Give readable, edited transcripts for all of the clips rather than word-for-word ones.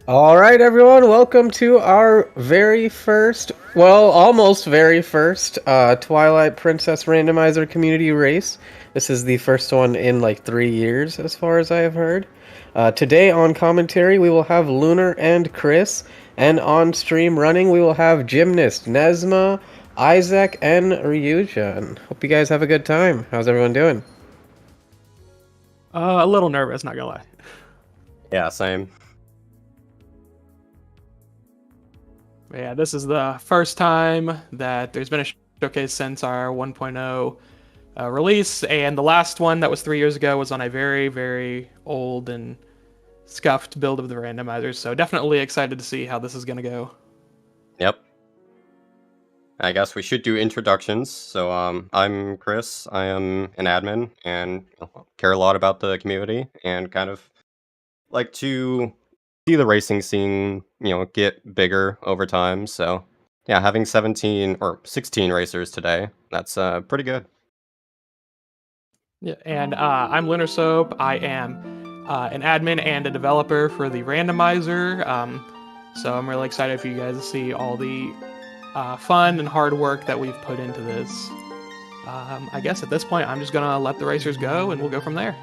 All right, everyone, welcome to our very first, well, almost very first Twilight Princess Randomizer community race. This is the first one in like 3 years, as far as I have heard. Today on commentary, we will have Lunar and Chris, and on stream running, we will have Gymnast, Nesma, Isaac, and Ryujin. Hope you guys have a good time. How's everyone doing? A little nervous, not gonna lie. Yeah, same. But yeah, this is the first time that there's been a showcase since our 1.0 release, and the last one that was 3 years ago was on a very, very old and scuffed build of the randomizers. So definitely excited to see how this is gonna go. Yep. I guess we should do introductions. So, I'm Chris. I am an admin and care a lot about the community and kind of like to see the racing scene, get bigger over time. So, yeah, having 17 or 16 racers today, that's pretty good. Yeah, and I'm Lunar Soap. I am an admin and a developer for the randomizer. So I'm really excited for you guys to see all the fun and hard work that we've put into this. I guess at this point, I'm just gonna let the racers go, and we'll go from there.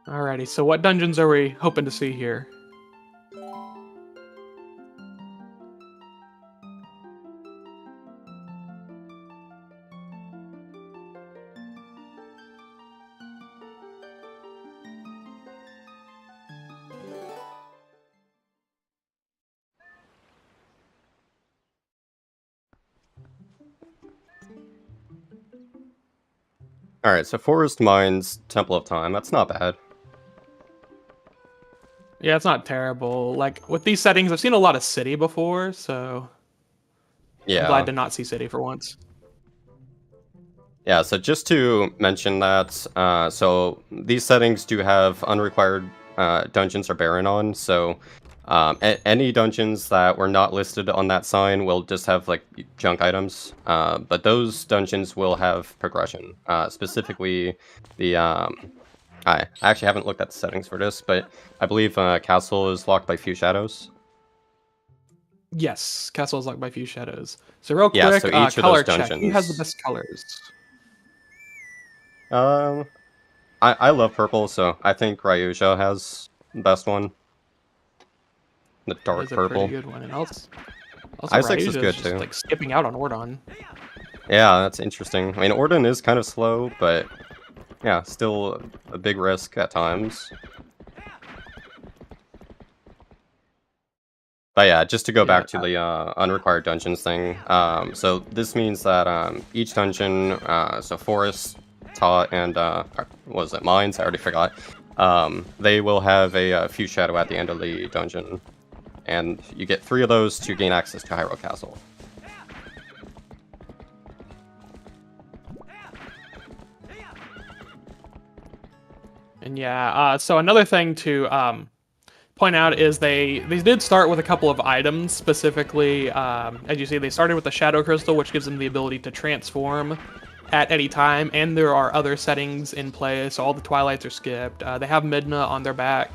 Alrighty, so what dungeons are we hoping to see here? All right, so Forest Mines, Temple of Time. That's not bad. Yeah, it's not terrible. Like, with these settings, I've seen a lot of city before, so I'm Yeah. glad to not see city for once. Yeah, so just to mention that, so these settings do have unrequired dungeons are barren on, so any dungeons that were not listed on that sign will just have like junk items, but those dungeons will have progression. Specifically, I actually haven't looked at the settings for this, but I believe Castle is locked by few shadows. Yes, castle is locked by few shadows. So real Yeah, quick, so each of color those check. Who has the dungeons. best colors? Um, I love purple, so I think Ryuja has the best one. The That dark is a pretty purple. good one. And also Isaac's is Ryuja is good just too. like skipping out on Ordon. Yeah, that's interesting. I mean, Orden is kind of slow, but yeah, still a big risk at times. But yeah, just to go Yeah, back to the unrequired dungeons thing. So this means that each dungeon, so Forest, Ta, and what was it, Mines? I already forgot. They will have a few shadow at the end of the dungeon, and you get 3 of those to gain access to Hyrule Castle. and yeah. So another thing to point out is they did start with a couple of items specifically. As you see, they started with the Shadow Crystal, which gives them the ability to transform at any time, and there are other settings in play, so all the Twilights are skipped. They have Midna on their back,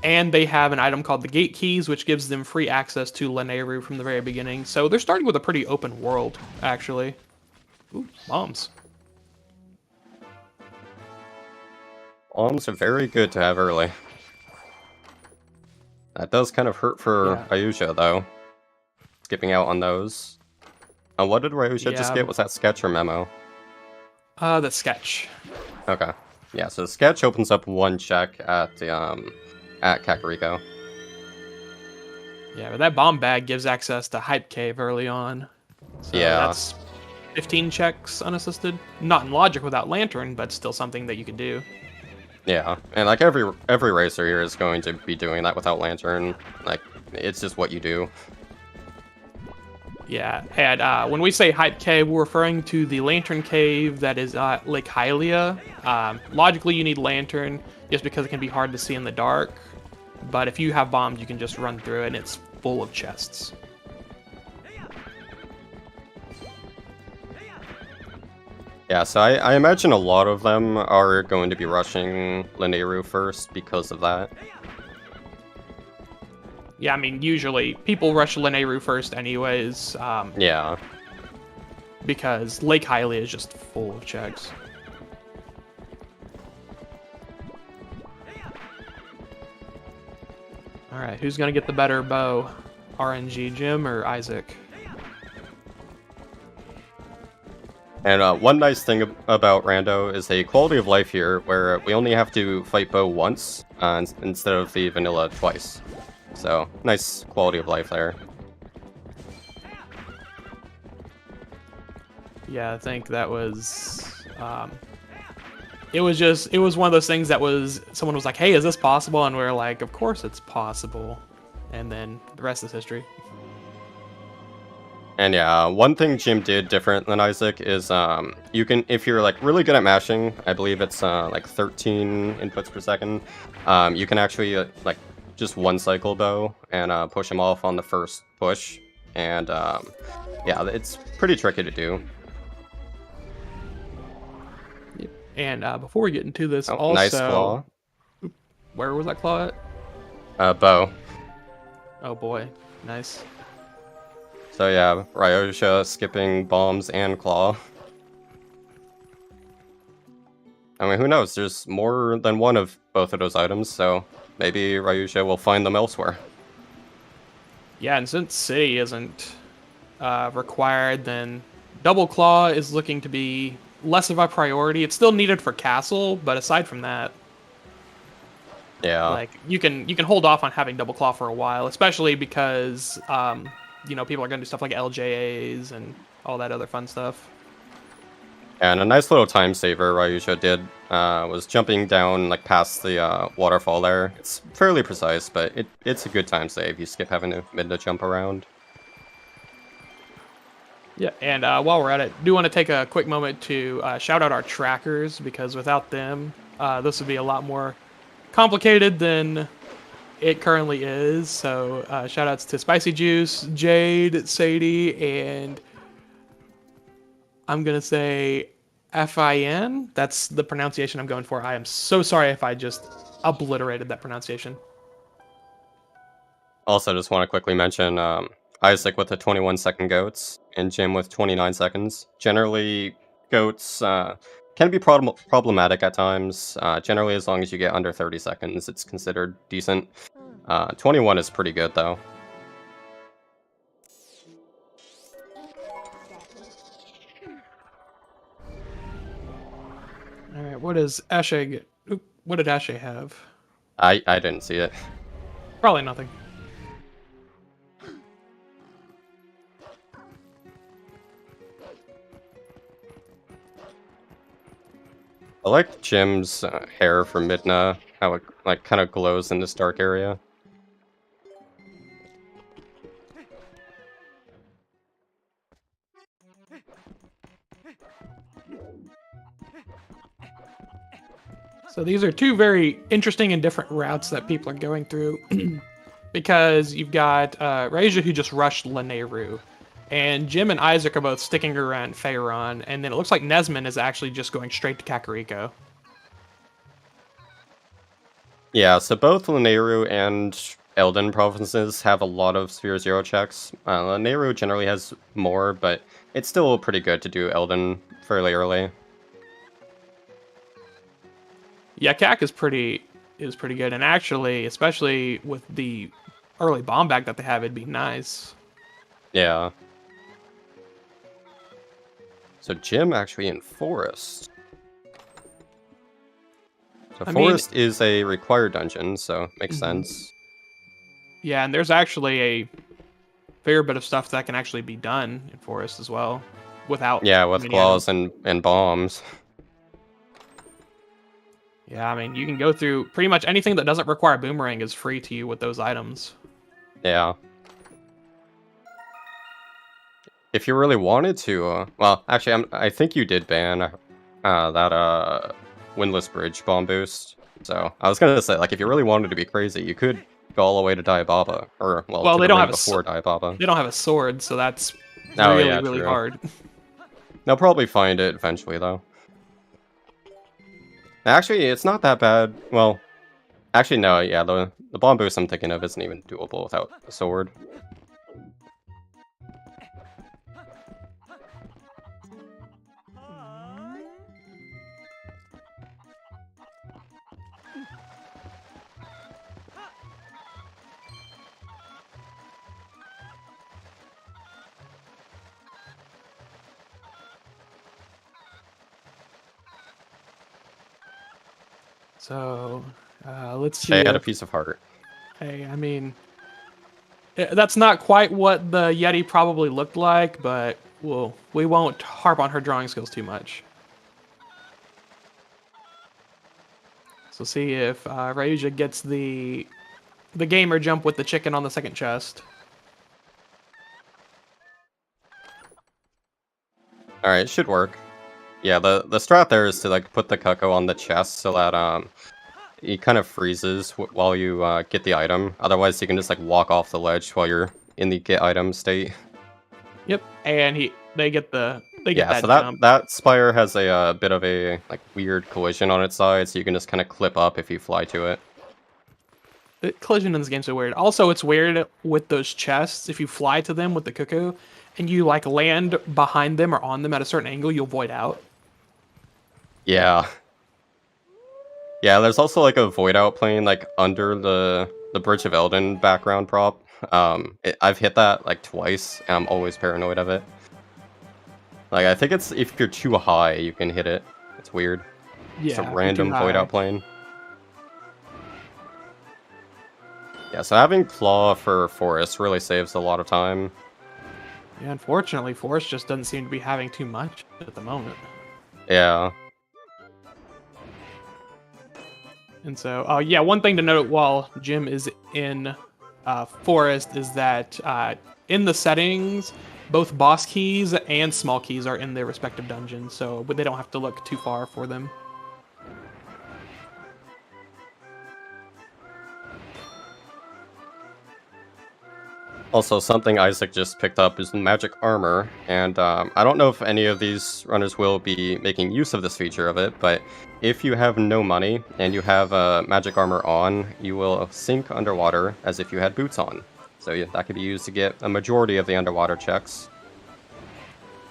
and they have an item called the Gate Keys, which gives them free access to Lanayru from the very beginning. So they're starting with a pretty open world, actually. Ooh, bombs. Bombs are very good to have early. That does kind of hurt for Yeah. Ryuja, though. Skipping out on those. What did Ryuja just Yeah. get? Was that sketch or memo? The sketch. Okay. Yeah, so sketch opens up 1 check at the at Kakariko. Yeah, but that bomb bag gives access to Hype Cave early on. So Yeah. that's 15 checks unassisted. Not in logic without Lantern, but still something that you could do. Yeah, and like every racer here is going to be doing that without lantern. Like, it's just what you do. Yeah, and when we say Hype Cave, we're referring to the Lantern Cave that is Lake Hylia. Logically, you need lantern just because it can be hard to see in the dark. But if you have bombs, you can just run through it, and it's full of chests. Yeah, so I imagine a lot of them are going to be rushing Linearu first because of that. Yeah, I mean, usually people rush Linearu first anyways. Yeah. Because Lake Hylia is just full of checks. Alright, who's gonna get the better bow? RNG Jim or Isaac? And one nice thing about Rando is a quality of life here, where we only have to fight Bo once instead of the vanilla twice. So, nice quality of life there. Yeah, I think that was... it was one of those things that someone was like, hey, is this possible? And we were like, of course it's possible. And then the rest is history. And yeah, one thing Jim did different than Isaac is you can, if you're like really good at mashing, I believe it's like 13 inputs per second, you can actually like just one cycle bow and push him off on the first push. And yeah, it's pretty tricky to do. And before we get into this, Oh, nice claw. Where was that claw at? Bow. Oh boy, nice. So yeah, Ryosha skipping bombs and claw. I mean, who knows? There's more than one of both of those items, so maybe Ryosha will find them elsewhere. Yeah, and since City isn't required, then Double Claw is looking to be less of a priority. It's still needed for Castle, but aside from that, yeah, like you can hold off on having Double Claw for a while, especially because you know, people are gonna do stuff like LJAs and all that other fun stuff. And a nice little time saver Ryusha did was jumping down like past the waterfall there. It's fairly precise, but it's a good time save. You skip having to jump around. Yeah, and while we're at it, do want to take a quick moment to shout out our trackers, because without them, this would be a lot more complicated than it currently is. So shout outs to Spicy Juice, Jade, Sadie, and I'm going to say FIN. That's the pronunciation I'm going for. I am so sorry if I just obliterated that pronunciation. Also, just want to quickly mention Isaac with the 21-second goats and Jim with 29 seconds. Generally, goats can be problematic at times. Generally, as long as you get under 30 seconds, it's considered decent. 21 is pretty good, though. All right, what does Ashe get? What did Ashe have? I didn't see it. Probably nothing. I like Jim's hair from Midna, how it like kind of glows in this dark area. So these are two very interesting and different routes that people are going through. Because you've got Raija, who just rushed Linearu, and Jim and Isaac are both sticking around Faerun, and then it looks like Nesman is actually just going straight to Kakariko. Yeah, so both Linearu and Elden provinces have a lot of Sphere Zero checks. Linearu generally has more, but it's still pretty good to do Elden fairly early. Yeah, Kak is pretty good, and actually, especially with the early bomb bag that they have, it'd be nice. Yeah. So Jim actually in Forest. So Forest is a required dungeon, so makes sense. Yeah, and there's actually a fair bit of stuff that can actually be done in Forest as well, without with claws and bombs. Yeah, I mean, you can go through pretty much anything that doesn't require boomerang is free to you with those items. Yeah. If you really wanted to, well, actually, I think you did ban that windless bridge bomb boost. So I was gonna say, like, if you really wanted to be crazy, you could go all the way to Diababa, or well, Well, to they the don't ring have before Diababa. they don't have a sword, so that's Oh really yeah, really true. hard. They'll probably find it eventually, though. Actually, it's not that bad. Well, actually, no. Yeah, the bomb boost I'm thinking of isn't even doable without a sword. So let's see. They had a piece of heart. Hey, I mean, that's not quite what the Yeti probably looked like, but we won't harp on her drawing skills too much. So see if Ryuja gets the gamer jump with the chicken on the second chest. All right, it should work. Yeah, the strat there is to like put the Cuckoo on the chest so that he kind of freezes while you get the item. Otherwise, you can just like walk off the ledge while you're in the get item state. Yep, and they get Yeah, that so jump. that spire has a bit of a like weird collision on its side, so you can just kind of clip up if you fly to it. The collision in this game's so weird. Also, it's weird with those chests. If you fly to them with the cuckoo, and you like land behind them or on them at a certain angle, you'll void out. Yeah. Yeah, there's also like a void out plane like under the Bridge of Elden background prop. I've hit that like twice, and I'm always paranoid of it. Like, I think it's if you're too high, you can hit it. It's weird. Yeah, It's a if you're too random void high. out plane. Yeah, so having Claw for Forest really saves a lot of time. Yeah, unfortunately, Forest just doesn't seem to be having too much at the moment. Yeah. And so, yeah, one thing to note while Jim is in Forest is that in the settings, both boss keys and small keys are in their respective dungeons, so but they don't have to look too far for them. Also, something Isaac just picked up is magic armor, and I don't know if any of these runners will be making use of this feature of it, but if you have no money and you have magic armor on, you will sink underwater as if you had boots on. So yeah, that could be used to get a majority of the underwater checks.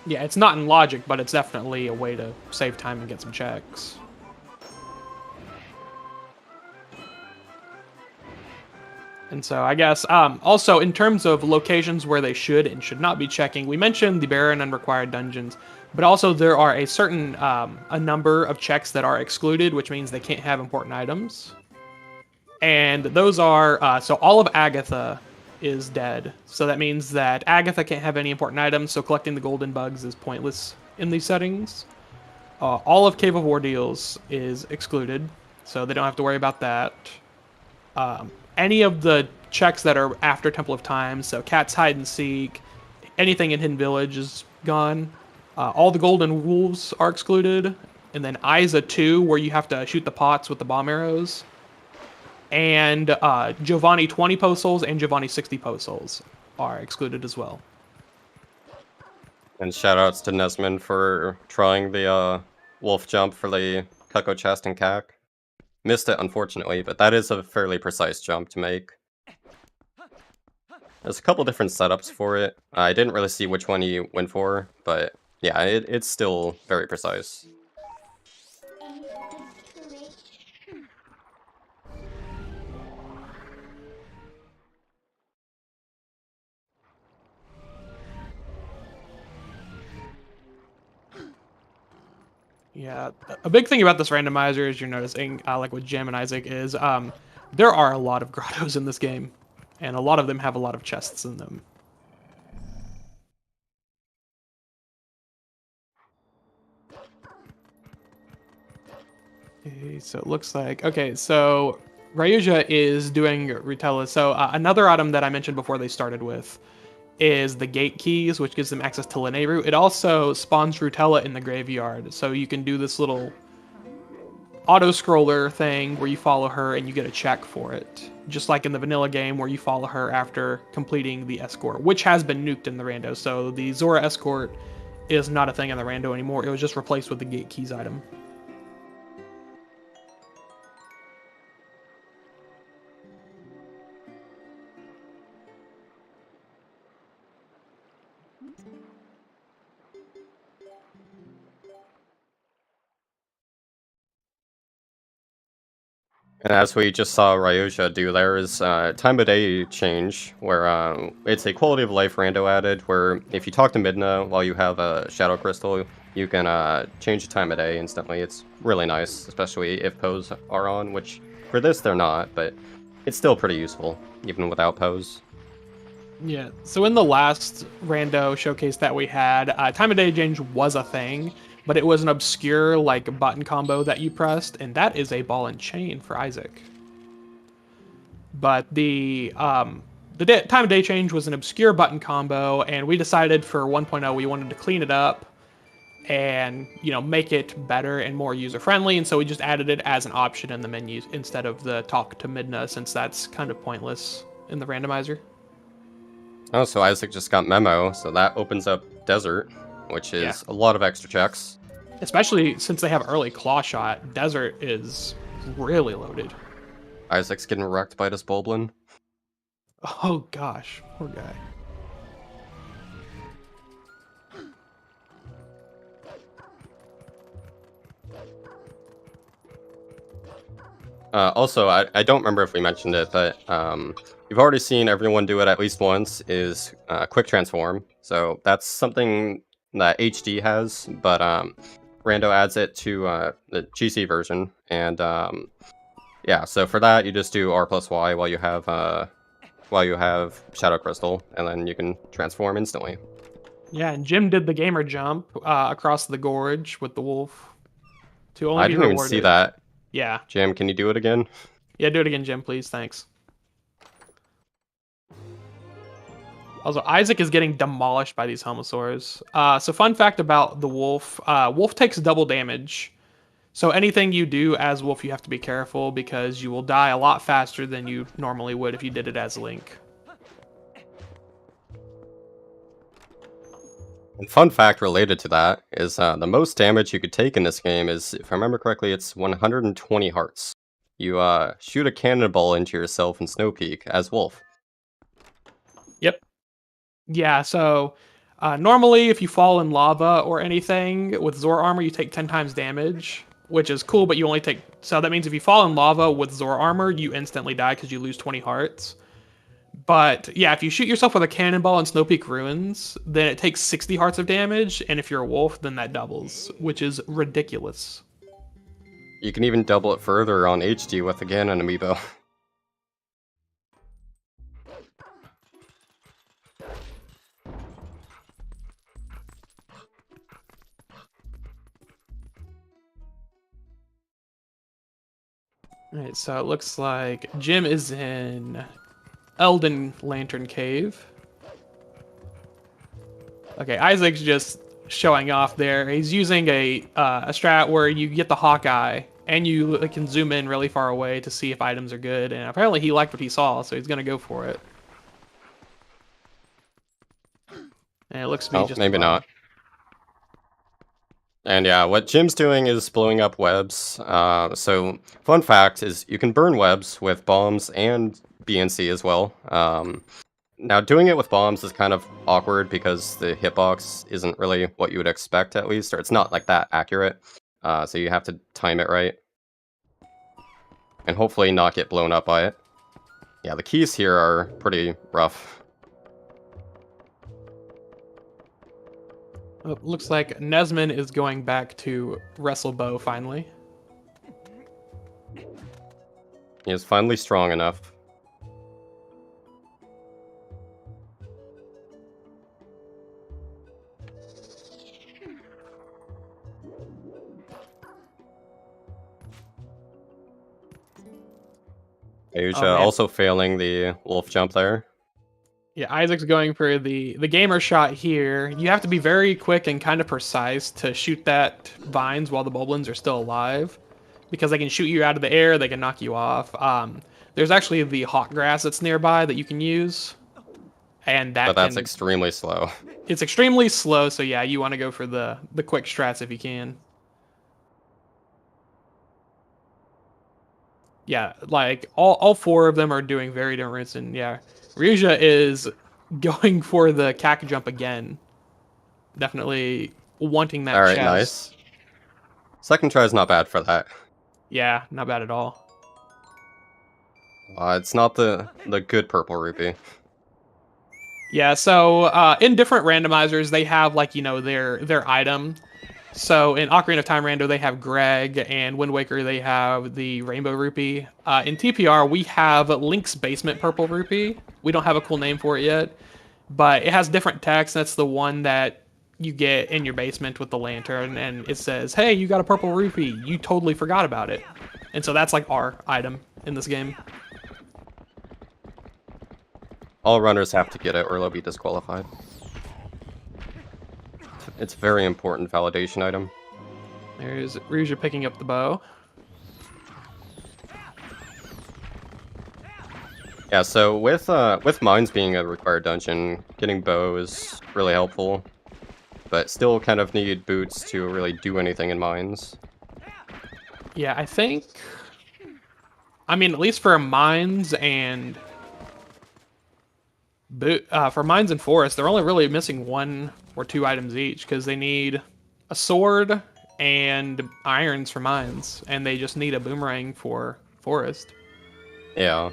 Yeah, it's not in logic, but it's definitely a way to save time and get some checks. And so I guess also in terms of locations where they should and should not be checking, we mentioned the barren and required dungeons, but also there are a certain a number of checks that are excluded, which means they can't have important items. And those are so all of Agatha is dead, so that means that Agatha can't have any important items. So collecting the golden bugs is pointless in these settings. All of Cave of Ordeals is excluded, so they don't have to worry about that. Any of the checks that are after Temple of Time, so Cat's Hide and Seek, anything in Hidden Village is gone. All the Golden Wolves are excluded. And then Isa 2, where you have to shoot the pots with the bomb arrows. And Giovanni 20 postals and Giovanni 60 postals are excluded as well. And shoutouts to Nesman for trying the wolf jump for the Cuckoo chest and cack. Missed it, unfortunately, but that is a fairly precise jump to make. There's a couple different setups for it. I didn't really see which one he went for, but yeah, it's still very precise. Yeah, a big thing about this randomizer, as you're noticing, like with Jim and Isaac, is there are a lot of grottos in this game, and a lot of them have a lot of chests in them. Okay, so it looks like okay. So Ryuja is doing Rutella. So another item that I mentioned before they started with is the gate keys, which gives them access to Lineru. It also spawns Rutella in the graveyard, so you can do this little auto scroller thing where you follow her and you get a check for it. Just like in the vanilla game where you follow her after completing the escort, which has been nuked in the rando. So the Zora escort is not a thing in the rando anymore. It was just replaced with the gate keys item. And as we just saw Ryosha do, there is time of day change, where it's a quality of life rando added, where if you talk to Midna while you have a Shadow Crystal, you can change the time of day instantly. It's really nice, especially if pose are on, which for this they're not, but it's still pretty useful, even without pose. Yeah, so in the last rando showcase that we had, time of day change was a thing, but it was an obscure like button combo that you pressed, and that is a ball and chain for Isaac. But the time of day change was an obscure button combo, and we decided for 1.0 we wanted to clean it up and make it better and more user friendly, and so we just added it as an option in the menu instead of the talk to Midna, since that's kind of pointless in the randomizer. Oh, so Isaac just got Memo, so that opens up Desert, which Yeah. is a lot of extra checks. Especially since they have early claw shot, Desert is really loaded. Isaac's getting wrecked by this Bulblin. Oh gosh, poor guy. Also, I don't remember if we mentioned it, but you've already seen everyone do it at least once, is Quick Transform. So that's something that HD has, but Rando adds it to the GC version. And yeah, so for that, you just do R plus Y while you have Shadow Crystal, and then you can transform instantly. Yeah, and Jim did the gamer jump across the gorge with the wolf to only I be didn't even rewarded. see that. Yeah. Jim, can you do it again? Yeah, do it again, Jim, please. Thanks. Also, Isaac is getting demolished by these Homosaurs. So fun fact about the wolf, wolf takes double damage. So anything you do as wolf, you have to be careful because you will die a lot faster than you normally would if you did it as Link. And fun fact related to that is the most damage you could take in this game is, if I remember correctly, it's 120 hearts. You shoot a cannonball into yourself in Snow Peak as Wolf. Yep. Yeah, so normally if you fall in lava or anything with Zor armor, you take 10 times damage, which is cool, but you only take... So that means if you fall in lava with Zor armor, you instantly die because you lose 20 hearts. But yeah, if you shoot yourself with a cannonball in Snow Peak Ruins, then it takes 60 hearts of damage, and if you're a wolf, then that doubles, which is ridiculous. You can even double it further on HD with, again, an amiibo. Alright, so it looks like Jim is in Elden Lantern Cave. Okay, Isaac's just showing off there. He's using a strat where you get the Hawkeye, and you can zoom in really far away to see if items are good, and apparently he liked what he saw, so he's gonna go for it. And it looks to be just maybe a bug. not. And yeah, what Jim's doing is blowing up webs. So, fun fact is you can burn webs with bombs and BNC as well. Now, doing it with bombs is kind of awkward because the hitbox isn't really what you would expect, at least, or it's not like that accurate. So you have to time it right. And hopefully not get blown up by it. Yeah, the keys here are pretty rough. Oh, looks like Nesman is going back to wrestle Bo finally. He is finally strong enough. Asia man. also failing the wolf jump there. Yeah, Isaac's going for the gamer shot here. You have to be very quick and kind of precise to shoot that vines while the boblins are still alive, because they can shoot you out of the air, they can knock you off. There's actually the hawk grass that's nearby that you can use, and But that that's can extremely slow. it's extremely slow. So yeah, you want to go for the quick strats if you can. Yeah, like all four of them are doing very different routes, and yeah, Ryuja is going for the cack jump again. Definitely wanting that Alright, chest. nice. Second try is not bad for that. Yeah, not bad at all. It's not the good purple rupee. Yeah, so in different randomizers, they have like their item. So in Ocarina of Time Rando, they have Greg, and Wind Waker, they have the Rainbow Rupee. In TPR, we have Link's Basement Purple Rupee. We don't have a cool name for it yet, but it has different text. That's the one that you get in your basement with the lantern, and it says, "Hey, you got a purple rupee. You totally forgot about it." And so that's like our item in this game. All runners have to get it or they'll be disqualified. It's a very important validation item. There's Ryuja picking up the bow. Yeah, so with mines being a required dungeon, getting bow is really helpful, but still kind of need boots to really do anything in mines. Yeah, I mean, at least for mines and for mines and forest, they're only really missing 1 or 2 items each, because they need a sword and irons for mines, and they just need a boomerang for forest. Yeah.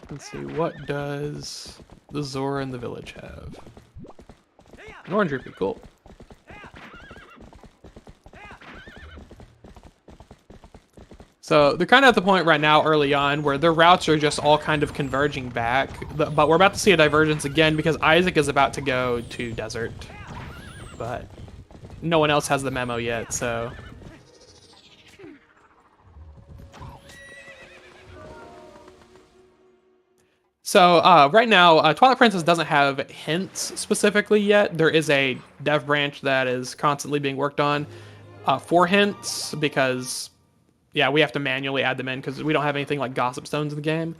Let's see, what does the Zora in the village have? An orange rupee, cool. So they're kind of at the point right now, early on, where their routes are just all kind of converging back. But we're about to see a divergence again because Isaac is about to go to desert. But no one else has the memo yet, so... So right now, Twilight Princess doesn't have hints specifically yet. There is a dev branch that is constantly being worked on for hints, because yeah, we have to manually add them in because we don't have anything like gossip stones in the game.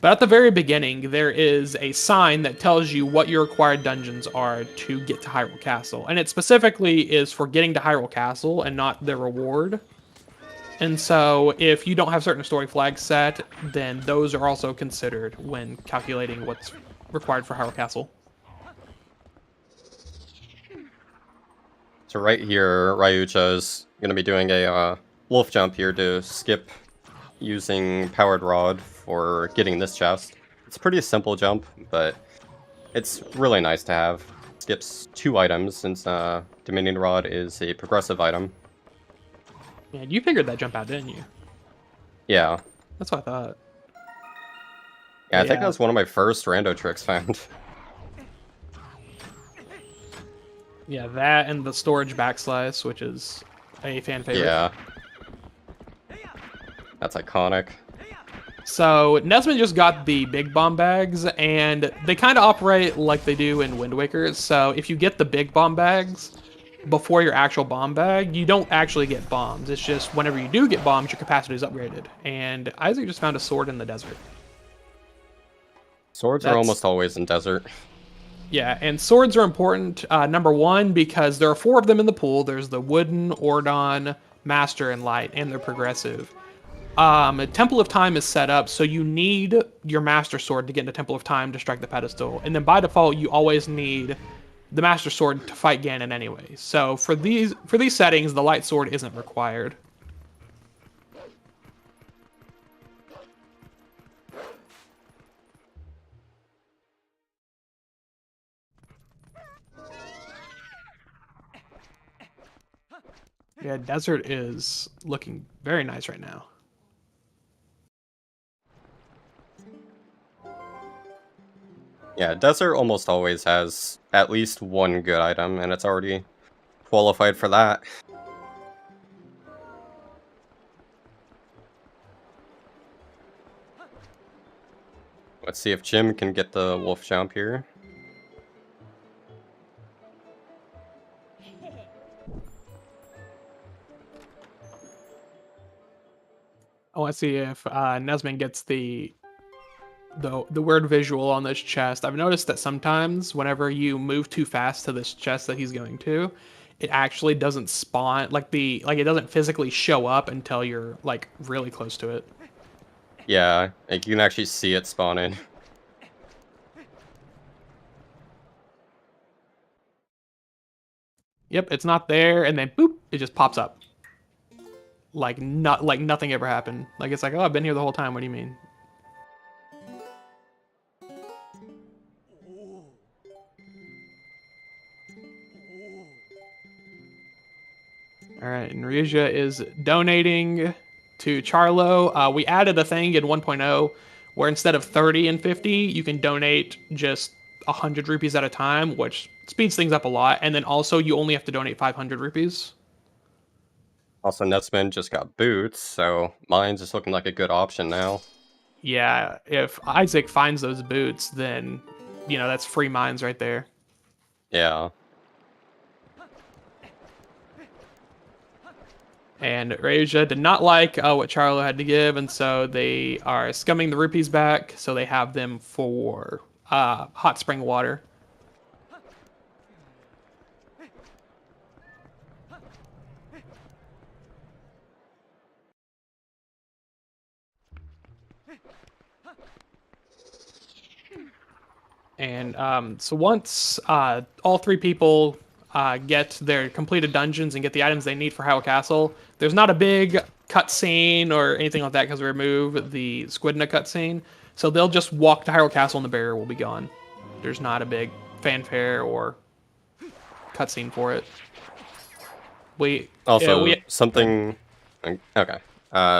But at the very beginning, there is a sign that tells you what your required dungeons are to get to Hyrule Castle. And it specifically is for getting to Hyrule Castle and not the reward. And so if you don't have certain story flags set, then those are also considered when calculating what's required for Hyrule Castle. So right here, Ryucha is going to be doing a wolf jump here to skip using Powered Rod for getting this chest. It's a pretty simple jump, but it's really nice to have. Skips 2 items since Dominion Rod is a progressive item. Yeah, you figured that jump out, didn't you? Yeah. That's what I thought. Yeah, I think Yeah. that was one of my first rando tricks found. Yeah, that and the storage backslice, which is a fan favorite. Yeah. That's iconic. So Nesmond just got the big bomb bags, and they kind of operate like they do in Wind Waker. So if you get the big bomb bags before your actual bomb bag, you don't actually get bombs. It's just whenever you do get bombs, your capacity is upgraded. And Isaac just found a sword in the desert. Swords are almost always in desert. Yeah, and swords are important. Number 1, because there are 4 of them in the pool. There's the Wooden, Ordon, Master, and Light, and they're progressive. Temple of Time is set up, so you need your Master Sword to get into Temple of Time to strike the pedestal. And then by default, you always need the Master Sword to fight Ganon anyway. So for these settings, the Light Sword isn't required. Yeah, desert is looking very nice right now. Yeah, desert almost always has at least one good item, and it's already qualified for that. Let's see if Jim can get the wolf jump here. I want to see if Nesman gets the word visual on this chest. I've noticed that sometimes whenever you move too fast to this chest that he's going to, it actually doesn't spawn it doesn't physically show up until you're like really close to it. Yeah, like you can actually see it spawning. Yep, it's not there, and then boop, it just pops up. Like nothing ever happened. Like it's like, oh, I've been here the whole time. What do you mean? All right, and Ryuja is donating to Charlo. We added a thing in 1.0 where instead of 30 and 50, you can donate just 100 rupees at a time, which speeds things up a lot. And then also, you only have to donate 500 rupees. Also, Netsman just got boots, so mine's just looking like a good option now. Yeah, if Isaac finds those boots, then, you know, that's free mines right there. Yeah. And Raja did not like what Charlo had to give, and so they are scumming the rupees back, so they have them for hot spring water. And so once all three people get their completed dungeons and get the items they need for Hyrule Castle, there's not a big cutscene or anything like that because we remove the Squidna cutscene. So they'll just walk to Hyrule Castle and the barrier will be gone. There's not a big fanfare or cutscene for it. Something. Okay.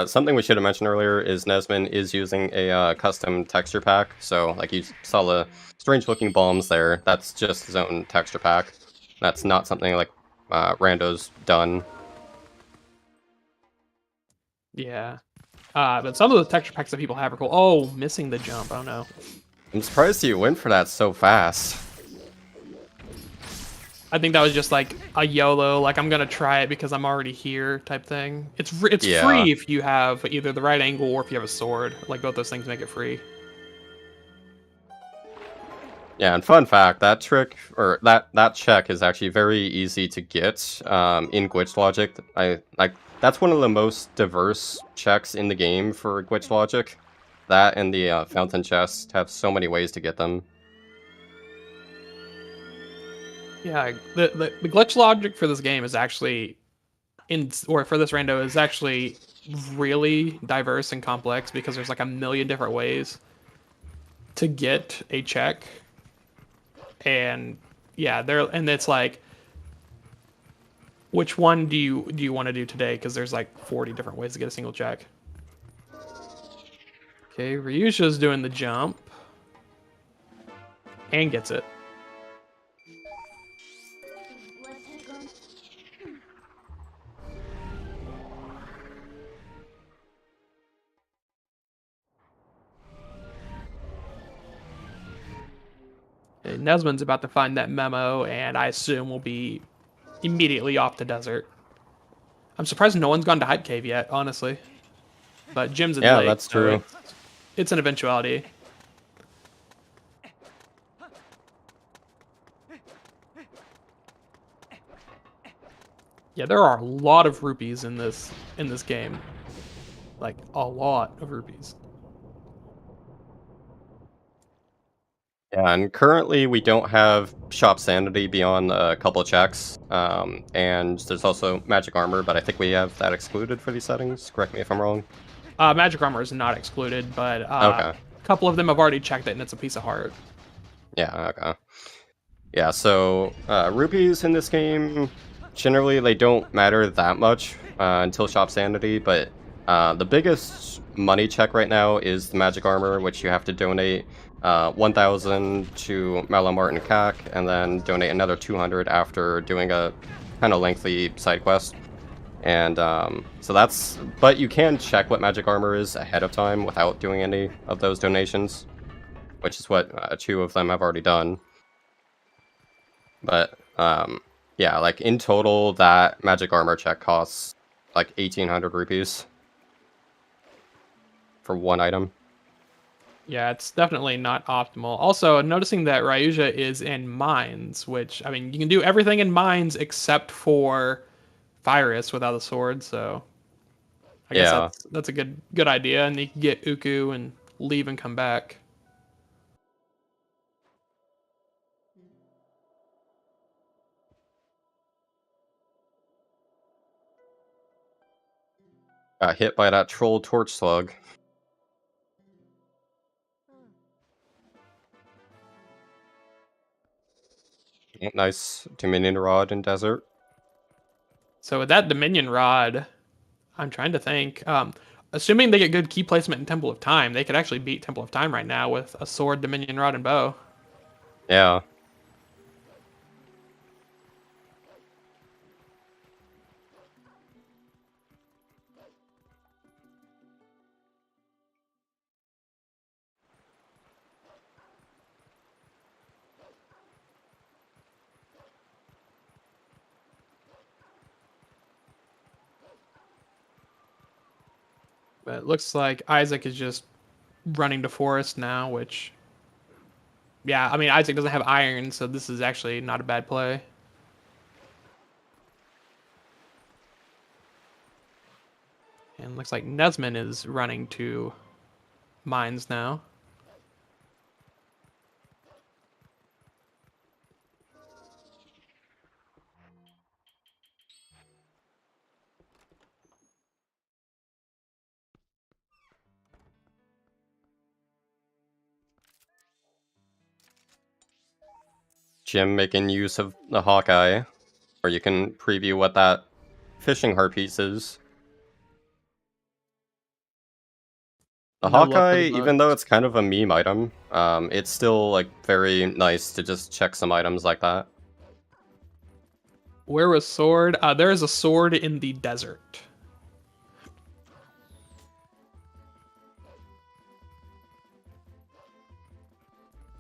Something we should have mentioned earlier is Nesman is using a custom texture pack. So, like you saw the strange-looking bombs there. That's just his own texture pack. That's not something like Rando's done. Yeah. But some of the texture packs that people have are cool. Oh, missing the jump. Oh no. I'm surprised you went for that so fast. I think that was just like a YOLO, like I'm gonna try it because I'm already here type thing. It's Yeah. free if you have either the right angle or if you have a sword. Like both those things make it free. Yeah, and fun fact, that trick or that check is actually very easy to get in glitch logic. That's one of the most diverse checks in the game for glitch logic. That and the fountain chest have so many ways to get them. Yeah, the glitch logic for this game is actually for this rando is actually really diverse and complex because there's like a million different ways to get a check. And yeah, it's like, which one do you want to do today? Because there's like 40 different ways to get a single check. Okay, Ryusha's doing the jump and gets it. Nesman's about to find that memo, and I assume we'll be immediately off the desert. I'm surprised no one's gone to Hype Cave yet, honestly. But Jim's in the lake. Yeah, that's true. So it's an eventuality. Yeah, there are a lot of rupees in this game. Like a lot of rupees. Yeah, and currently we don't have shop sanity beyond a couple of checks, and there's also magic armor, but I think we have that excluded for these settings. Correct me if I'm wrong. Magic armor is not excluded, but Okay. a couple of them have already checked it, and it's a piece of heart. Yeah, okay. Yeah, so rupees in this game, generally they don't matter that much until shop sanity, but the biggest money check right now is the magic armor, which you have to donate 1,000 to Mallow Martin CAC, and then donate another 200 after doing a kind of lengthy side quest. And so that's, but you can check what magic armor is ahead of time without doing any of those donations, which is what 2 of them have already done. But yeah, like in total, that magic armor check costs like 1,800 rupees for one item. Yeah, it's definitely not optimal. Also, noticing that Ryuja is in mines, which, I mean, you can do everything in mines except for Virus without a sword, so I guess Yeah. that's a good idea, and you can get Uku and leave and come back. Got hit by that troll torch slug. Nice Dominion Rod in desert. So with that Dominion Rod, I'm trying to think. Assuming they get good key placement in Temple of Time, they could actually beat Temple of Time right now with a sword, Dominion Rod, and bow. Yeah. But it looks like Isaac is just running to forest now, which, yeah, I mean, Isaac doesn't have iron, so this is actually not a bad play. And looks like Nesman is running to mines now. Jim making use of the Hawkeye, or you can preview what that fishing heart piece is. The No luck with Hawkeye, the even though bugs. it's kind of a meme item, it's still like very nice to just check some items like that. Where was sword? There is a sword in the desert.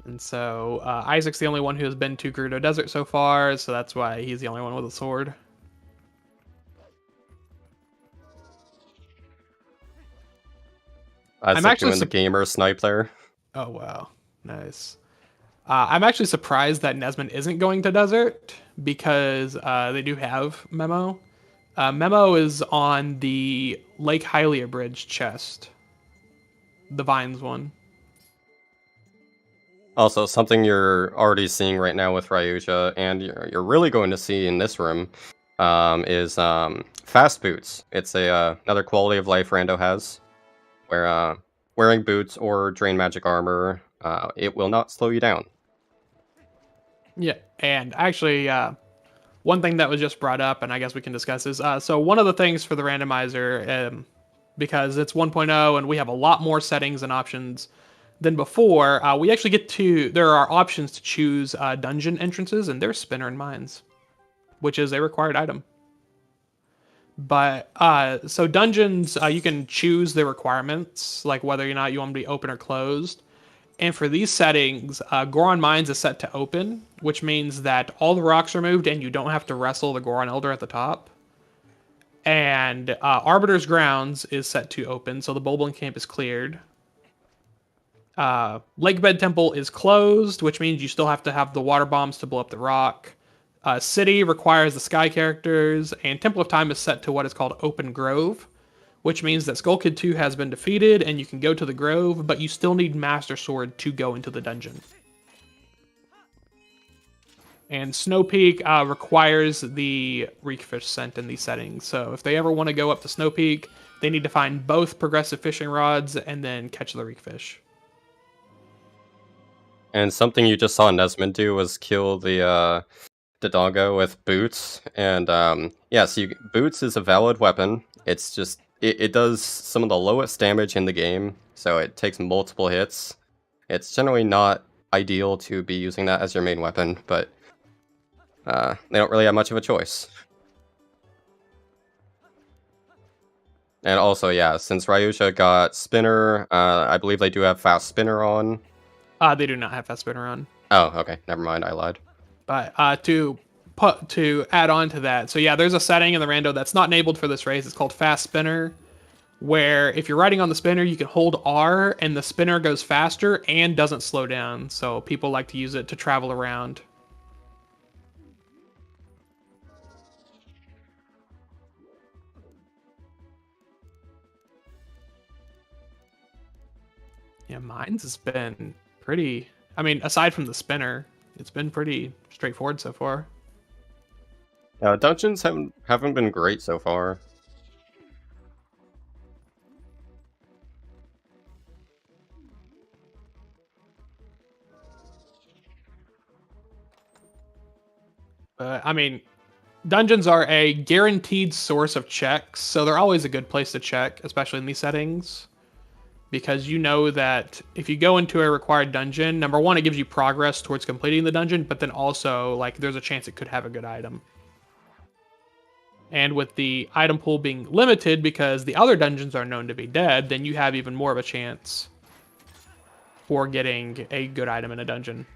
And so Isaac's the only one who has been to Gerudo Desert so far, so that's why he's the only one with a sword. I'm I'm actually doing the gamer snipe there. Oh wow, nice. I'm actually surprised that Nesman isn't going to desert because they do have Memo. Memo is on the Lake Hylia Bridge chest, the Vines one. Also, something you're already seeing right now with Ryuja, and you're really going to see in this room, is fast boots. It's another quality of life Rando has, where wearing boots or drain magic armor, it will not slow you down. Yeah, and actually, one thing that was just brought up, and I guess we can discuss is so one of the things for the randomizer, because it's 1.0 and we have a lot more settings and options than before, we actually there are options to choose dungeon entrances, and there's Spinner and Mines, which is a required item. But so dungeons, you can choose the requirements, like whether or not you want them to be open or closed. And for these settings, Goron Mines is set to open, which means that all the rocks are moved and you don't have to wrestle the Goron Elder at the top. And Arbiter's Grounds is set to open, so the Bulblin Camp is cleared. Lakebed Temple is closed, which means you still have to have the water bombs to blow up the rock. City requires the Sky characters, and Temple of Time is set to what is called Open Grove, which means that Skull Kid 2 has been defeated and you can go to the Grove, but you still need Master Sword to go into the dungeon. And Snow Peak requires the Reekfish scent in these settings, so if they ever want to go up to Snow Peak, they need to find both progressive fishing rods and then catch the Reekfish. And something you just saw Nesmond do was kill the Dodongo with boots, and yeah, so boots is a valid weapon. It's just it does some of the lowest damage in the game, so it takes multiple hits, It's generally not ideal to be using that as your main weapon, but they don't really have much of a choice. And also, yeah, since Ryusha got Spinner, I believe they do have Fast Spinner on. They do not have fast spinner on. Oh, okay, never mind, I lied. But to add on to that, so yeah, there's a setting in the rando that's not enabled for this race. It's called fast spinner, where if you're riding on the spinner, you can hold R and the spinner goes faster and doesn't slow down. So people like to use it to travel around. Yeah, mine's has been pretty. I mean, aside from the spinner, it's been pretty straightforward so far. Dungeons haven't been great so far. I mean, dungeons are a guaranteed source of checks, so they're always a good place to check, especially in these settings. Because you know that if you go into a required dungeon, number one, it gives you progress towards completing the dungeon, but then also, like, there's a chance it could have a good item. And with the item pool being limited because the other dungeons are known to be dead, then you have even more of a chance for getting a good item in a dungeon.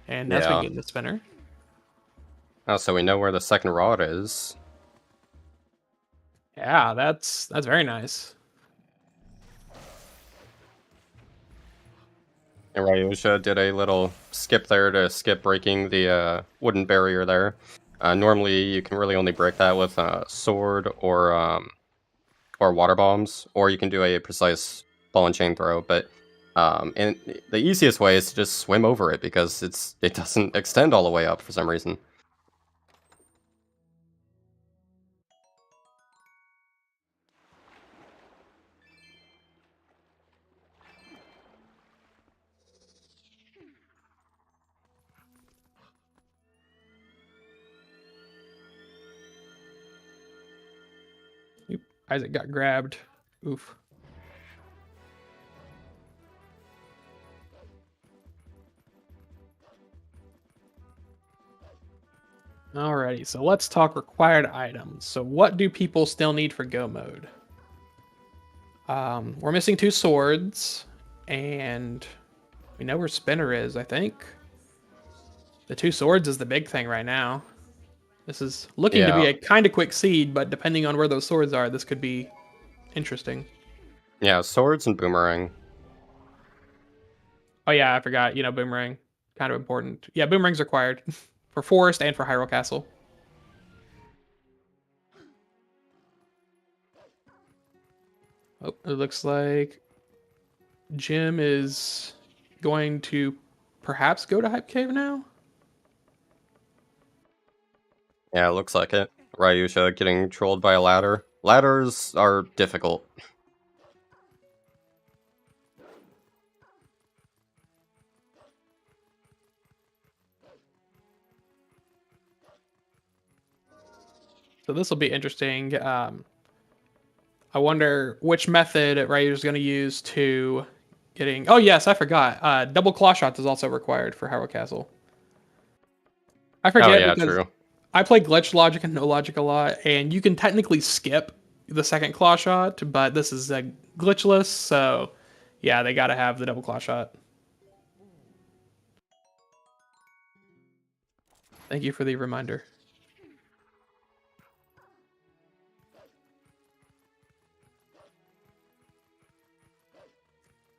And that's been getting the spinner. Oh, so we know where the second rod is. Yeah, that's very nice. And Ryusha did a little skip there to skip breaking the wooden barrier there. Normally, you can really only break that with a sword or water bombs, or you can do a precise ball and chain throw. But and the easiest way is to just swim over it because it doesn't extend all the way up for some reason. Oop, Isaac got grabbed. Oof. Alrighty, so let's talk required items. So what do people still need for go mode? We're missing 2 swords, and we know where Spinner is, I think. The 2 swords is the big thing right now. This is looking to be a kind of quick seed, but depending on where those swords are, this could be interesting. Yeah, swords and boomerang. Oh yeah, I forgot. You know, boomerang, kind of important. Yeah, boomerang's required for Forest and for Hyrule Castle. Oh, it looks like Jim is going to perhaps go to Hype Cave now. Yeah, it looks like it. Ryusha getting trolled by a ladder. Ladders are difficult. So this will be interesting. I wonder which method Ryu's is going to use to getting. Oh yes, I forgot. Double claw shots is also required for Hyrule Castle. I forget Oh yeah, because true. I play glitch logic and no logic a lot, and you can technically skip the second claw shot, but this is glitchless, so yeah, they got to have the double claw shot. Thank you for the reminder.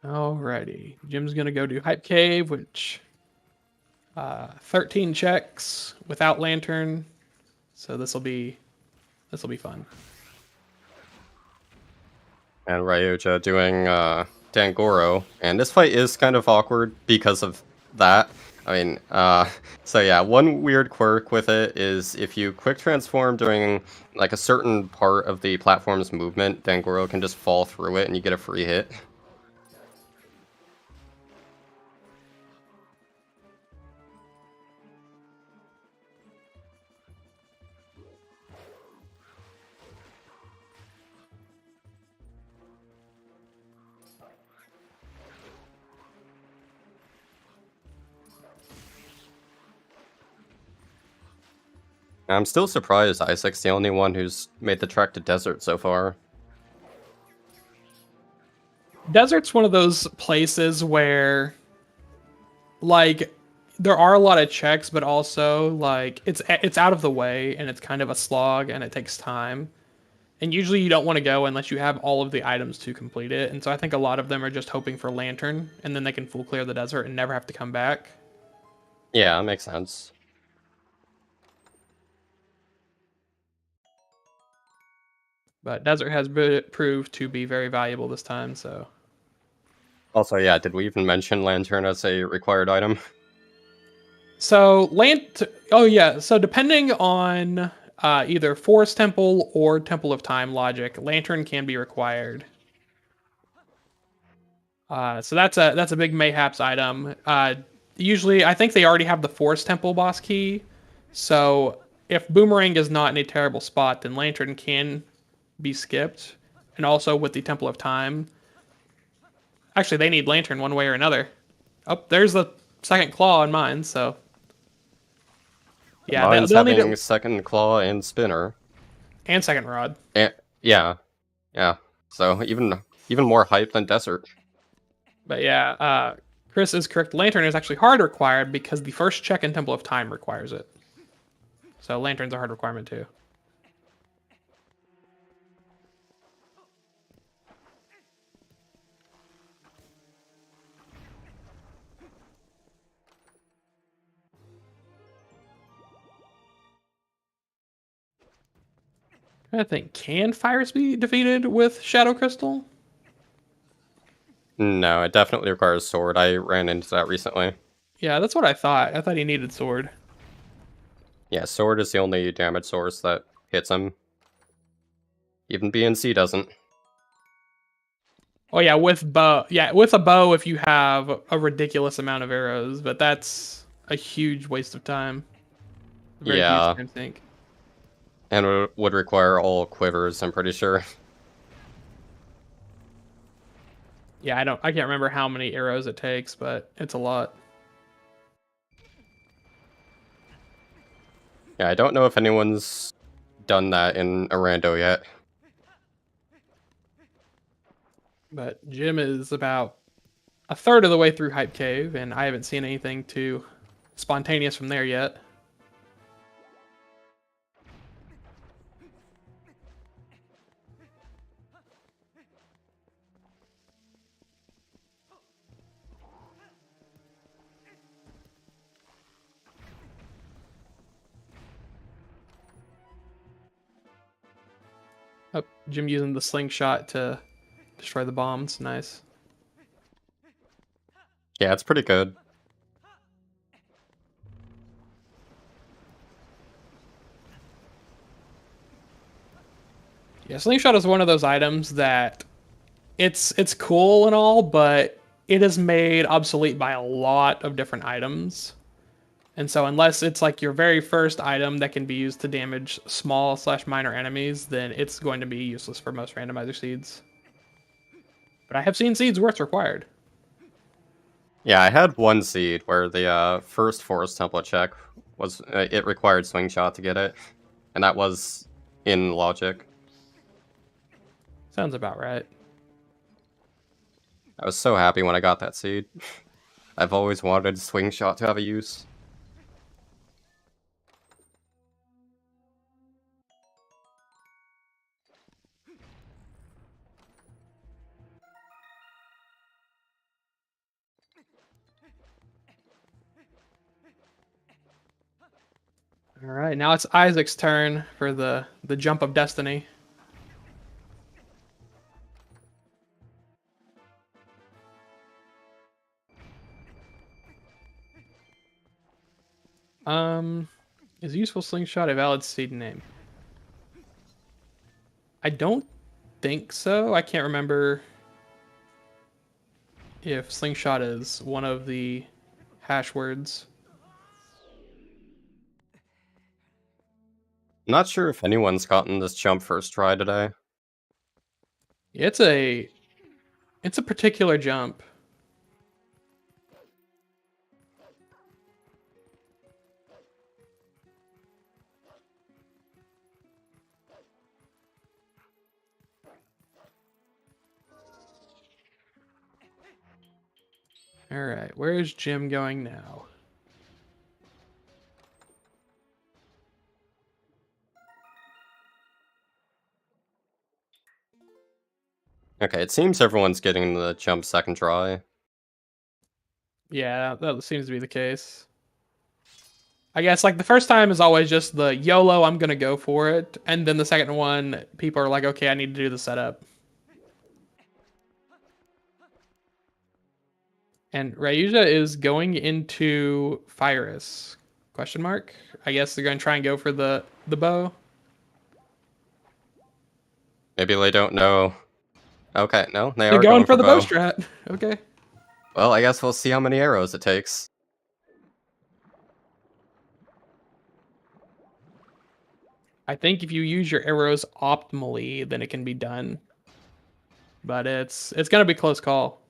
Alrighty, Jim's gonna go do Hype Cave, which 13 checks without lantern, so this will be fun. And Ryuja doing Dangoro, and this fight is kind of awkward because of that. I mean, so yeah, one weird quirk with it is if you quick transform during like a certain part of the platform's movement, Dangoro can just fall through it and you get a free hit. I'm still surprised Isaac's the only one who's made the trek to desert so far. Desert's one of those places where, like, there are a lot of checks, but also like it's out of the way and it's kind of a slog and it takes time. And usually you don't want to go unless you have all of the items to complete it. And so I think a lot of them are just hoping for Lantern, and then they can full clear the desert and never have to come back. Yeah, that makes sense. But desert has proved to be very valuable this time, so. Also, yeah, did we even mention Lantern as a required item? So oh yeah, so depending on either Forest Temple or Temple of Time logic, Lantern can be required. So that's a big Mayhaps item. Usually, I think they already have the Forest Temple boss key, so if Boomerang is not in a terrible spot, then Lantern can be skipped. And also with the Temple of Time, actually they need Lantern one way or another. Oh, there's the second claw in mine, so. Yeah, Mine's they'll need having it. second claw and spinner. And second rod. And, yeah. So even more hype than desert. But yeah, Chris is correct. Lantern is actually hard required because the first check in Temple of Time requires it. So Lantern's a hard requirement too. I think, can Fires be defeated with Shadow Crystal? No, it definitely requires sword. I ran into that recently. Yeah, that's what I thought. I thought he needed sword. Yeah, sword is the only damage source that hits him. Even BNC doesn't. Oh yeah, with bow. Yeah, with a bow if you have a ridiculous amount of arrows, but that's a huge waste of time. Very Yeah. huge time sink. And would require all quivers, I'm pretty sure. Yeah, I can't remember how many arrows it takes, but it's a lot. Yeah, I don't know if anyone's done that in a rando yet. But Jim is about a third of the way through Hype Cave, and I haven't seen anything too spontaneous from there yet. Oh, Jim using the slingshot to destroy the bombs. Nice. Yeah, it's pretty good. Yeah, slingshot is one of those items that it's cool and all, but it is made obsolete by a lot of different items. And so unless it's like your very first item that can be used to damage small/minor enemies, then it's going to be useless for most randomizer seeds. But I have seen seeds where it's required. Yeah, I had one seed where the first Forest Temple check was it required swing shot to get it, and that was in logic. Sounds about right. I was so happy when I got that seed. I've always wanted swing shot to have a use. All right, now it's Isaac's turn for the jump of destiny. Is useful slingshot a valid seed name? I don't think so. I can't remember if slingshot is one of the hash words. Not sure if anyone's gotten this jump first try today. It's a particular jump. All right, where is Jim going now? Okay, it seems everyone's getting the jump second try. Yeah, that seems to be the case. I guess like the first time is always just the YOLO, I'm gonna go for it, and then the second one, people are like, okay, I need to do the setup. And Ryuja is going into Fyrus? Question mark. I guess they're gonna try and go for the bow. Maybe they don't know. Okay, no, they They're are going going for for the bow bow. strat. Okay. Well, I guess we'll see how many arrows it takes. I think if you use your arrows optimally, then it can be done. But it's gonna be close call.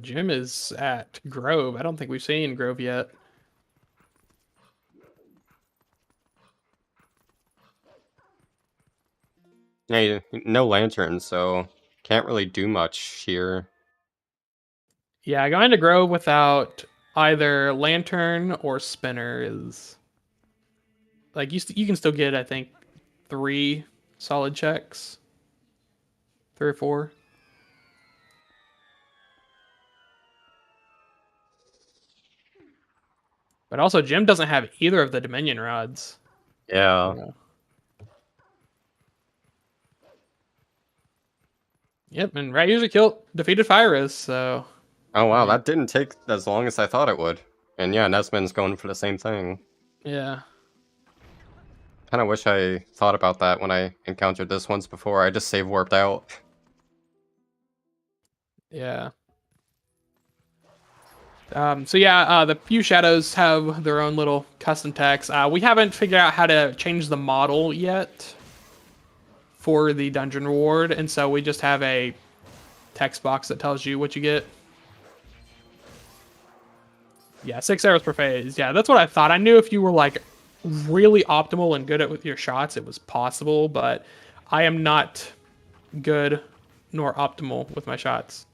Jim is at Grove. I don't think we've seen Grove yet. Hey, no lanterns, so can't really do much here. Yeah, going to Grove without either lantern or spinner is like you can still get I think 3 solid checks, 3 or 4. But also Jim doesn't have either of the Dominion rods. Yeah. Yeah. Yep, and Rat usually defeated Fyrus, so Oh I wow, mean, that didn't take as long as I thought it would. And yeah, Nesman's going for the same thing. yeah. Kind of wish I thought about that when I encountered this once before. I just save warped out. Yeah. So yeah, the few shadows have their own little custom text. We haven't figured out how to change the model yet for the dungeon reward, and so we just have a text box that tells you what you get. Yeah, 6 arrows per phase. Yeah, that's what I thought. I knew if you were like really optimal and good at with your shots, it was possible, but I am not good nor optimal with my shots.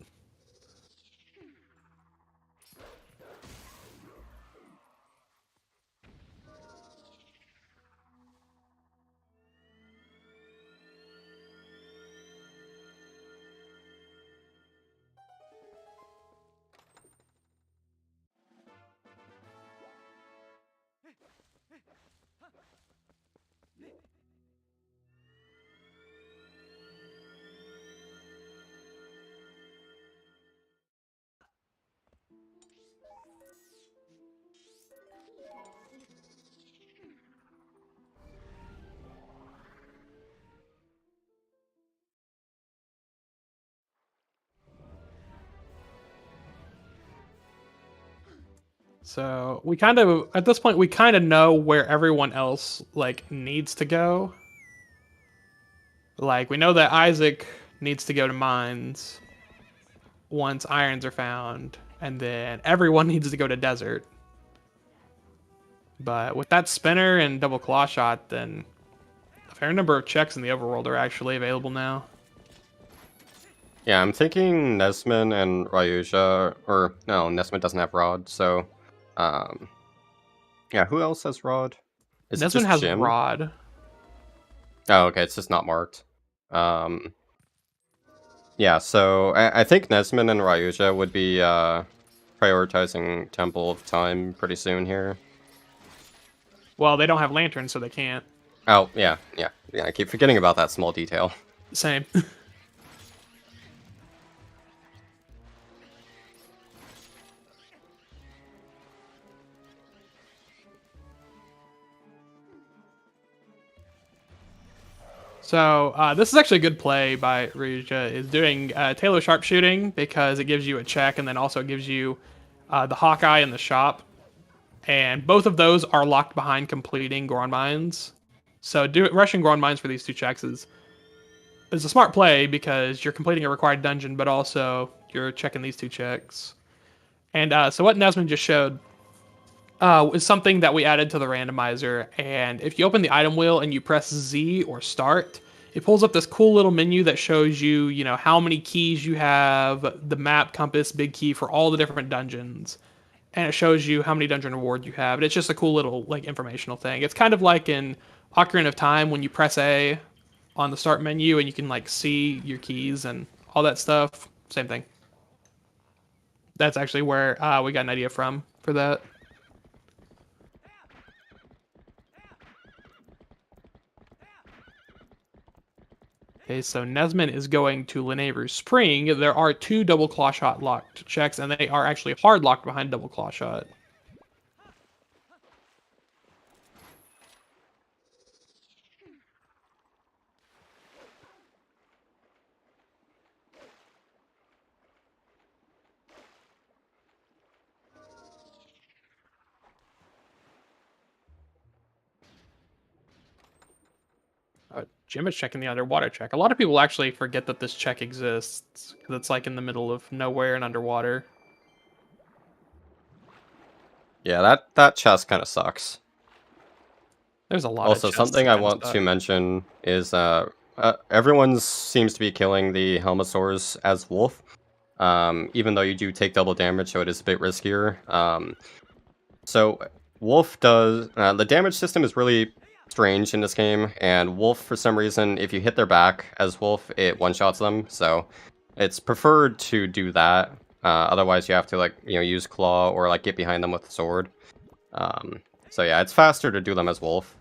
So we kind of at this point we kind of know where everyone else like needs to go. Like we know that Isaac needs to go to mines once irons are found, and then everyone needs to go to desert. But with that spinner and double claw shot, then a fair number of checks in the overworld are actually available now. Yeah, I'm thinking Nesman and Ryuja, or no, Nesman doesn't have Rod, so yeah, who else has Rod? Is it This one just has Jim? Rod. Oh, okay, it's just not marked. Um, yeah, so I think Nesman and Ryuja would be prioritizing Temple of Time pretty soon here. Well, they don't have lanterns, so they can't. Oh, yeah, yeah, yeah, I keep forgetting about that small detail. Same. So this is actually a good play by Ryuja, is doing Taylor sharpshooting because it gives you a check and then also it gives you the Hawkeye and the shop. And both of those are locked behind completing Goron Mines. So rushing Goron Mines for these two checks is a smart play because you're completing a required dungeon, but also you're checking these two checks. And so what Nesman just showed is something that we added to the randomizer. And if you open the item wheel and you press Z or start, it pulls up this cool little menu that shows you, how many keys you have, the map, compass, big key for all the different dungeons. And it shows you how many dungeon rewards you have. And it's just a cool little like informational thing. It's kind of like in Ocarina of Time when you press A on the start menu and you can like see your keys and all that stuff. Same thing. That's actually where we got an idea from for that. Okay, so Nesman is going to Linearu Spring. There are 2 double claw shot locked checks, and they are actually hard locked behind double claw shot. Jim is checking the underwater check. A lot of people actually forget that this check exists because it's like in the middle of nowhere and underwater. Yeah, that chest kind of sucks. There's a lot Also, of chests something that I kinda want suck. to mention is everyone seems to be killing the Helmosaurs as Wolf. Even though you do take double damage, so it is a bit riskier. So Wolf does the damage system is really strange in this game, and Wolf for some reason, if you hit their back as Wolf, it one-shots them. So it's preferred to do that. Otherwise, you have to use Claw or like get behind them with the sword. So yeah, it's faster to do them as Wolf.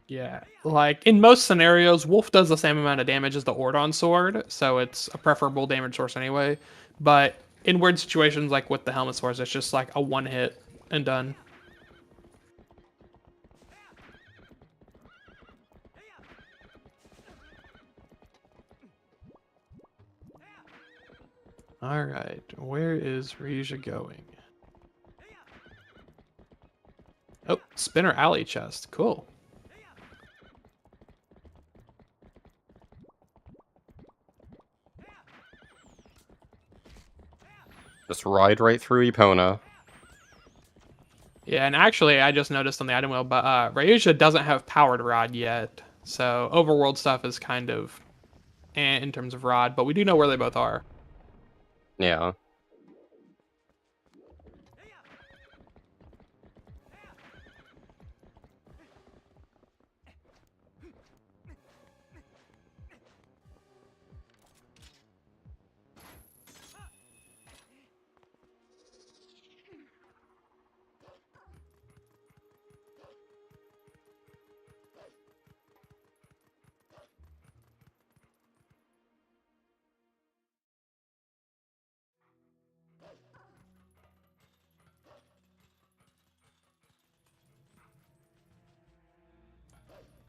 Yeah, like in most scenarios, Wolf does the same amount of damage as the Ordon sword, so it's a preferable damage source anyway. But in weird situations like with the Helmet swords, it's just like a one hit and done. All right, where is Rija going? Oh, Spinner Alley chest. Cool. Just ride right through Epona. Yeah, and actually, I just noticed on the item wheel, but Ryusha doesn't have powered rod yet, so overworld stuff is kind of in terms of rod, but we do know where they both are. Yeah.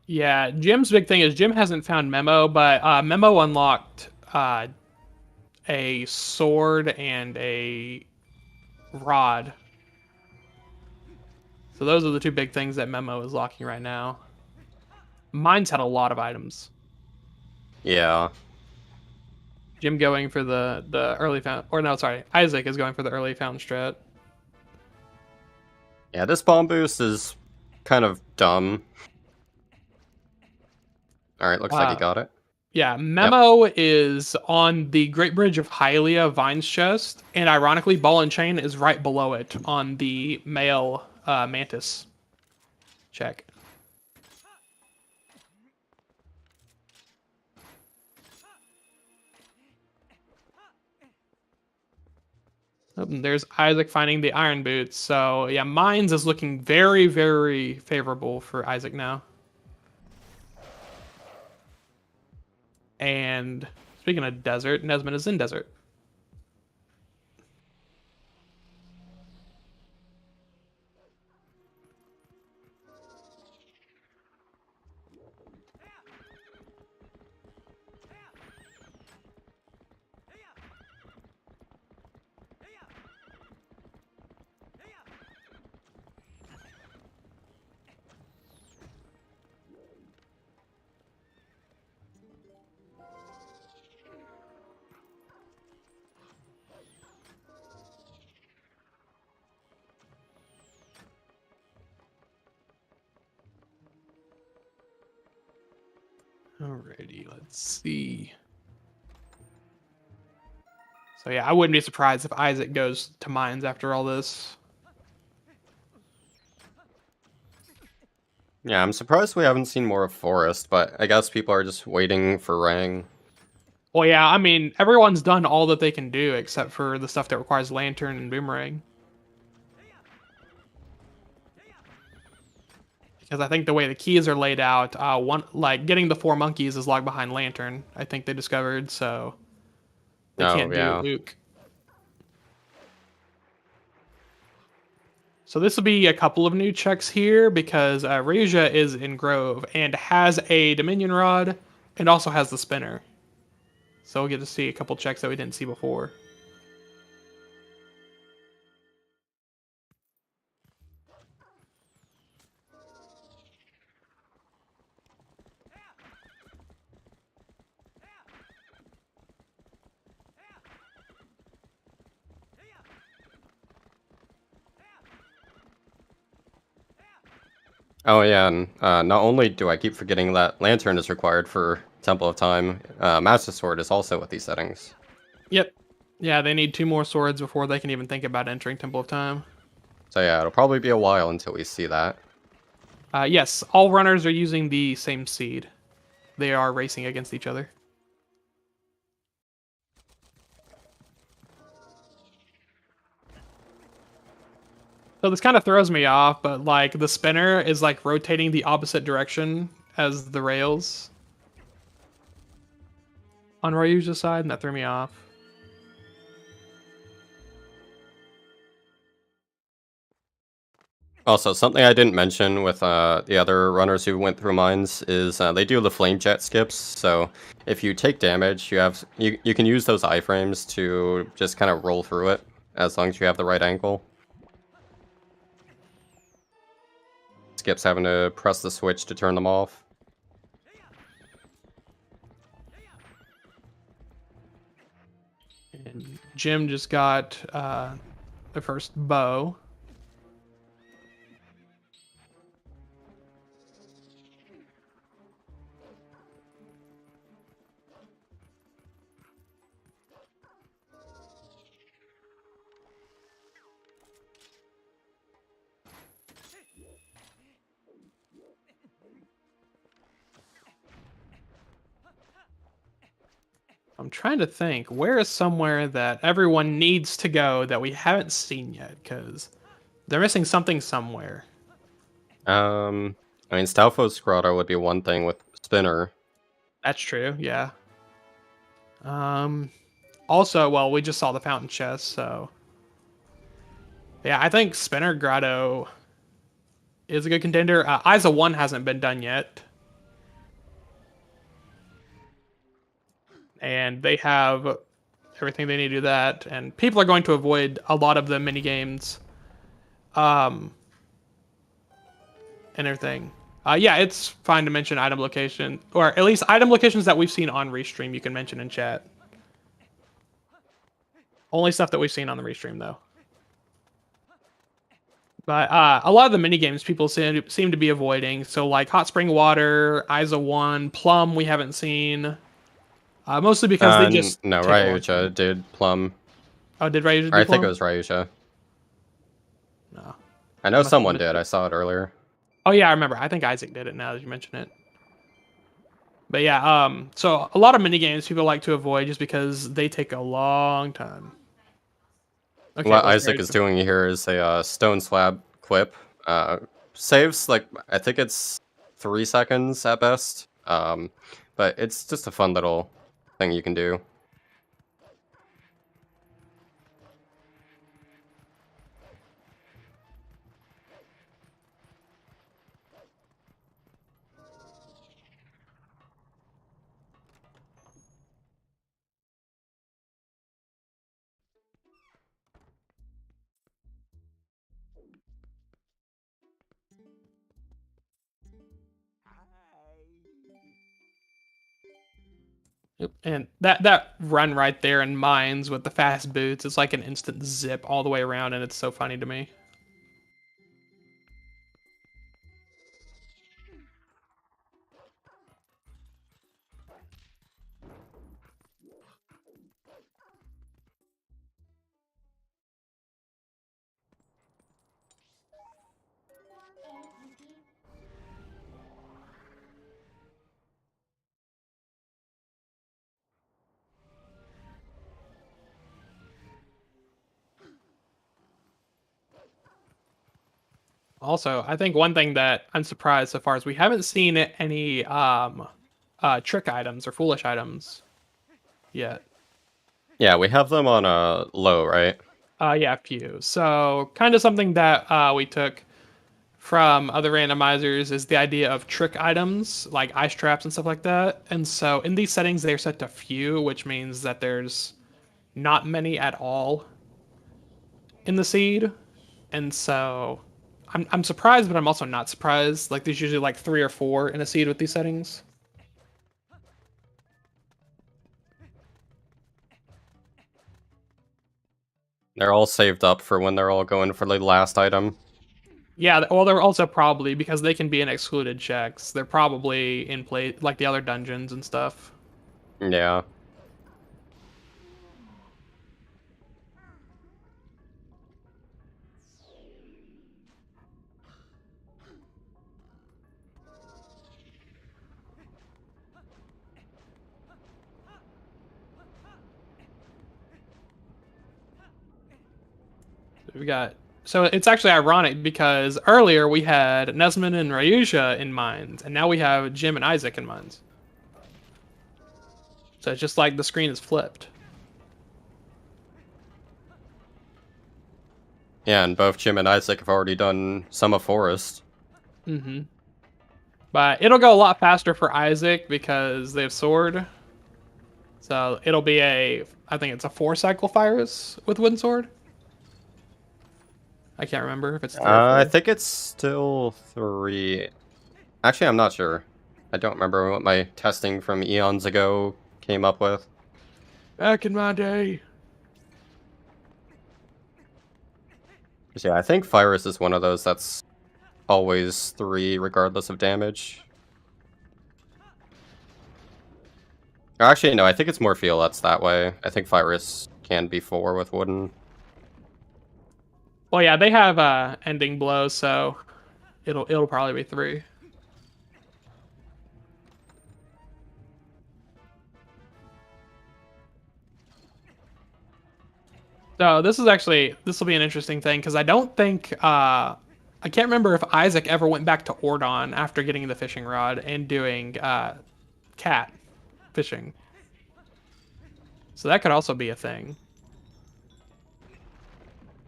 Yeah, Jim's big thing is Jim hasn't found Memo, but Memo unlocked a sword and a rod. So those are the 2 big things that Memo is locking right now. Mine's had a lot of items. Yeah. Jim going for the early found, or no, sorry, Isaac is going for the early found strat. Yeah, this bomb boost is kind of dumb. Alright, looks like he got it. Yeah, Yep. Memo is on the Great Bridge of Hylia Vine's chest, and ironically, Ball and Chain is right below it on the male Mantis check. Oh, and there's Isaac finding the iron boots. So yeah, Mines is looking very, very favorable for Isaac now. And speaking of desert, Nesmond is in desert. Alrighty, let's see. So yeah, I wouldn't be surprised if Isaac goes to mines after all this. Yeah, I'm surprised we haven't seen more of Forest, but I guess people are just waiting for Rang. Well, yeah, I mean, everyone's done all that they can do except for the stuff that requires Lantern and Boomerang. Because I think the way the keys are laid out, getting the 4 monkeys is locked behind Lantern. I think they discovered, so they Oh, can't do yeah. Ook. So this will be a couple of new checks here because Raja is in Grove and has a Dominion Rod and also has the spinner. So we'll get to see a couple checks that we didn't see before. Oh yeah, and not only do I keep forgetting that Lantern is required for Temple of Time, Master Sword is also with these settings. Yep. Yeah, they need 2 more swords before they can even think about entering Temple of Time. So yeah, it'll probably be a while until we see that. Yes, all runners are using the same seed. They are racing against each other. So this kind of throws me off, but like the spinner is like rotating the opposite direction as the rails on Ryuja's side, and that threw me off. Also, something I didn't mention with the other runners who went through mines is they do the flame jet skips. So if you take damage, you can use those iframes to just kind of roll through it as long as you have the right angle. Skips having to press the switch to turn them off. And Jim just got the first bow. I'm trying to think, where is somewhere that everyone needs to go that we haven't seen yet? Because they're missing something somewhere. I mean, Stalfo's Grotto would be one thing with Spinner. That's true, yeah. Also, well, we just saw the fountain chest, so yeah, I think Spinner Grotto is a good contender. Isa 1 hasn't been done yet. And they have everything they need to do that. And people are going to avoid a lot of the mini games, and everything. Yeah, it's fine to mention item location, or at least item locations that we've seen on Restream. You can mention in chat. Only stuff that we've seen on the Restream, though. But a lot of the mini games people seem to be avoiding. So like Hot Spring Water, Isa 1, Plum we haven't seen. Mostly because they just no, take a long Ryuja time. did Plum. Oh, did Ryuja do I think Plum? it was Ryuja. No. I know Must have someone missed did. it. I saw it earlier. Oh yeah, I remember. I think Isaac did it now that you mention it. But yeah, so a lot of mini games people like to avoid just because they take a long time. Okay, What what's Isaac is doing here is a stone slab quip. Saves like I think it's 3 seconds at best. But it's just a fun little thing you can do. And that run right there in mines with the fast boots, it's like an instant zip all the way around, and it's so funny to me. Also, I think one thing that I'm surprised so far is we haven't seen any trick items or foolish items yet. Yeah, we have them on low, right? Yeah, few. So kind of something that we took from other randomizers is the idea of trick items like ice traps and stuff like that. And so in these settings, they're set to few, which means that there's not many at all in the seed. And so I'm surprised, but I'm also not surprised. Like there's usually like 3 or 4 in a seed with these settings. They're all saved up for when they're all going for the last item. Yeah, well, they're also probably, because they can be in excluded checks, they're probably in play like the other dungeons and stuff. Yeah. We got So it's actually ironic because earlier we had Nesmond and Ryusha in mines, and now we have Jim and Isaac in mines. So it's just like the screen is flipped. Yeah, and both Jim and Isaac have already done Sum of Forest. Mm-hmm. But it'll go a lot faster for Isaac because they have Sword. So it'll be I think it's a 4-cycle Fyrus with Wind Sword. I can't remember if it's 3 or 4. I think it's still 3. Actually, I'm not sure. I don't remember what my testing from eons ago came up with. Back in my day. Yeah, I think Fyrus is one of those that's always 3 regardless of damage. Or actually, no, I think it's more Violet's that way. I think Fyrus can be 4 with Wooden. Well, yeah, they have ending blow, so it'll probably be 3. So this will be an interesting thing because I don't think I can't remember if Isaac ever went back to Ordon after getting the fishing rod and doing cat fishing. So that could also be a thing.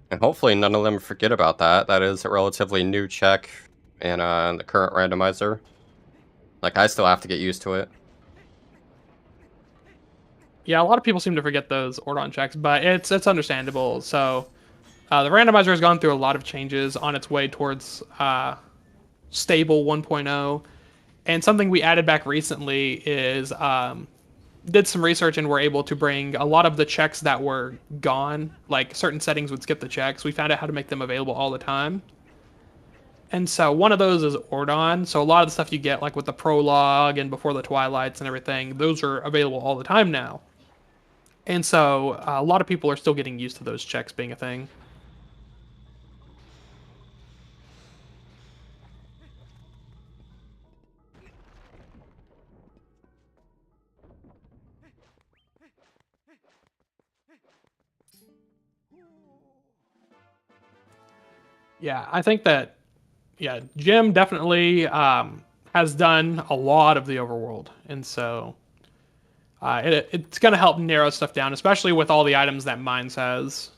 And hopefully none of them forget about that. That is a relatively new check in the current randomizer. Like, I still have to get used to it. Yeah, a lot of people seem to forget those Ordon checks, but it's understandable. So the randomizer has gone through a lot of changes on its way towards stable 1.0. And something we added back recently is did some research and were able to bring a lot of the checks that were gone, like certain settings would skip the checks. We found out how to make them available all the time. And so one of those is Ordon. So a lot of the stuff you get, like with the prologue and before the Twilights and everything, those are available all the time now. And so a lot of people are still getting used to those checks being a thing. Yeah, I think that, yeah, Jim definitely has done a lot of the overworld. And so it's going to help narrow stuff down, especially with all the items that Mines has.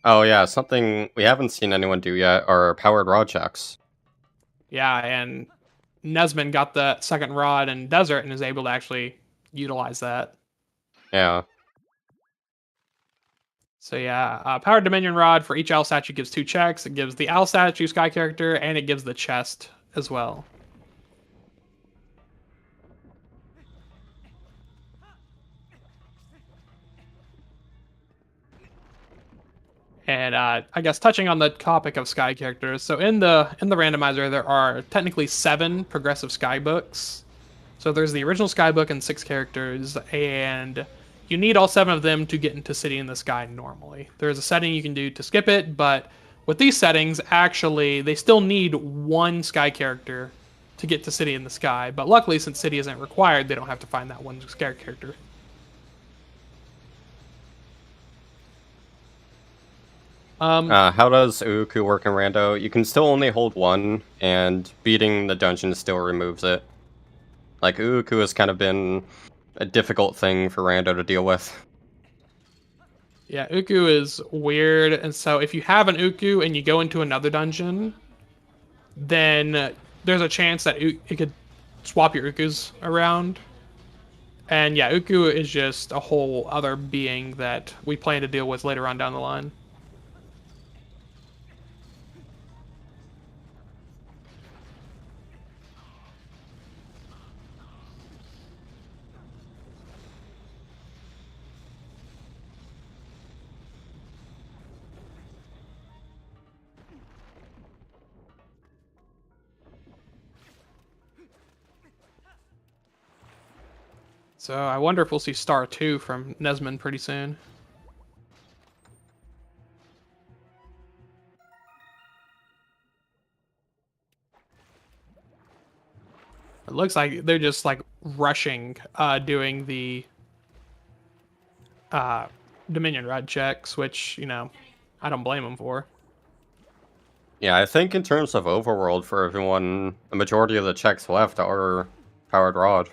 Oh yeah, something we haven't seen anyone do yet are powered rod checks. Yeah, and Nesmond got the second rod in Desert and is able to actually utilize that. Yeah. So yeah, Powered Dominion Rod for each owl statue gives 2 checks. It gives the owl statue sky character, and it gives the chest as well. And I guess touching on the topic of sky characters, so in the randomizer there are technically 7 progressive sky books. So there's the original sky book and 6 characters, and you need all 7 of them to get into City in the Sky normally. There's a setting you can do to skip it, but with these settings, actually, they still need 1 sky character to get to City in the Sky. But luckily, since City isn't required, they don't have to find that 1 sky character. How does Uuku work in Rando? You can still only hold one, and beating the dungeon still removes it. Like, Uuku has kind of been a difficult thing for Rando to deal with. Yeah, Uku is weird, and so if you have an Uku and you go into another dungeon, then there's a chance that it could swap your Ukus around. And yeah, Uku is just a whole other being that we plan to deal with later on down the line. So I wonder if we'll see Star 2 from Nesmond pretty soon. It looks like they're just like rushing, doing the Dominion Rod checks, which, you know, I don't blame them for. Yeah, I think in terms of overworld for everyone, the majority of the checks left are Powered Rod.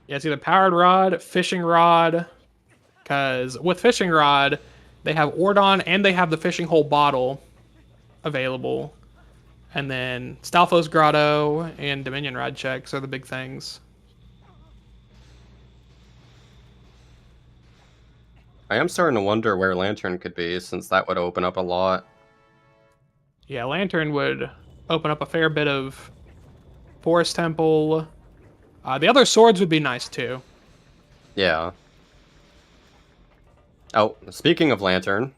Yeah, it's either Powered Rod, Fishing Rod, because with Fishing Rod, they have Ordon and they have the Fishing Hole Bottle available. And then Stalfos Grotto and Dominion Rod checks are the big things. I am starting to wonder where Lantern could be, since that would open up a lot. Yeah, Lantern would open up a fair bit of Forest Temple. The other swords would be nice too. Yeah. Oh, speaking of Lantern,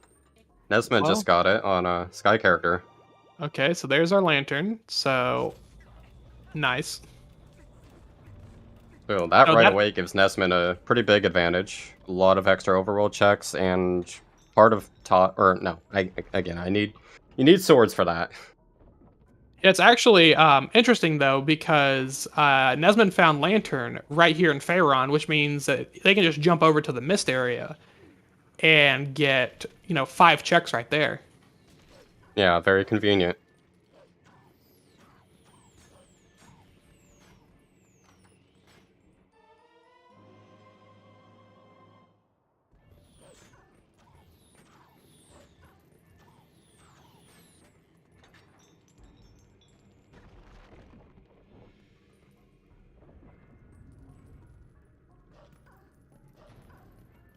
Nesmond just got it on a Sky character. Okay, so there's our Lantern. So, nice. So that away gives Nesmond a pretty big advantage. A lot of extra overworld checks and part of you need swords for that. It's actually interesting though, because Nesmond found Lantern right here in Faerun, which means that they can just jump over to the Mist area and get, 5 checks right there. Yeah, very convenient.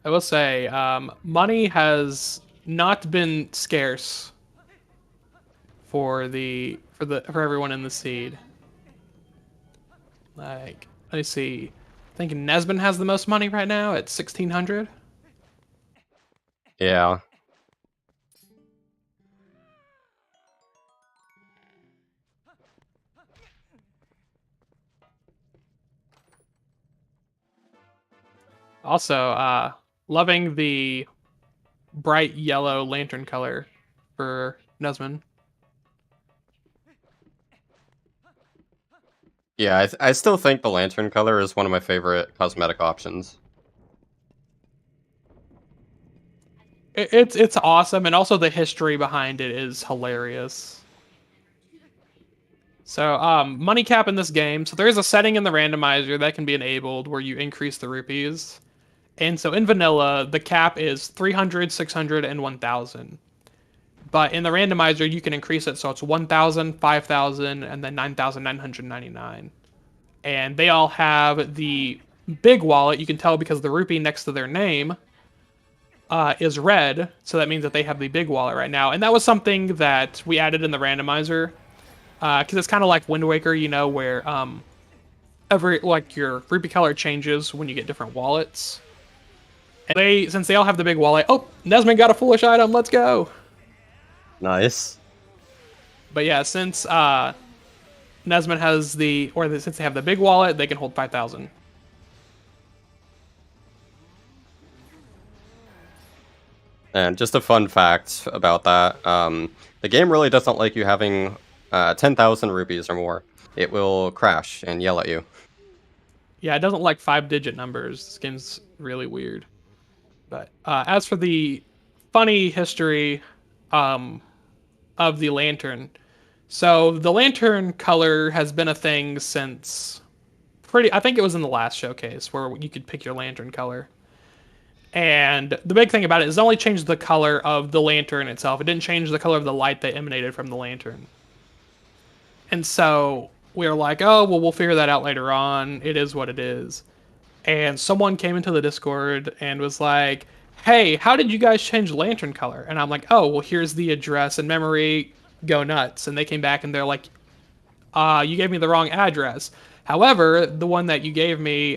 I will say, money has not been scarce for everyone in the seed. Like, let me see. I think Nesmond has the most money right now at 1,600. Yeah. Also, loving the bright yellow lantern color for Nesmond. Yeah, I still think the lantern color is one of my favorite cosmetic options. It's awesome, and also the history behind it is hilarious. So, money cap in this game. So there is a setting in the randomizer that can be enabled where you increase the rupees. And so in vanilla, the cap is 300, 600, and 1,000. But in the randomizer, you can increase it so it's 1,000, 5,000, and then 9,999. And they all have the big wallet. You can tell because the rupee next to their name is red. So that means that they have the big wallet right now. And that was something that we added in the randomizer. Because it's kind of like Wind Waker, where your rupee color changes when you get different wallets. And since they all have the big wallet, Nesmond got a foolish item, let's go. Nice. But yeah, since Nesmond has since they have the big wallet, they can hold 5,000. And just a fun fact about that, the game really doesn't like you having 10,000 rupees or more. It will crash and yell at you. Yeah, it doesn't like 5-digit numbers. This game's really weird. But as for the funny history of the lantern, so the lantern color has been a thing since I think it was in the last showcase where you could pick your lantern color. And the big thing about it is it only changed the color of the lantern itself. It didn't change the color of the light that emanated from the lantern. And so we were like, oh, well, we'll figure that out later on. It is what it is. And someone came into the Discord and was like, hey, how did you guys change lantern color? And I'm like, oh, well, here's the address and memory. Go nuts. And they came back and they're like, you gave me the wrong address. However, the one that you gave me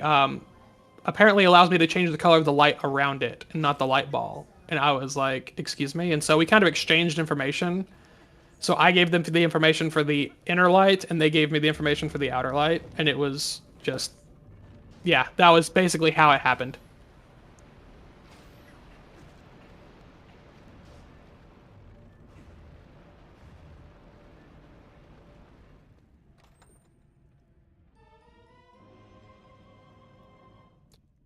apparently allows me to change the color of the light around it and not the light ball. And I was like, excuse me? And so we kind of exchanged information. So I gave them the information for the inner light and they gave me the information for the outer light. And it was just, yeah, that was basically how it happened.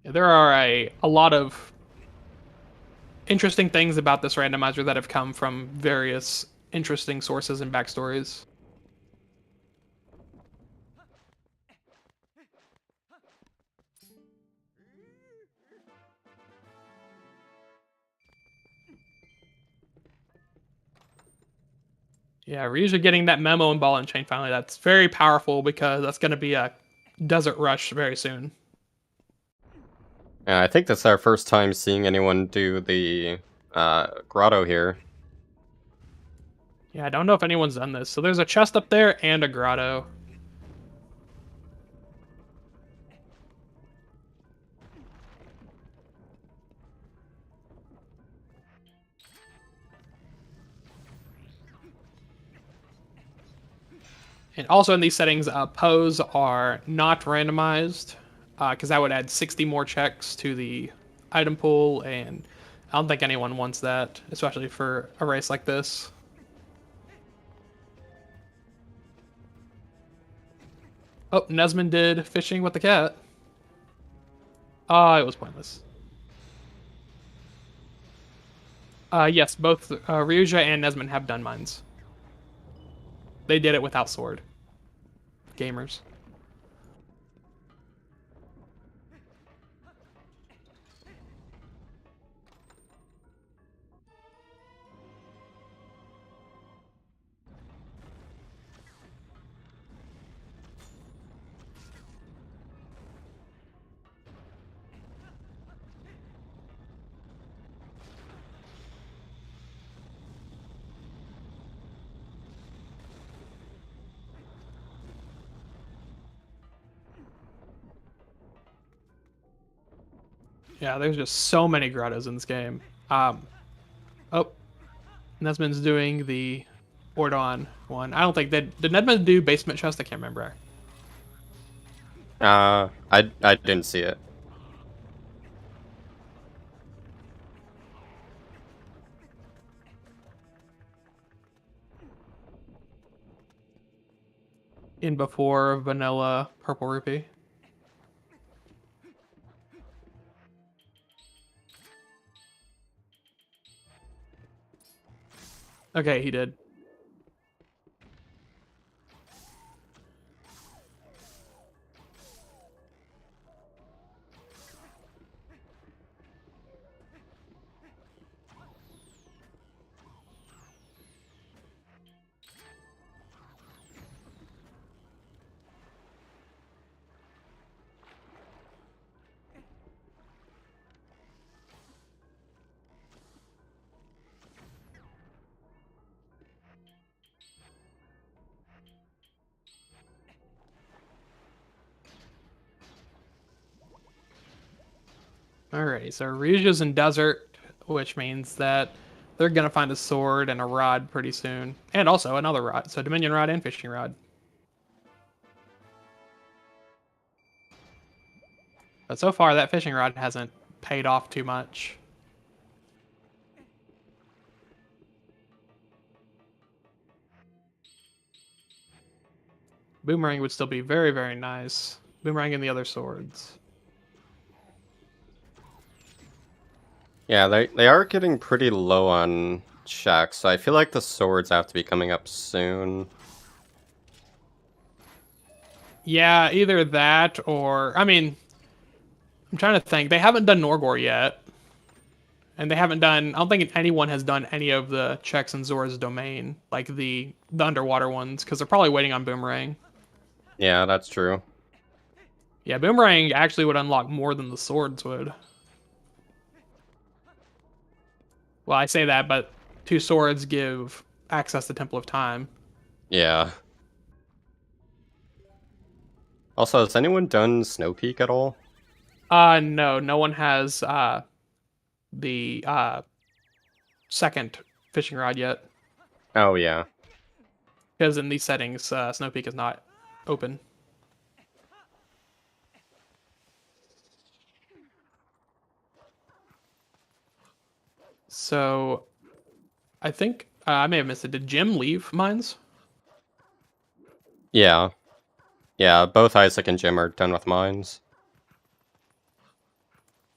There are a lot of interesting things about this randomizer that have come from various interesting sources and backstories. Yeah, Ryuja getting that memo in Ball and Chain finally, that's very powerful because that's going to be a desert rush very soon. Yeah, I think that's our first time seeing anyone do the grotto here. Yeah, I don't know if anyone's done this. So there's a chest up there and a grotto. And also in these settings, pose are not randomized, because that would add 60 more checks to the item pool, and I don't think anyone wants that, especially for a race like this. Oh, Nesmond did fishing with the cat. It was pointless. Yes, both Ryuja and Nesmond have done mines. They did it without sword. Gamers. Yeah, there's just so many grottos in this game. Oh, Nesmond's doing the Ordon one. I don't think did Nesmond do basement chest? I can't remember. I didn't see it. In before vanilla purple rupee. Okay, he did. Alright, so Ryuja's in desert, which means that they're gonna find a sword and a rod pretty soon. And also another rod. So Dominion rod and fishing rod. But so far that fishing rod hasn't paid off too much. Boomerang would still be very, very nice. Boomerang and the other swords. Yeah, they are getting pretty low on checks, so I feel like the swords have to be coming up soon. Yeah, either that or I mean, I'm trying to think. They haven't done Norgor yet. And they haven't done. I don't think anyone has done any of the checks in Zora's domain, like the underwater ones, because they're probably waiting on Boomerang. Yeah, that's true. Yeah, Boomerang actually would unlock more than the swords would. Well, I say that, but two swords give access to Temple of Time. Yeah. Also, has anyone done Snow Peak at all? No, no one has the second fishing rod yet, Oh, yeah. because in these settings, Snow Peak is not open. So, I think I may have missed it. Did Jim leave mines? Yeah. Yeah, both Isaac and Jim are done with mines.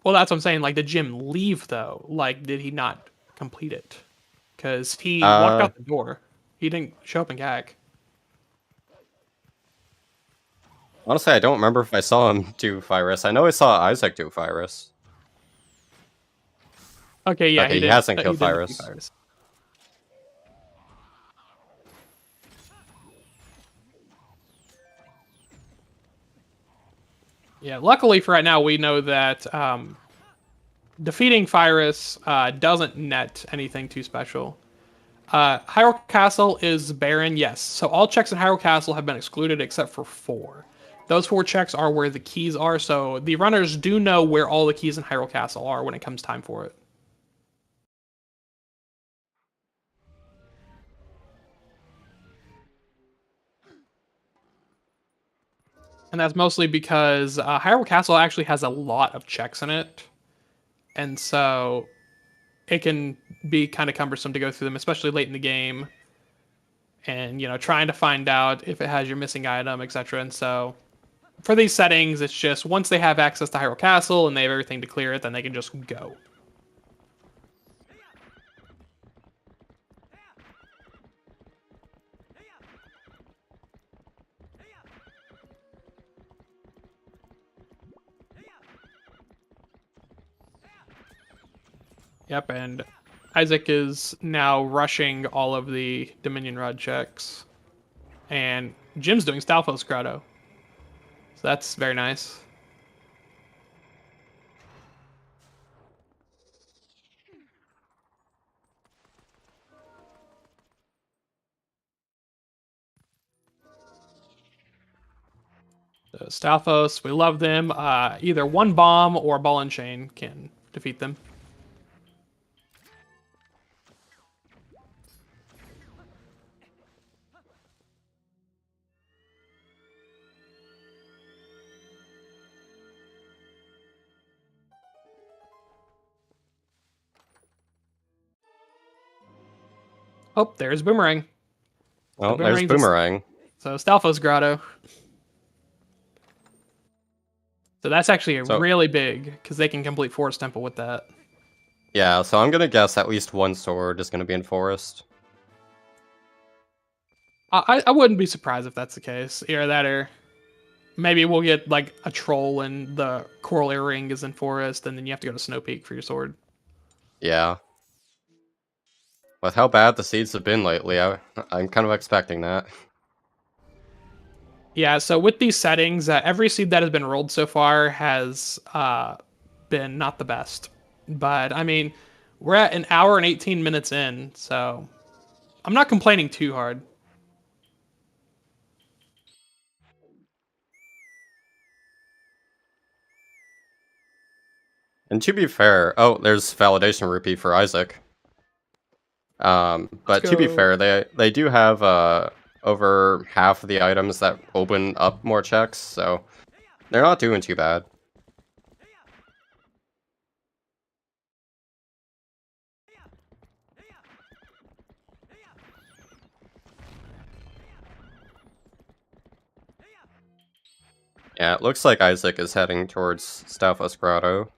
Well, that's what I'm saying. Like, did Jim leave though? Like, did he not complete it? Because he walked Uh, out the door. He didn't show up in CAC. Honestly, I don't remember if I saw him do Virus. I know I saw Isaac do Virus. Okay, yeah, Okay, he he did. hasn't He killed did defeat Virus. Virus. Yeah, luckily for right now, we know that defeating Virus doesn't net anything too special. Hyrule Castle is barren, yes. So all checks in Hyrule Castle have been excluded except for 4. Those 4 checks are where the keys are, so the runners do know where all the keys in Hyrule Castle are when it comes time for it. And that's mostly because Hyrule Castle actually has a lot of checks in it. And so it can be kind of cumbersome to go through them, especially late in the game. And, trying to find out if it has your missing item, etc. And so for these settings, it's just once they have access to Hyrule Castle and they have everything to clear it, then they can just go. Yep, and Isaac is now rushing all of the Dominion Rod checks. And Jim's doing Stalfos Grotto. So that's very nice. So Stalfos, we love them. Either one bomb or ball and chain can defeat them. Oh, there's Boomerang. So Oh, there's Boomerang's Boomerang. so Stalfos Grotto. So that's actually So, really big because they can complete Forest Temple with that. yeah, so I'm gonna guess at least one sword is gonna be in Forest. I wouldn't be surprised if that's the case. Either that or maybe we'll get like a troll and the coral earring is in Forest, and then you have to go to Snow Peak for your sword. Yeah. With how bad the seeds have been lately, I'm kind of expecting that. Yeah, so with these settings, every seed that has been rolled so far has been not the best. But I mean, we're at an hour and 18 minutes in, so I'm not complaining too hard. And to be fair, oh, there's validation rupee for Isaac. But to be go. fair, they do have over half of the items that open up more checks, so they're not doing too bad. Yeah, it looks like Isaac is heading towards Stalfos Grotto.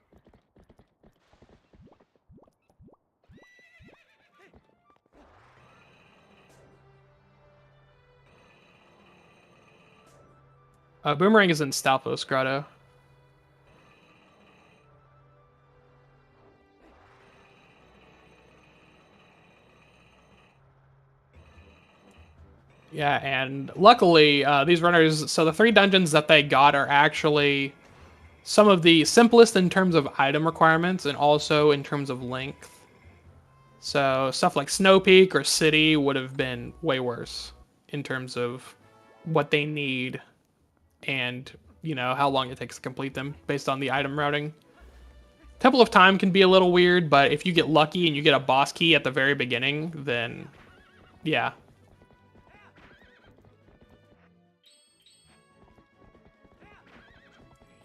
Boomerang is in Stalfos Grotto. Yeah, and luckily, these runners, so the 3 dungeons that they got are actually some of the simplest in terms of item requirements and also in terms of length. So stuff like Snow Peak or City would have been way worse in terms of what they need and, how long it takes to complete them based on the item routing. Temple of Time can be a little weird, but if you get lucky and you get a boss key at the very beginning, then yeah.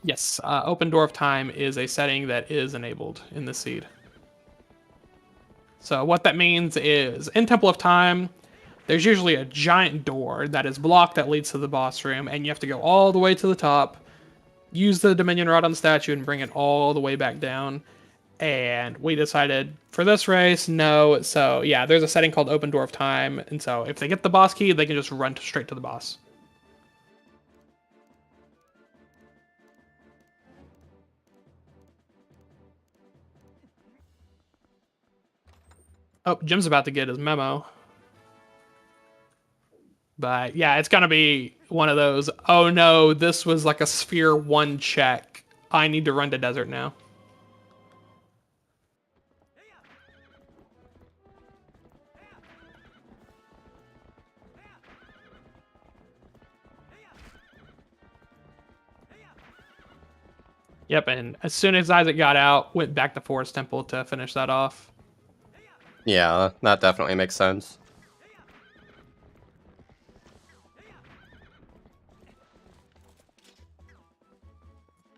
Yes, Open Door of Time is a setting that is enabled in the seed. So what that means is, in Temple of Time, there's usually a giant door that is blocked that leads to the boss room, and you have to go all the way to the top, use the Dominion Rod on the statue, and bring it all the way back down. And we decided for this race, no. So yeah, there's a setting called Open Door of Time, and so if they get the boss key, they can just run straight to the boss. Oh, Jim's about to get his memo. But yeah, it's gonna be one of those, oh no, this was like a Sphere 1 check. I need to run to Desert now. Yep, and as soon as Isaac got out, went back to Forest Temple to finish that off. Yeah, that definitely makes sense.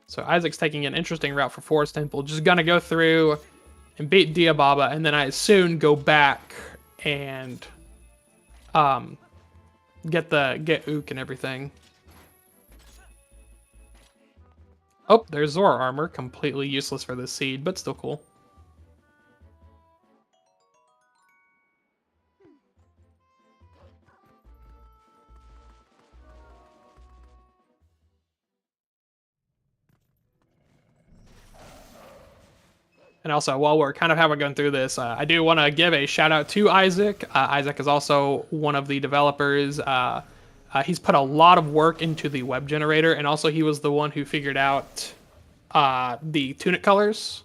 So Isaac's taking an interesting route for Forest Temple. Just gonna go through and beat Diababa, and then I soon go back and get Ook and everything. Oh, there's Zora armor. Completely useless for this seed, but still cool. And also, while we're kind of having gone through this, I do want to give a shout out to Isaac. Isaac is also one of the developers. He's put a lot of work into the web generator, and also he was the one who figured out the tunic colors.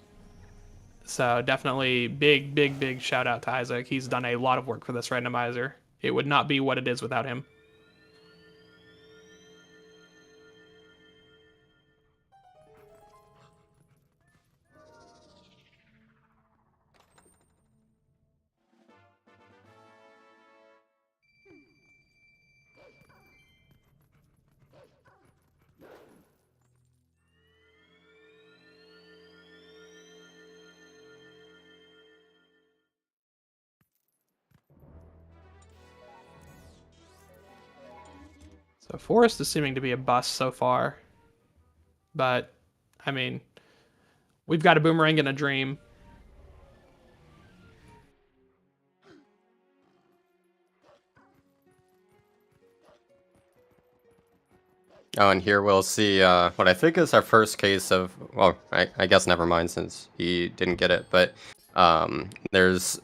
So definitely big shout out to Isaac. He's done a lot of work for this randomizer. It would not be what it is without him. So Forest is seeming to be a bust so far. But, I mean, we've got a Boomerang and a Dream. Oh, and here we'll see what I think is our first case of, well, I guess never mind since he didn't get it, but there's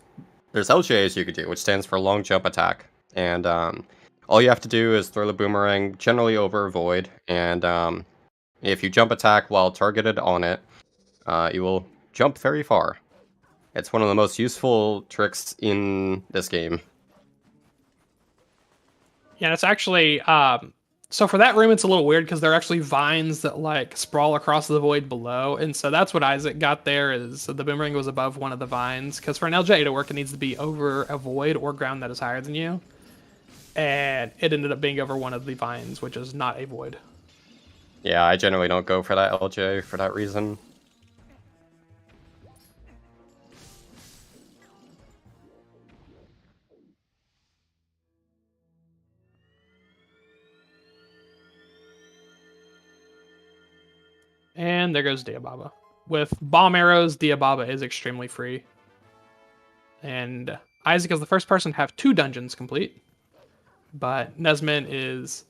LJ as you could do, which stands for long jump attack. And all you have to do is throw the boomerang generally over a void, and if you jump attack while targeted on it, you will jump very far. It's one of the most useful tricks in this game. Yeah, it's actually so for that room it's a little weird because there are actually vines that like sprawl across the void below, and so that's what Isaac got there, is the boomerang was above one of the vines, because for an LJ to work it needs to be over a void or ground that is higher than you, and it ended up being over one of the vines, which is not a void. Yeah, I generally don't go for that LJ for that reason. And there goes Diababa. With bomb arrows, Diababa is extremely free. And Isaac is the first person to have 2 dungeons complete. But Nesmin is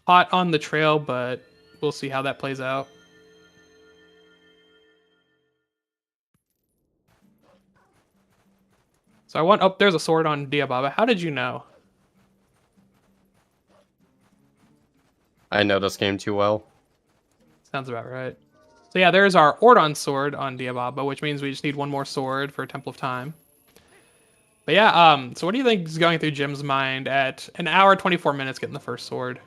hot on the trail, but we'll see how that plays out. So I want... Oh, there's a sword on Diababa. How did you know? I know this game too well. Sounds about right. So yeah, there's our Ordon sword on Diababa, which means we just need one more sword for Temple of Time. But yeah, so what do you think is going through Jim's mind at an hour 24 minutes getting the first sword?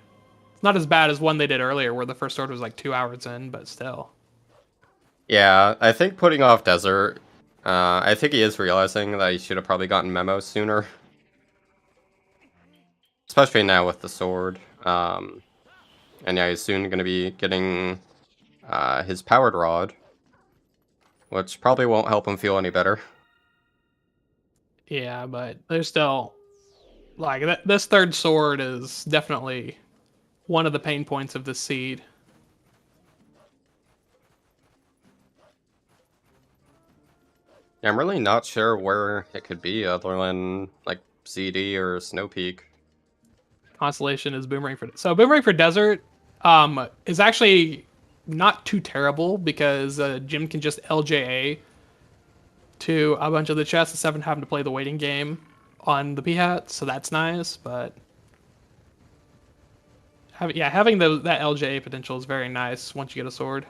It's not as bad as one they did earlier, where the first sword was like 2 hours in, but still. Yeah, I think putting off Desert, I think he is realizing that he should have probably gotten Memo sooner. Especially now with the sword. And yeah, he's soon going to be getting his Powered Rod, which probably won't help him feel any better. Yeah, but there's still... Like, this third sword is definitely one of the pain points of this seed. Yeah, I'm really not sure where it could be other than, like, CD or Snow Peak. Constellation is Boomerang for... So Boomerang for Desert is actually not too terrible, because Jim can just LJA to a bunch of the chests instead of having to play the waiting game on the P-Hat, so that's nice, but... having that LJA potential is very nice once you get a sword.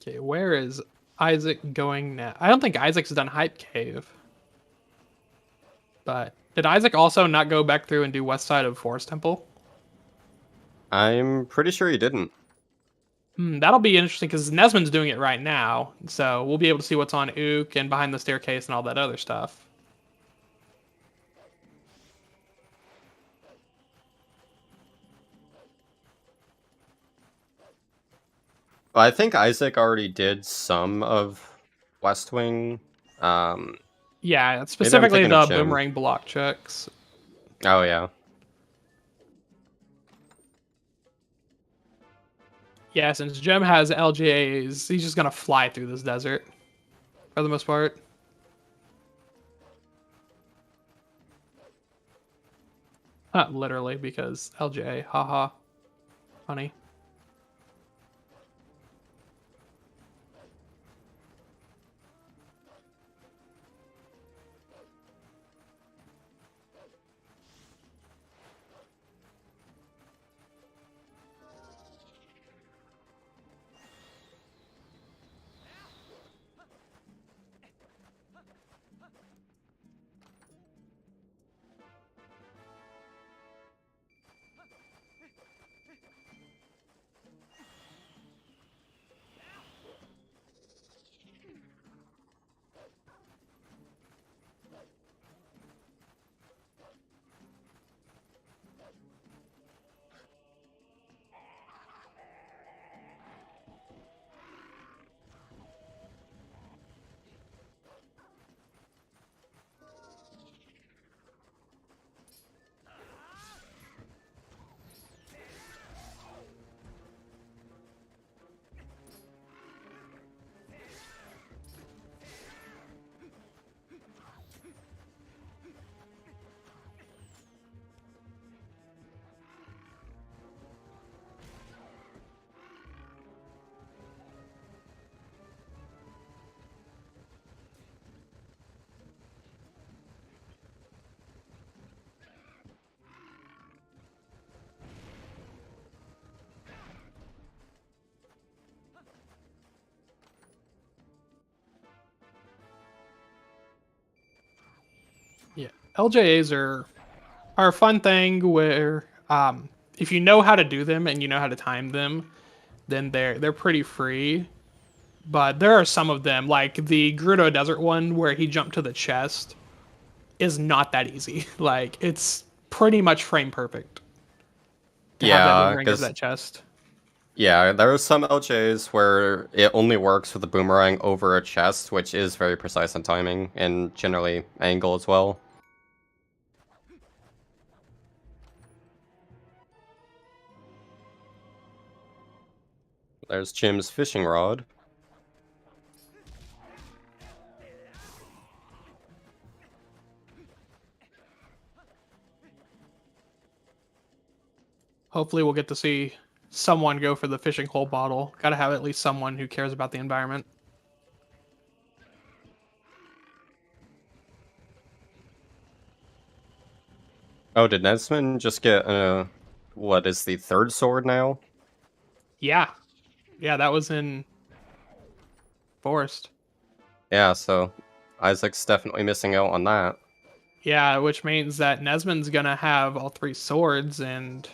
Okay, where is Isaac going now? I don't think Isaac's done Hype Cave. But did Isaac also not go back through and do west side of Forest Temple? I'm pretty sure he didn't. That'll be interesting, because Nesman's doing it right now. So we'll be able to see what's on Ook and behind the staircase and all that other stuff. Well, I think Isaac already did some of West Wing. Yeah, specifically thinking the of Jim. boomerang block checks. Oh, yeah. Yeah, since Jim has LGAs, he's just going to fly through this desert for the most part. Not literally, because LGA, haha. Funny. Yeah, LJAs are a fun thing where if you know how to do them and you know how to time them, then they're pretty free. But there are some of them, like the Gerudo Desert one where he jumped to the chest, is not that easy. Like, it's pretty much frame perfect to have that boomerang to that chest. Yeah, there are some LJs where it only works with the boomerang over a chest, which is very precise in timing and generally angle as well. There's Jim's fishing rod. Hopefully we'll get to see someone go for the fishing hole bottle. Gotta have at least someone who cares about the environment. Oh, did Nesman just get what is the third sword now? Yeah. Yeah, that was in Forest. Yeah, so Isaac's definitely missing out on that. Yeah, which means that Nesman's gonna have all 3 swords and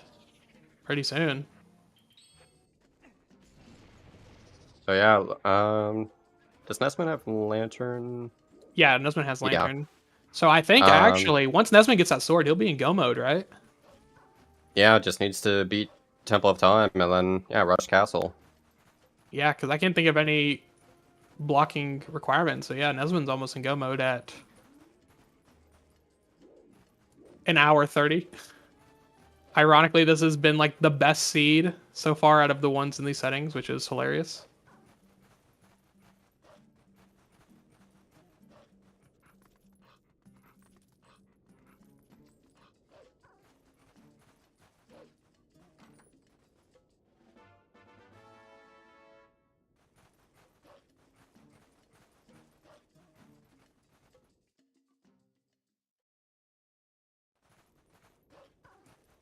pretty soon. So yeah, does Nesman have lantern? Yeah, Nesman has Yeah. lantern. So I think actually once Nesman gets that sword, he'll be in go mode, right? Yeah, just needs to beat Temple of Time and then yeah, rush Castle. Yeah, because I can't think of any blocking requirements. So yeah, Nesman's almost in go mode at an hour 30. Ironically, this has been like the best seed so far out of the ones in these settings, which is hilarious.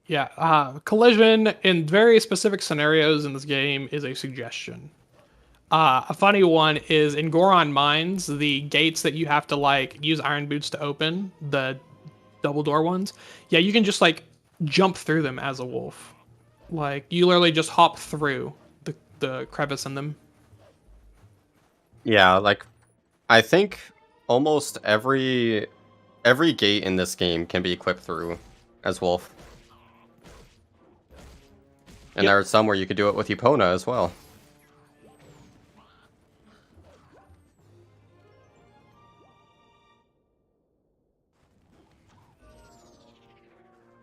Yeah, collision in very specific scenarios in this game is a suggestion. A funny one is in Goron Mines, the gates that you have to like use iron boots to open, the double door ones. Yeah, you can just like jump through them as a wolf. Like you literally just hop through the crevice in them. Yeah, like I think almost every gate in this game can be equipped through as Wolf. And Yep. there are some where you could do it with Epona as well.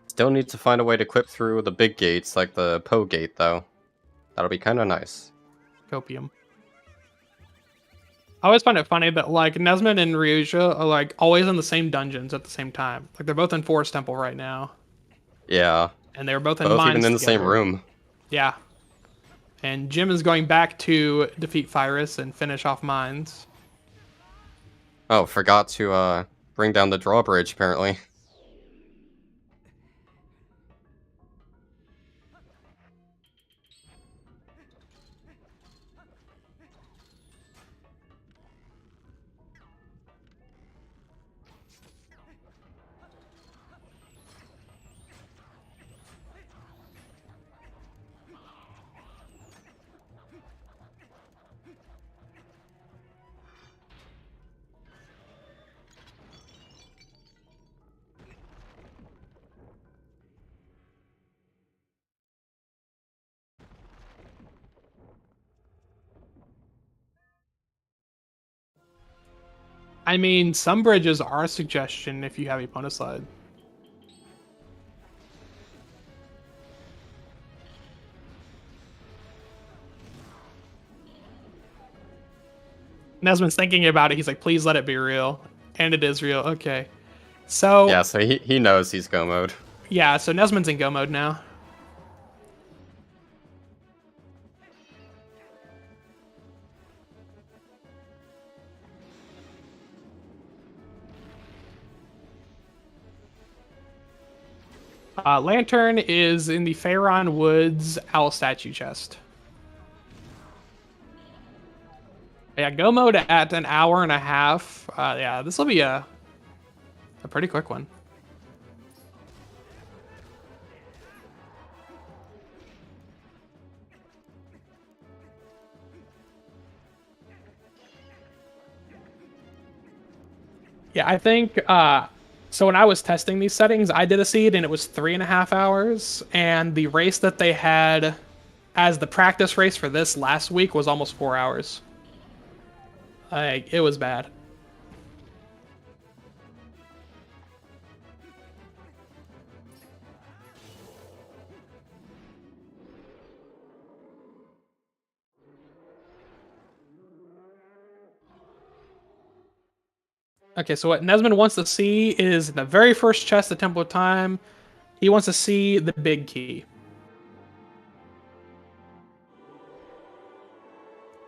Still need to find a way to equip through the big gates, like the Poe gate, though. That'll be kind of nice. Copium. I always find it funny that like Nesmond and Ryuja are like always in the same dungeons at the same time. Like they're both in Forest Temple right now, Yeah. and they were both in Both mines even in the same together. room. Yeah. And Jim is going back to defeat Pyrus and finish off mines. Oh, forgot to bring down the drawbridge, apparently. I mean, some bridges are a suggestion if you have Epona Slide. Nesmond's thinking about it. He's like, please let it be real. And it is real. Okay. So, Yeah, so he knows he's go mode. yeah, so Nesmond's in go mode now. Lantern is in the Pharaon Woods Owl Statue chest. Yeah, go mode at an hour and a half. Yeah, this will be a pretty quick one. Yeah, I think so when I was testing these settings, I did a seed and it was 3.5 hours, and the race that they had as the practice race for this last week was almost 4 hours. Like, it was bad. Okay, so what Nesmond wants to see is the very first chest at Temple of Time. He wants to see the big key.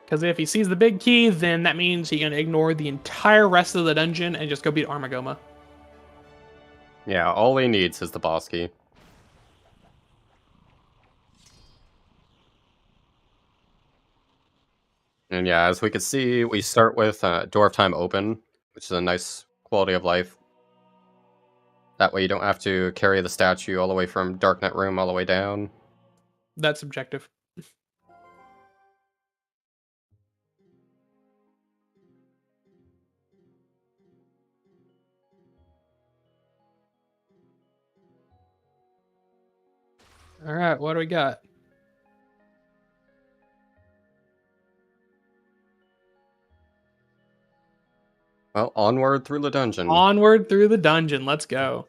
Because if he sees the big key, then that means he can ignore the entire rest of the dungeon and just go beat Armagoma. Yeah, all he needs is the boss key. And yeah, as we can see, we start with Door of Time open, which is a nice quality of life. That way you don't have to carry the statue all the way from Darknet Room all the way down. That's subjective. All right, what do we got? Well, onward through the dungeon. Onward through the dungeon. Let's go.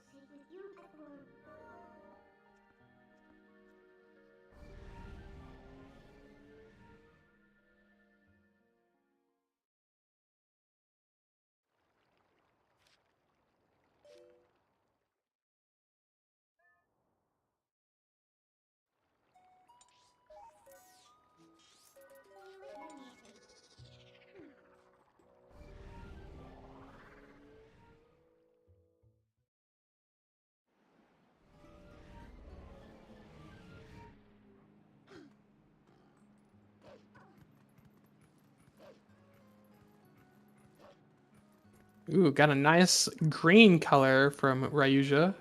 Ooh, got a nice green color from Ryuja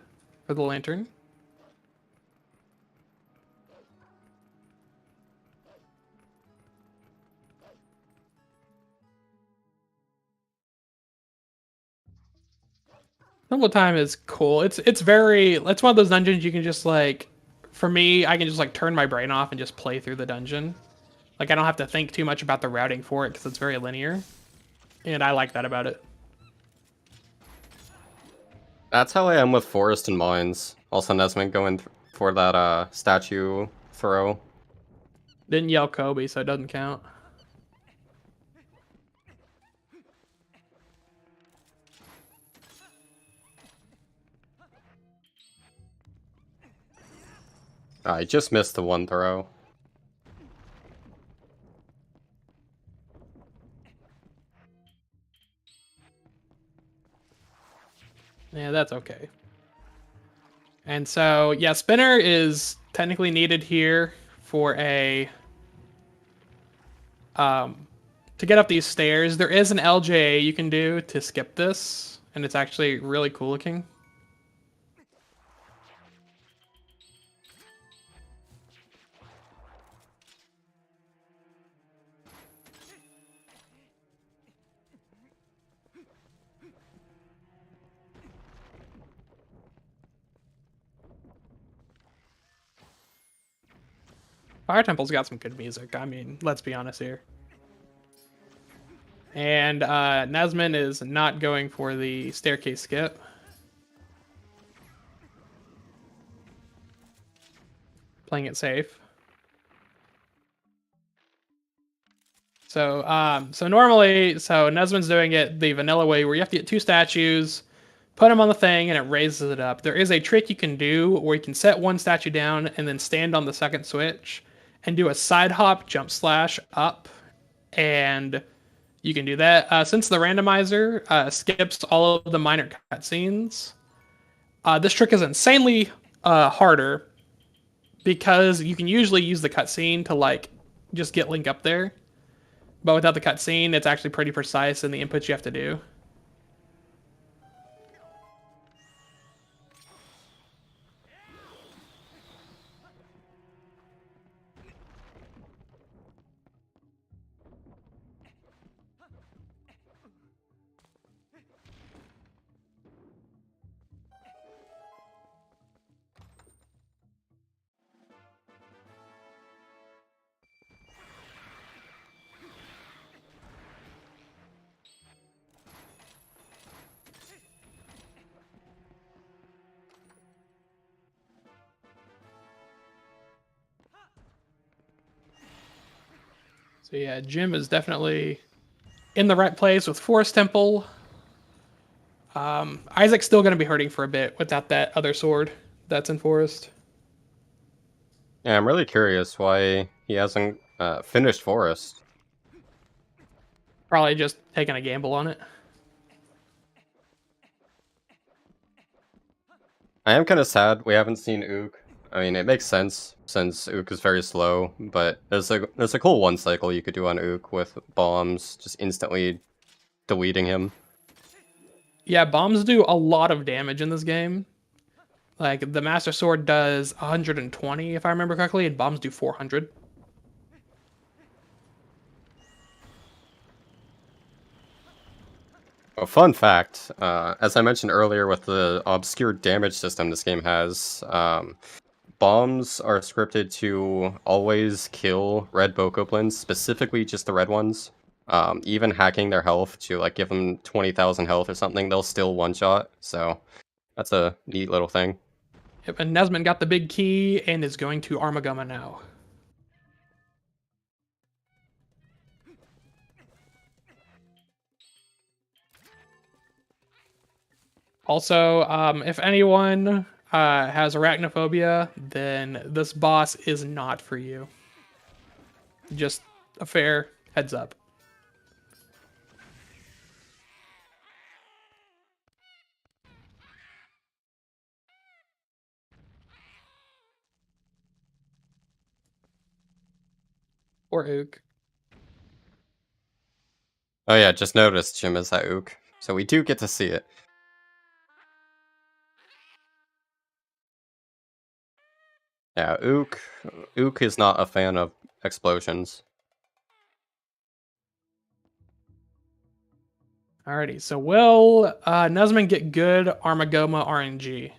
for the lantern. Temple Time is cool. It's one of those dungeons you can just like, for me, I can just like turn my brain off and just play through the dungeon. Like I don't have to think too much about the routing for it because it's very linear, and I like that about it. That's how I am with Forest and Mines. Also, Nesmond going for that statue throw. Didn't yell Kobe, so it doesn't count. I just missed the one throw. Yeah, that's okay. And so, yeah, Spinner is technically needed here for a to get up these stairs. There is an LJA you can do to skip this, and it's actually really cool looking. Fire Temple's got some good music. I mean, let's be honest here. And Nasman is not going for the staircase skip. Playing it safe. So normally, Nesman's doing it the vanilla way where you have to get 2 statues, put them on the thing, and it raises it up. There is a trick you can do where you can set one statue down and then stand on the second switch and do a side hop jump slash up, and you can do that. Since the randomizer skips all of the minor cutscenes, this trick is insanely harder because you can usually use the cutscene to like just get Link up there. But without the cutscene, it's actually pretty precise in the inputs you have to do. So yeah, Jim is definitely in the right place with Forest Temple. Isaac's still going to be hurting for a bit without that other sword that's in Forest. Yeah, I'm really curious why he hasn't finished Forest. Probably just taking a gamble on it. I am kind of sad we haven't seen Ook. I mean, it makes sense since Ook is very slow, but there's a cool one cycle you could do on Ook with bombs, just instantly deleting him. Yeah, bombs do a lot of damage in this game. Like, the Master Sword does 120, if I remember correctly, and bombs do 400. A fun fact, as I mentioned earlier with the obscure damage system this game has, bombs are scripted to always kill red bokoblins, specifically just the red ones. Even hacking their health to like give them 20,000 health or something, they'll still one-shot, so that's a neat little thing. Yep, and Nesmond got the big key and is going to Armagoma now. Also, if anyone has arachnophobia, then this boss is not for you. Just a fair heads up. Or Ook. Oh yeah, just noticed Jim is at Ook, so we do get to see it. Yeah, Ook is not a fan of explosions. Alrighty, so will Nesmond get good Armagoma RNG?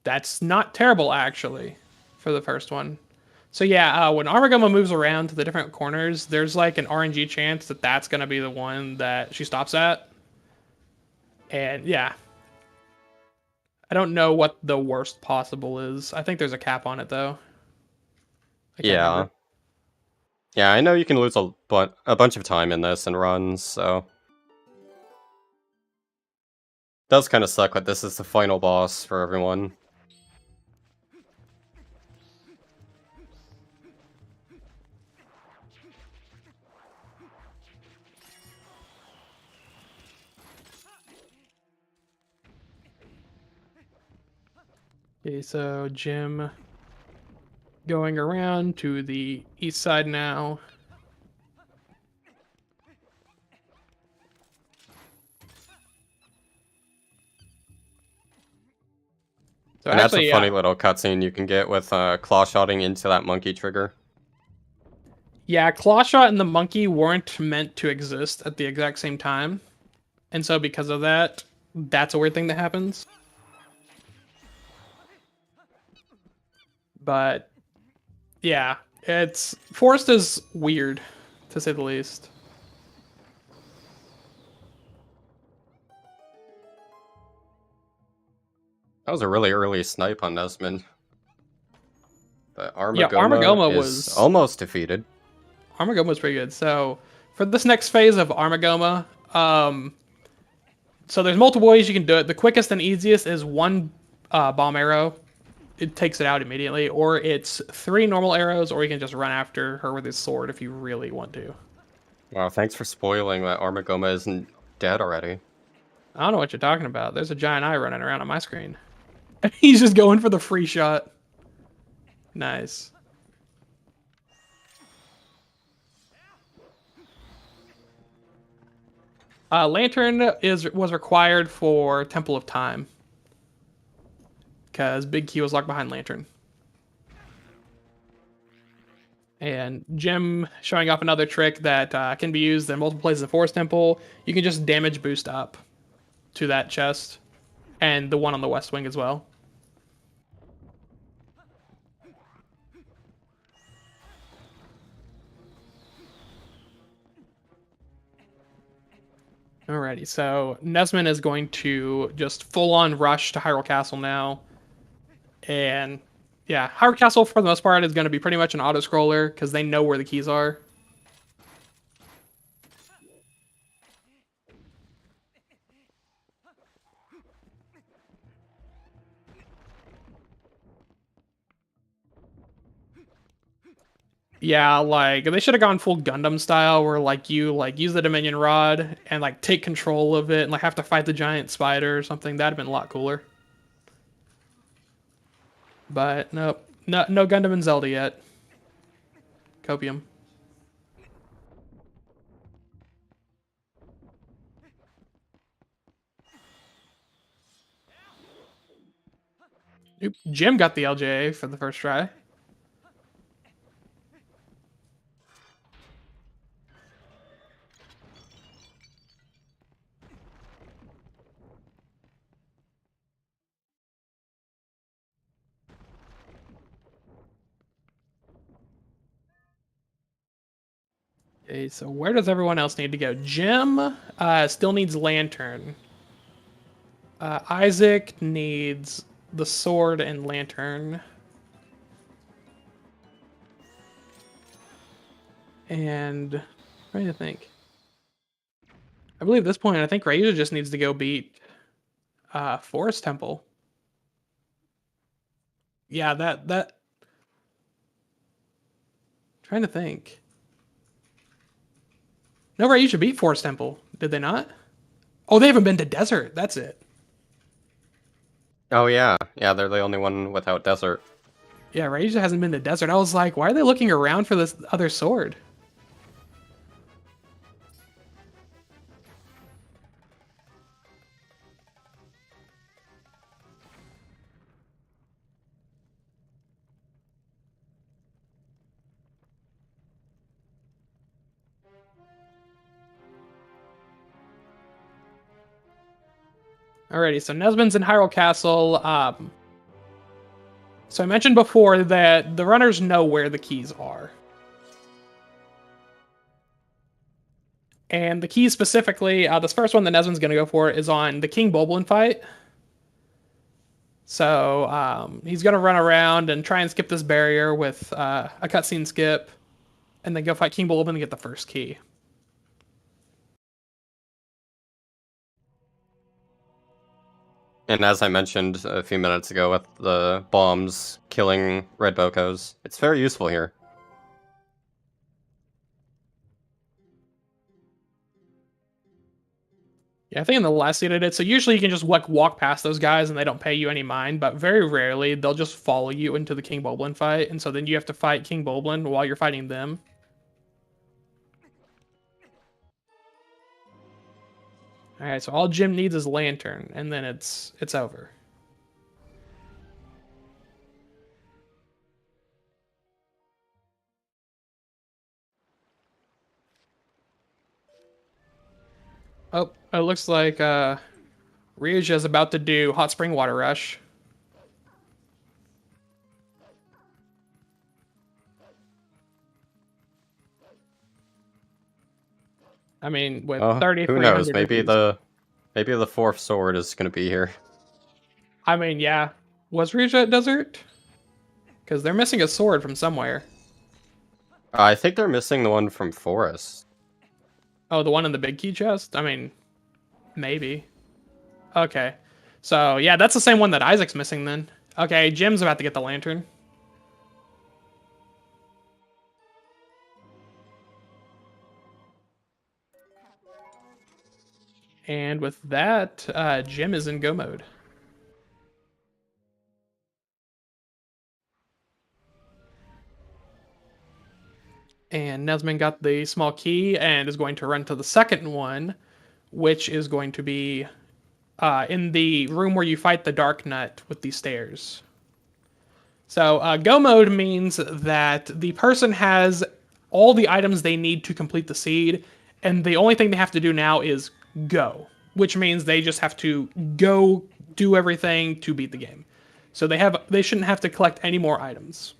That's not terrible, actually, for the first one. So yeah, when Armagoma moves around to the different corners, there's like an RNG chance that that's going to be the one that she stops at. And yeah. I don't know what the worst possible is. I think there's a cap on it, though. Yeah. Remember. Yeah, I know you can lose a bunch of time in this and runs, so... Does kind of suck that this is the final boss for everyone. Okay, so Jim going around to the east side now. So And actually, that's a funny little cutscene you can get with claw shotting into that monkey trigger. Yeah, Clawshot and the monkey weren't meant to exist at the exact same time. And so because of that, that's a weird thing that happens. But yeah, Forest is weird, to say the least. That was a really early snipe on Nesmond. But Yeah, Armagoma is almost defeated. Armagoma was pretty good. So for this next phase of Armagoma, so there's multiple ways you can do it. The quickest and easiest is one bomb arrow. It takes it out immediately, or it's 3 normal arrows, or you can just run after her with his sword if you really want to. Wow, thanks for spoiling that Armagoma isn't dead already. I don't know what you're talking about. There's a giant eye running around on my screen. He's just going for the free shot. Nice. Lantern was required for Temple of Time. Because Big Key was locked behind Lantern. And Jim showing off another trick that can be used in multiple places in Forest Temple. You can just damage boost up to that chest. And the one on the West Wing as well. Alrighty, so Nesmond is going to just full-on rush to Hyrule Castle now. And yeah, Hyrule Castle for the most part is going to be pretty much an auto-scroller because they know where the keys are. Yeah, like they should have gone full Gundam style, where like you like use the Dominion Rod and like take control of it, and like have to fight the giant spider or something. That'd have been a lot cooler. But nope, no Gundam in Zelda yet. Copium. Oop, Jim got the LJA for the first try. Okay, so where does everyone else need to go? Jim still needs lantern. Isaac needs the sword and lantern. And I'm trying to think. I believe at this point, I think Raija just needs to go beat Forest Temple. Yeah, that. Trying to think. No, Raija beat Forest Temple. Did they not? Oh, they haven't been to Desert. That's it. Oh yeah, yeah, they're the only one without desert. Yeah, Raija hasn't been to Desert. I was like, why are they looking around for this other sword? Alrighty, so Nesmond's in Hyrule Castle. So I mentioned before that the runners know where the keys are. And the keys specifically, this first one that Nesmond's going to go for is on the King Bulblin fight. So he's going to run around and try and skip this barrier with a cutscene skip, and then go fight King Bulblin and get the first key. And as I mentioned a few minutes ago with the bombs killing red Bokos, it's very useful here. Yeah, I think in the last scene I did, so usually you can just walk past those guys and they don't pay you any mind, but very rarely they'll just follow you into the King Bulblin fight, and so then you have to fight King Bulblin while you're fighting them. Alright, so all Jim needs is Lantern, and then it's over. Oh, it looks like Ryuja is about to do Hot Spring Water Rush. I mean, with 3,300. Who knows? Maybe rupees. the fourth sword is going to be here. I mean, yeah. Was Ryuja at Desert? Because they're missing a sword from somewhere. I think they're missing the one from Forest. Oh, the one in the big key chest? I mean, maybe. Okay. So, yeah, that's the same one that Isaac's missing then. Okay, Jim's about to get the lantern. And with that, Jim is in go mode. And Nesmond got the small key and is going to run to the second one, which is going to be in the room where you fight the Dark Nut with these stairs. So go mode means that the person has all the items they need to complete the seed, and the only thing they have to do now is go, which means they just have to go do everything to beat the game. So they shouldn't have to collect any more items.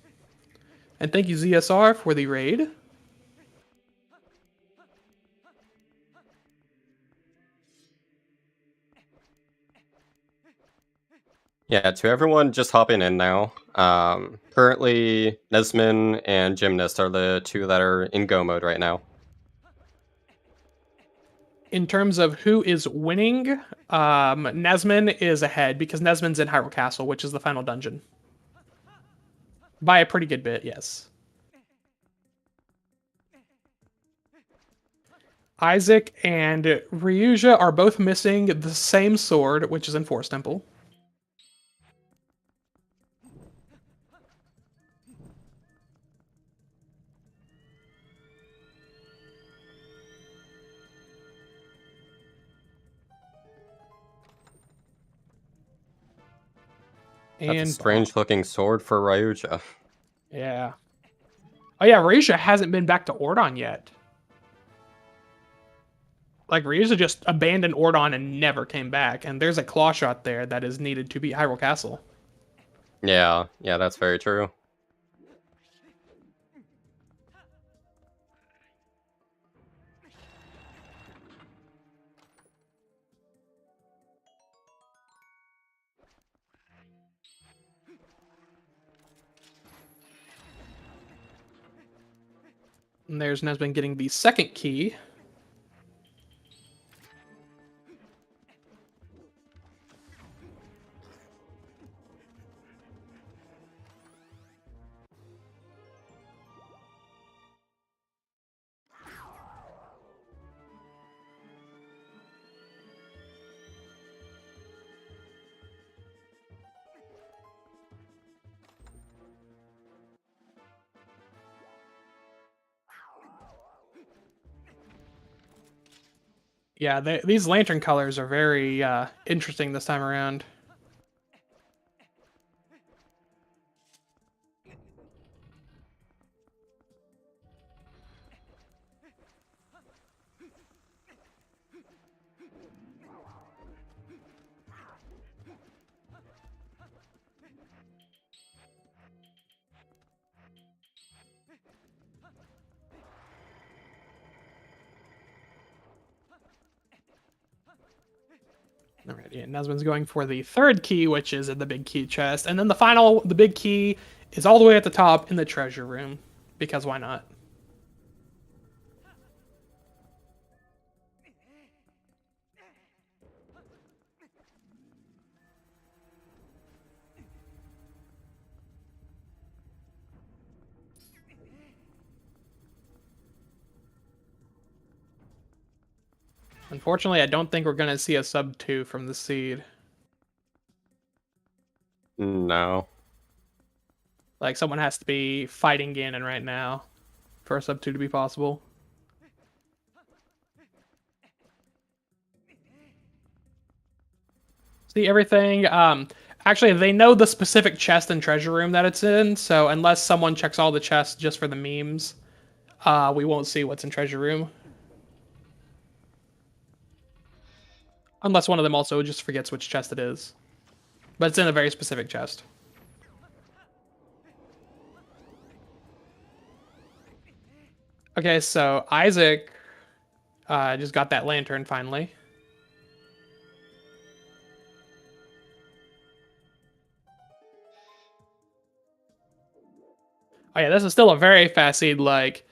And thank you ZSR for the raid. Yeah, to everyone just hopping in now. Currently, Nesmin and Gymnast are the two that are in go mode right now. In terms of who is winning, Nesmin is ahead because Nesmin's in Hyrule Castle, which is the final dungeon. By a pretty good bit, yes. Isaac and Ryuja are both missing the same sword, which is in Forest Temple. That's a And strange looking sword for Ryuja. yeah. Oh yeah, Ryuja hasn't been back to Ordon yet. Like, Ryuja just abandoned Ordon and never came back, and there's a claw shot there that is needed to beat Hyrule Castle. Yeah, that's very true. And there's Nesbin getting the second key. Yeah, these lantern colors are very interesting this time around. Alrighty, and Nesbin's going for the third key, which is in the big key chest. And then the big key, is all the way at the top in the treasure room. Because why not? Unfortunately, I don't think we're going to see a sub 2 from the seed. No. Like, someone has to be fighting Ganon right now for a sub 2 to be possible. See everything? Actually, they know the specific chest and treasure room that it's in, so unless someone checks all the chests just for the memes, we won't see what's in treasure room. Unless one of them also just forgets which chest it is. But it's in a very specific chest. Okay, so Isaac just got that lantern finally. Oh yeah, this is still a very fast seed. Like,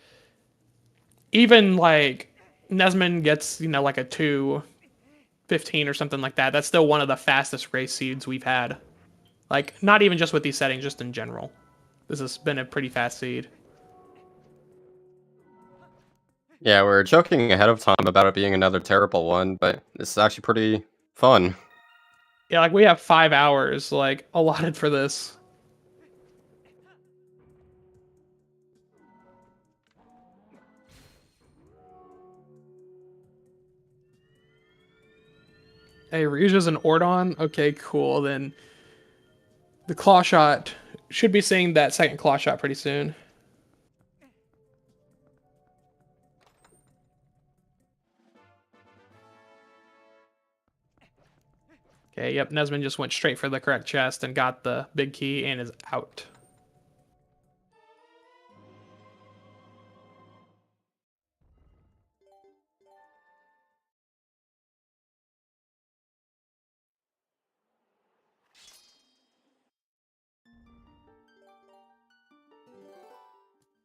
even like Nesman gets, like a 2:15 or something like that. That's still one of the fastest race seeds we've had. Like, not even just with these settings, just in general. This has been a pretty fast seed. Yeah, we're joking ahead of time about it being another terrible one, but this is actually pretty fun. Yeah, like, we have 5 hours, like, allotted for this. Hey, Ryuja's an Ordon? Okay, cool. Then the claw shot should be seeing that second claw shot pretty soon. Okay, yep, Nesman just went straight for the correct chest and got the big key and is out.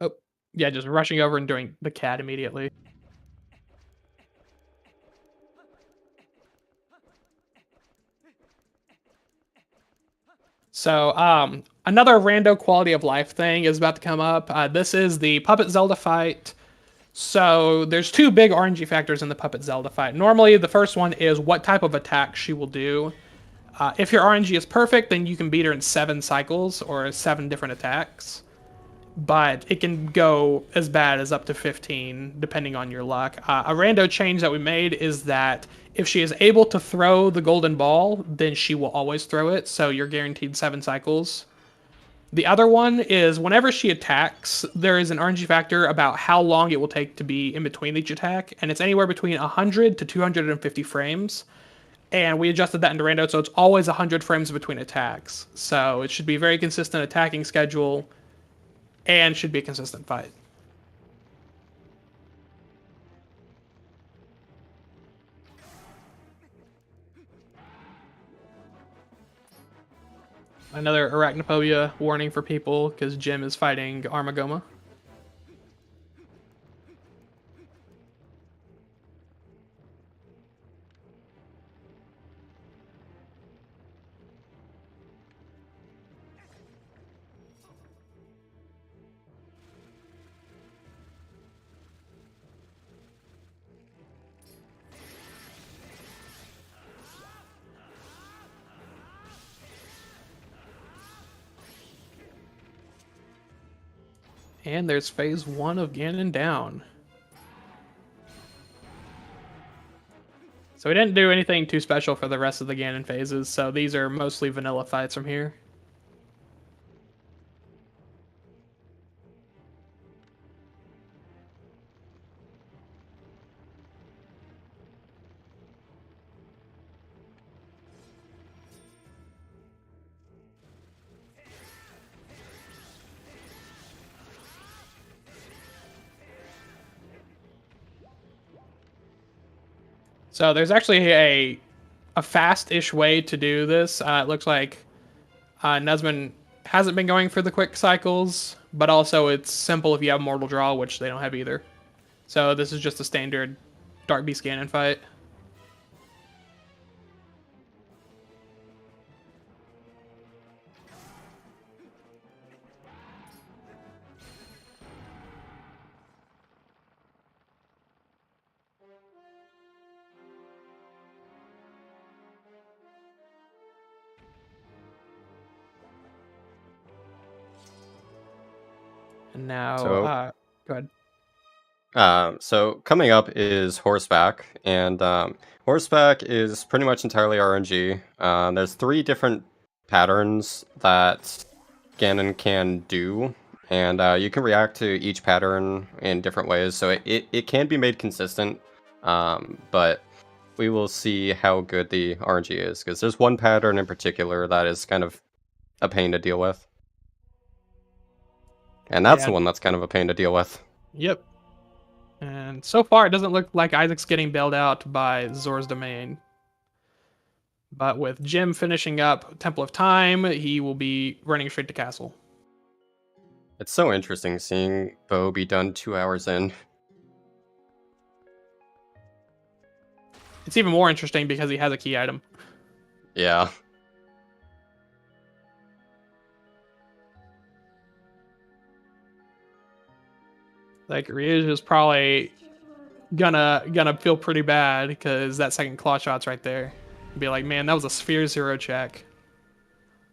Oh, yeah, just rushing over and doing the cat immediately. So, another rando quality of life thing is about to come up. This is the Puppet Zelda fight So there's two big RNG factors in the Puppet Zelda fight. Normally, the first one is what type of attack she will do. If your RNG is perfect, then you can beat her in 7 cycles or 7 different attacks. But it can go as bad as up to 15, depending on your luck. A rando change that we made is that if she is able to throw the golden ball, then she will always throw it, so you're guaranteed 7 cycles. The other one is whenever she attacks, there is an RNG factor about how long it will take to be in between each attack, and it's anywhere between 100 to 250 frames. And we adjusted that into rando, so it's always 100 frames between attacks. So it should be a very consistent attacking schedule, and should be a consistent fight. Another arachnophobia warning for people, because Jim is fighting Armagoma. And there's phase 1 of Ganon down. So we didn't do anything too special for the rest of the Ganon phases, so these are mostly vanilla fights from here. So there's actually a fast-ish way to do this. It looks like Nesman hasn't been going for the quick cycles, but also it's simple if you have Mortal Draw, which they don't have either. So this is just a standard Dark Beast Ganon fight. And now, go ahead. So coming up is Horseback, and Horseback is pretty much entirely RNG. There's 3 different patterns that Ganon can do, and you can react to each pattern in different ways, so it can be made consistent, but we will see how good the RNG is, because there's one pattern in particular that is kind of a pain to deal with. And that's the one that's kind of a pain to deal with. Yep. And so far, it doesn't look like Isaac's getting bailed out by Zor's Domain. But with Jim finishing up Temple of Time, he will be running straight to Castle. It's so interesting seeing Bo be done 2 hours in. It's even more interesting because he has a key item. Yeah. Like, Ryuj is probably gonna feel pretty bad because that second claw shot's right there. Be like, man, that was a Sphere 0 check.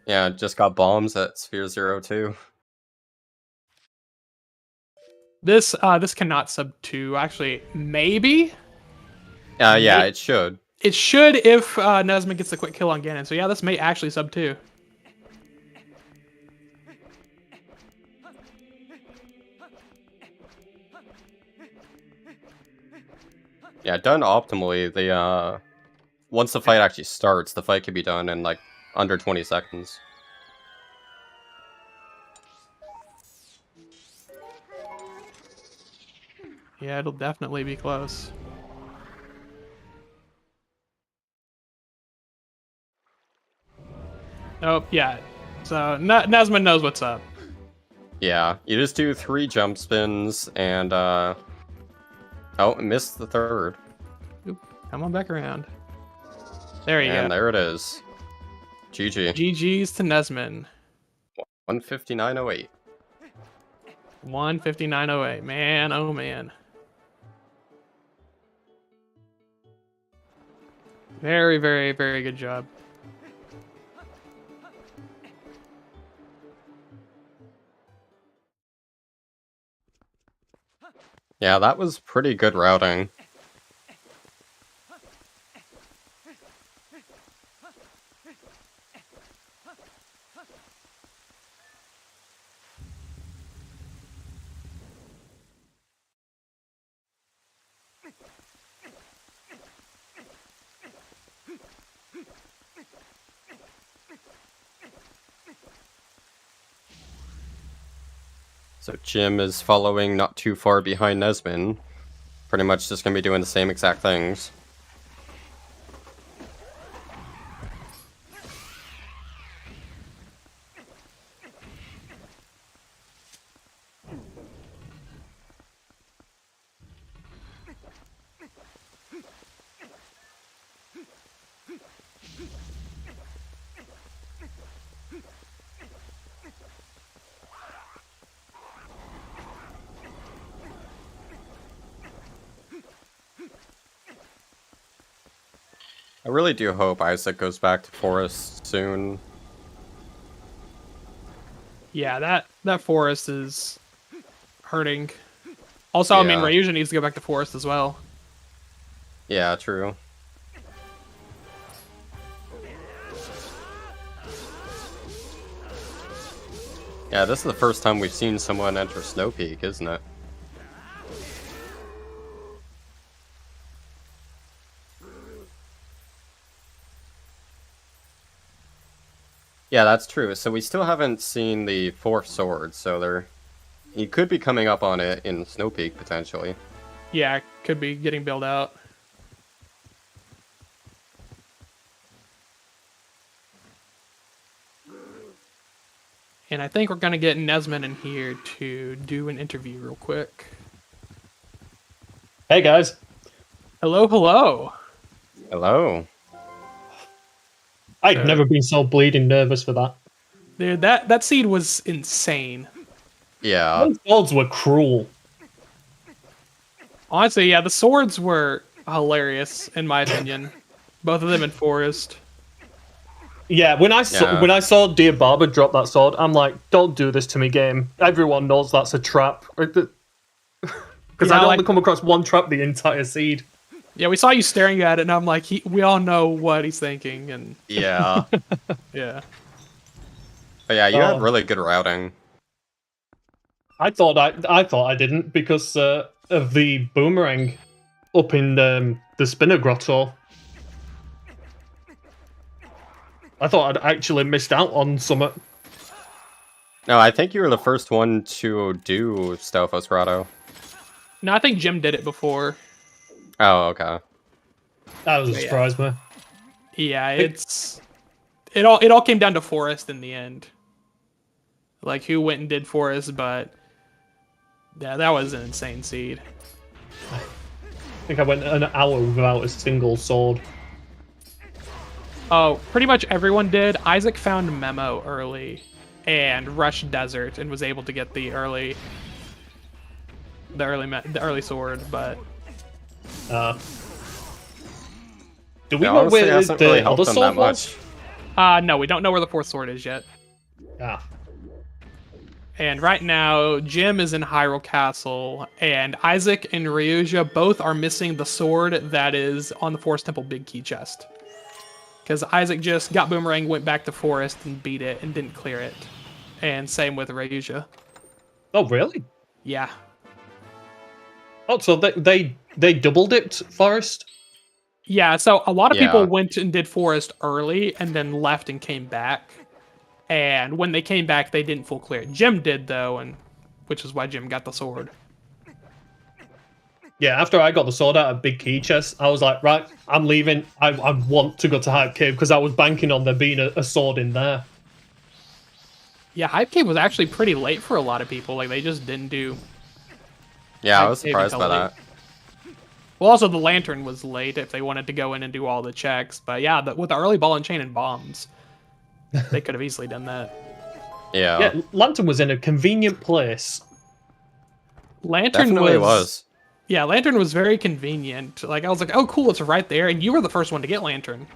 Yeah, just got bombs at Sphere 0 too. This cannot sub 2. Actually, maybe? Yeah, it should. It should if Nesman gets the quick kill on Ganon. So yeah, this may actually sub 2. Yeah, done optimally, the once the fight actually starts, the fight can be done in like under 20 seconds. Yeah, it'll definitely be close. Oh, yeah. So Nesman knows what's up. Yeah, you just do 3 jump spins and oh, missed the 3rd. Oop, come on back around. There you go. And there it is. GG. GG's to Nesman. 159.08. 159.08. Man, oh man. Very, very, very good job. Yeah, that was pretty good routing. So Jim is following not too far behind Nesmin. Pretty much just gonna be doing the same exact things. I really do hope Isaac goes back to Forest soon. Yeah, that forest is hurting. Also, I mean, Yeah. Ryuja needs to go back to forest as well. Yeah, true. Yeah, this is the first time we've seen someone enter Snow Peak, isn't it? Yeah, that's true. So we still haven't seen the fourth sword, so he could be coming up on it in Snow Peak, potentially. Yeah, could be getting built out. And I think we're gonna get Nesmin in here to do an interview real quick. Hey guys. Hello, hello. Hello. I'd never been so bleeding nervous for that. Dude, that seed was insane. Yeah. Those swords were cruel. Honestly, yeah, the swords were hilarious in my opinion. Both of them in forest. Yeah, when I saw Dear Barber drop that sword, I'm like, don't do this to me, game. Everyone knows that's a trap. Because Yeah, I'd only like- come across one trap the entire seed. Yeah, we saw you staring at it, and I'm like, we all know what he's thinking, and Yeah. yeah. But yeah, you had Oh. really good routing. I thought I didn't because of the boomerang up in the spinner grotto. I thought I'd actually missed out on some. No, I think you were the first one to do Stelphos Grotto. No, I think Jim did it before. Oh, okay. That was a Yeah. surprise, man. Yeah, it all came down to forest in the end. Like who went and did forest, but yeah, that was an insane seed. I think I went an hour without a single sword. Oh, pretty much everyone did. Isaac found Memo early and rushed Desert and was able to get the early sword, but Do we Yeah, know honestly, it where hasn't really the helped other them sword that was? much. no, we don't know where the fourth sword is yet. Ah. And right now, Jim is in Hyrule Castle, and Isaac and Ryuja both are missing the sword that is on the Forest Temple Big Key chest. Because Isaac just got Boomerang, went back to Forest, and beat it, and didn't clear it. And same with Ryuja. Oh, really? Yeah. Oh, so they double dipped Forest? Yeah, so a lot of Yeah. people went and did Forest early, and then left and came back. And when they came back, they didn't full clear it. Jim did, though, and which is why Jim got the sword. Yeah, after I got the sword out of Big Key Chest, I was like, right, I'm leaving. I want to go to Hype Cave because I was banking on there being a sword in there. Yeah, Hype Cave was actually pretty late for a lot of people. Like, they just didn't do... Yeah, I I'd was say surprised until by late. that. Well, also, the Lantern was late if they wanted to go in and do all the checks. But yeah, with the early ball and chain and bombs, they could have easily done that. Yeah, Yeah, Lantern was in a convenient place. Lantern definitely was. Yeah, Lantern was very convenient. Like, I was like, oh, cool, it's right there. And you were the first one to get Lantern.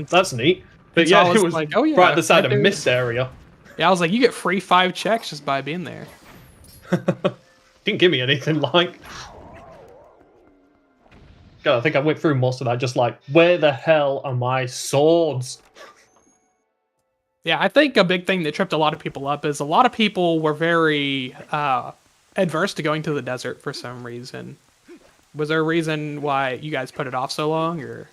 That's neat. But And so yeah, I was it was like, oh, yeah, right at the side right of there. Mist area. Yeah, I was like, you get free 5 checks just by being there. Didn't give me anything, like... God, I think I went through most of that just like, where the hell are my swords? Yeah, I think a big thing that tripped a lot of people up is a lot of people were very adverse to going to the desert for some reason. Was there a reason why you guys put it off so long, or?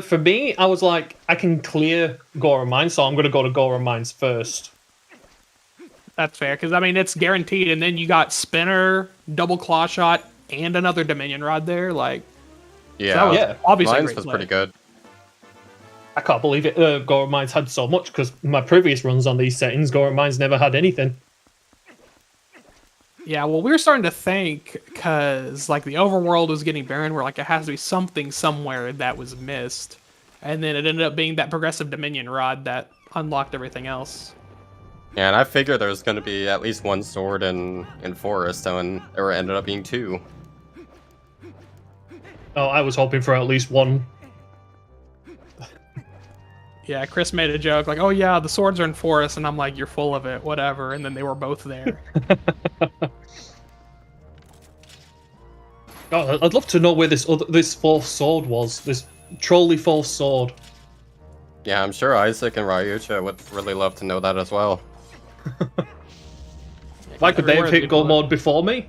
For me, I was like, I can clear Gora Mines, so I'm going to go to Gora Mines first. That's fair, because I mean it's guaranteed, and then you got Spinner, double claw shot, and another Dominion Rod there. Like, Yeah, that was yeah. obviously a Mines great was play. pretty good. I can't believe it. Gora Mines had so much, because my previous runs on these settings, Gora Mines never had anything. Yeah, well, we were starting to think because like the overworld was getting barren, where like it has to be something somewhere that was missed, and then it ended up being that progressive Dominion Rod that unlocked everything else. Yeah, and I figured there was going to be at least one sword in Forest, and there ended up being 2. Oh, I was hoping for at least one. Yeah, Chris made a joke like, "Oh yeah, the swords are in Forest," and I'm like, "You're full of it, whatever." And then they were both there. Oh, I'd love to know where this fourth sword was. This trolley fourth sword. Yeah, I'm sure Isaac and Ryucha would really love to know that as well. Why could they have hit Go mode before me?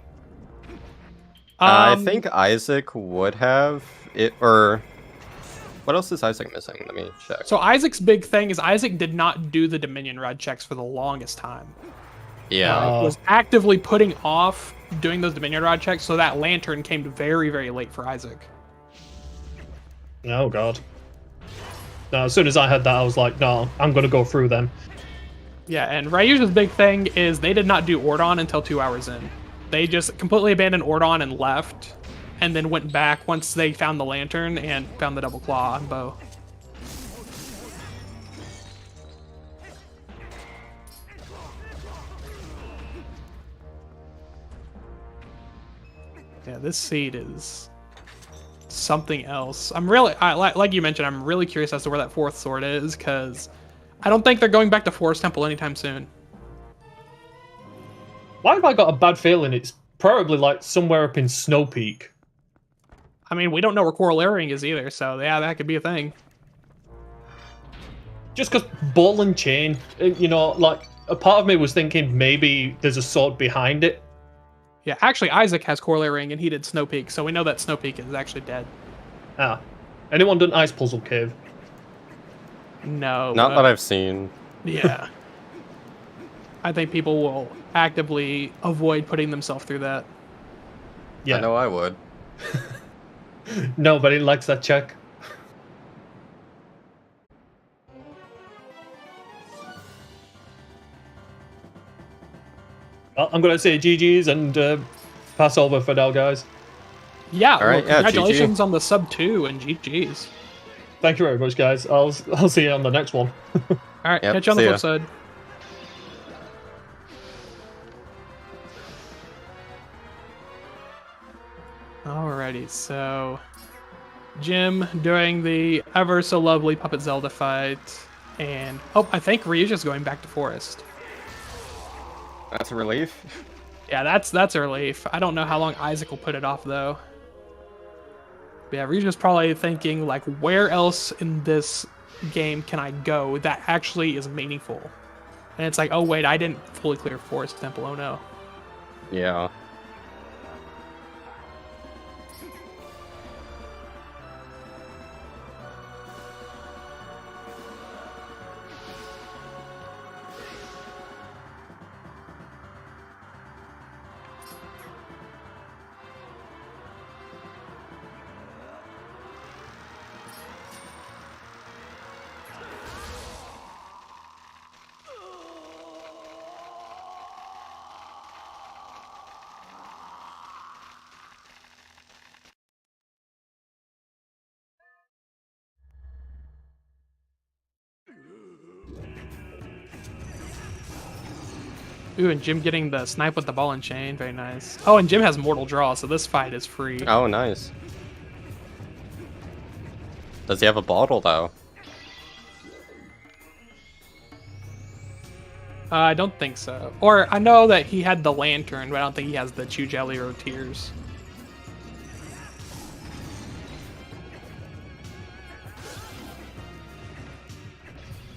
I think Isaac would have it, or what else is Isaac missing? Let me check. So Isaac's big thing is Isaac did not do the Dominion Rod checks for the longest time. Yeah, Was actively putting off doing those Dominion Rod checks, so that Lantern came very, very late for Isaac. Oh god. No, as soon as I had that, I was like, no, I'm gonna go through them. Yeah, and Ryuja's big thing is they did not do Ordon until 2 hours in. They just completely abandoned Ordon and left, and then went back once they found the Lantern and found the double claw on bow. Yeah, this seed is something else. I'm really, like you mentioned, I'm really curious as to where that fourth sword is, because I don't think they're going back to Forest Temple anytime soon. Why have I got a bad feeling it's probably like somewhere up in Snow Peak? I mean, we don't know where Coral Earring is either, so yeah, that could be a thing. Just because ball and chain, you know, like a part of me was thinking maybe there's a sword behind it. Yeah, actually, Isaac has Coral Earring, and he did Snow Peak, so we know that Snow Peak is actually dead. Ah, anyone done Ice Puzzle Cave? No. not that I've seen. Yeah. I think people will actively avoid putting themselves through that. Yeah, I know I would. nobody likes that check. Well, I'm gonna say GG's and pass over for now, guys. Yeah, All right, well, yeah, congratulations on the sub 2 and GG's. Thank you very much, guys. I'll see you on the next one. All right, Yep, catch you on the see flip ya. side. Alrighty, so Jim doing the ever so lovely Puppet Zelda fight, and oh, I think Ryuja's going back to Forest. That's a relief. Yeah, that's a relief. I don't know how long Isaac will put it off though. But yeah, Ryuja's probably thinking like, where else in this game can I go that actually is meaningful? And it's like, oh wait, I didn't fully clear Forest Temple. Oh no. Yeah. Ooh, and Jim getting the snipe with the ball and chain. Very nice. Oh, and Jim has Mortal Draw, so this fight is free. Oh, nice. Does he have a bottle, though? I don't think so. Or I know that he had the lantern, but I don't think he has the Chew Jelly or Tears.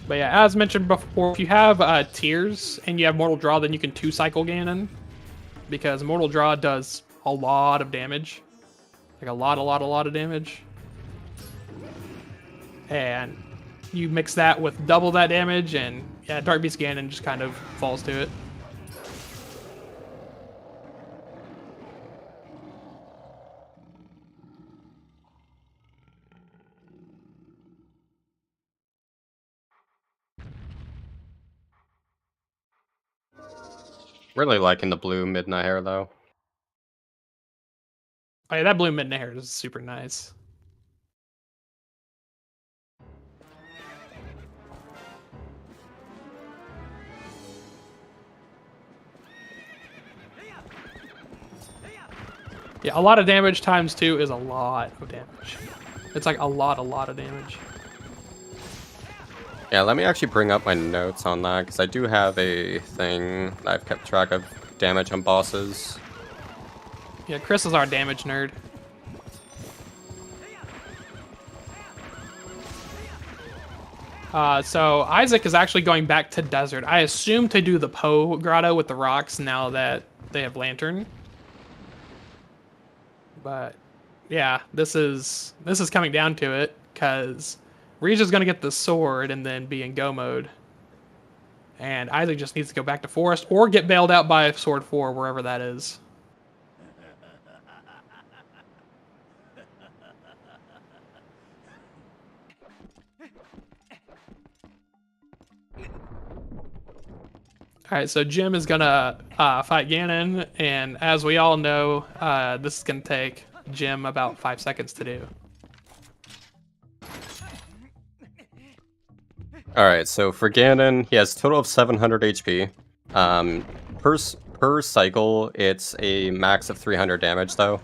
But yeah, as mentioned before, if you have Tears and you have Mortal Draw, then you can 2-cycle Ganon. Because Mortal Draw does a lot of damage. Like a lot of damage. And you mix that with double that damage, and yeah, Dark Beast Ganon just kind of falls to it. Really liking the blue midnight hair, though. Oh yeah, that blue midnight hair is super nice. Yeah, a lot of damage times 2 is a lot of damage. It's like a lot of damage. Yeah, let me actually bring up my notes on that, because I do have a thing that I've kept track of damage on bosses. Yeah, Chris is our damage nerd. So Isaac is actually going back to Desert. I assume to do the Poe Grotto with the rocks now that they have Lantern. But yeah, this is coming down to it, because Rija's gonna get the sword and then be in go mode. And Isaac just needs to go back to Forest or get bailed out by Sword 4, wherever that is. Alright, so Jim is gonna fight Ganon, and as we all know, this is gonna take Jim about 5 seconds to do. Alright, so for Ganon, he has a total of 700 HP. Per cycle, it's a max of 300 damage, though.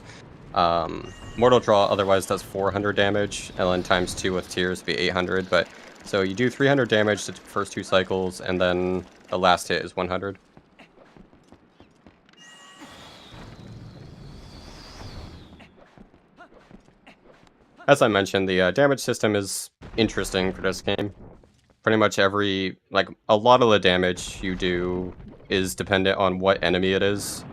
Mortal Draw otherwise does 400 damage, and then times 2 with Tears would be 800, but... So you do 300 damage the first 2 cycles, and then the last hit is 100. As I mentioned, the damage system is interesting for this game. Pretty much a lot of the damage you do is dependent on what enemy it is.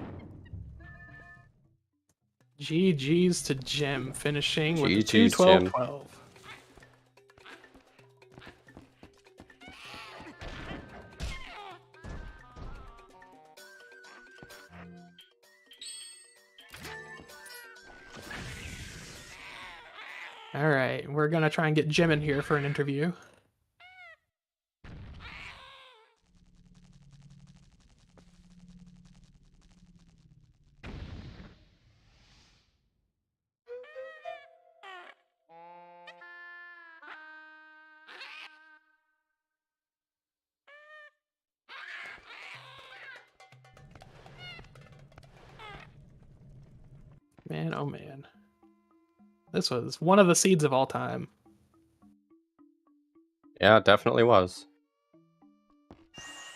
GG's to Jim, finishing with a GG's, 2-12-12. Alright, we're gonna try and get Jim in here for an interview. Man, oh man. This was one of the seeds of all time. Yeah, it definitely was.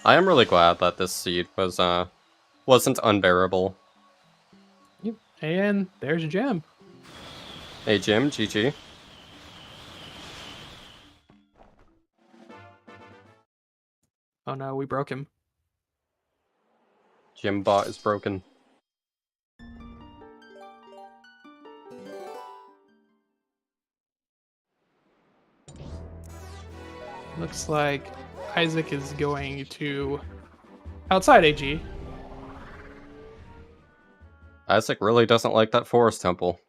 I am really glad that this seed wasn't unbearable. Yep. And there's Jim. Hey Jim, GG. Oh no, we broke him. Jim bot is broken. Looks like Isaac is going to outside AG. Isaac really doesn't like that forest temple.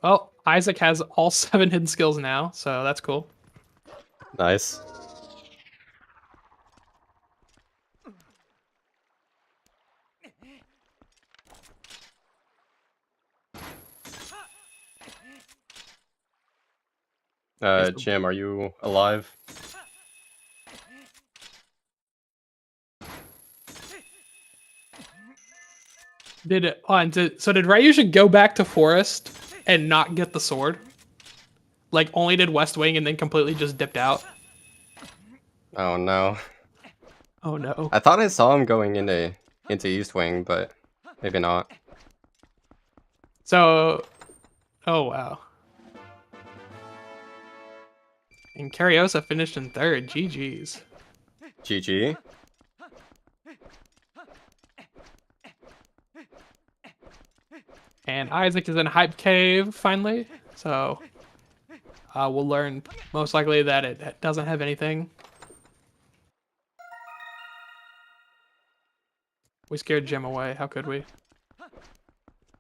Well, Isaac has all 7 hidden skills now, so that's cool. Nice. Jim, are you alive? So did Ryusha go back to Forest and not get the sword? Like, only did West Wing and then completely just dipped out? Oh no. Oh no. I thought I saw him going into East Wing, but maybe not. So, oh wow. And Cariosa finished in third. GG's. GG. And Isaac is in Hype Cave finally. So we'll learn most likely that it doesn't have anything. We scared Jim away. How could we?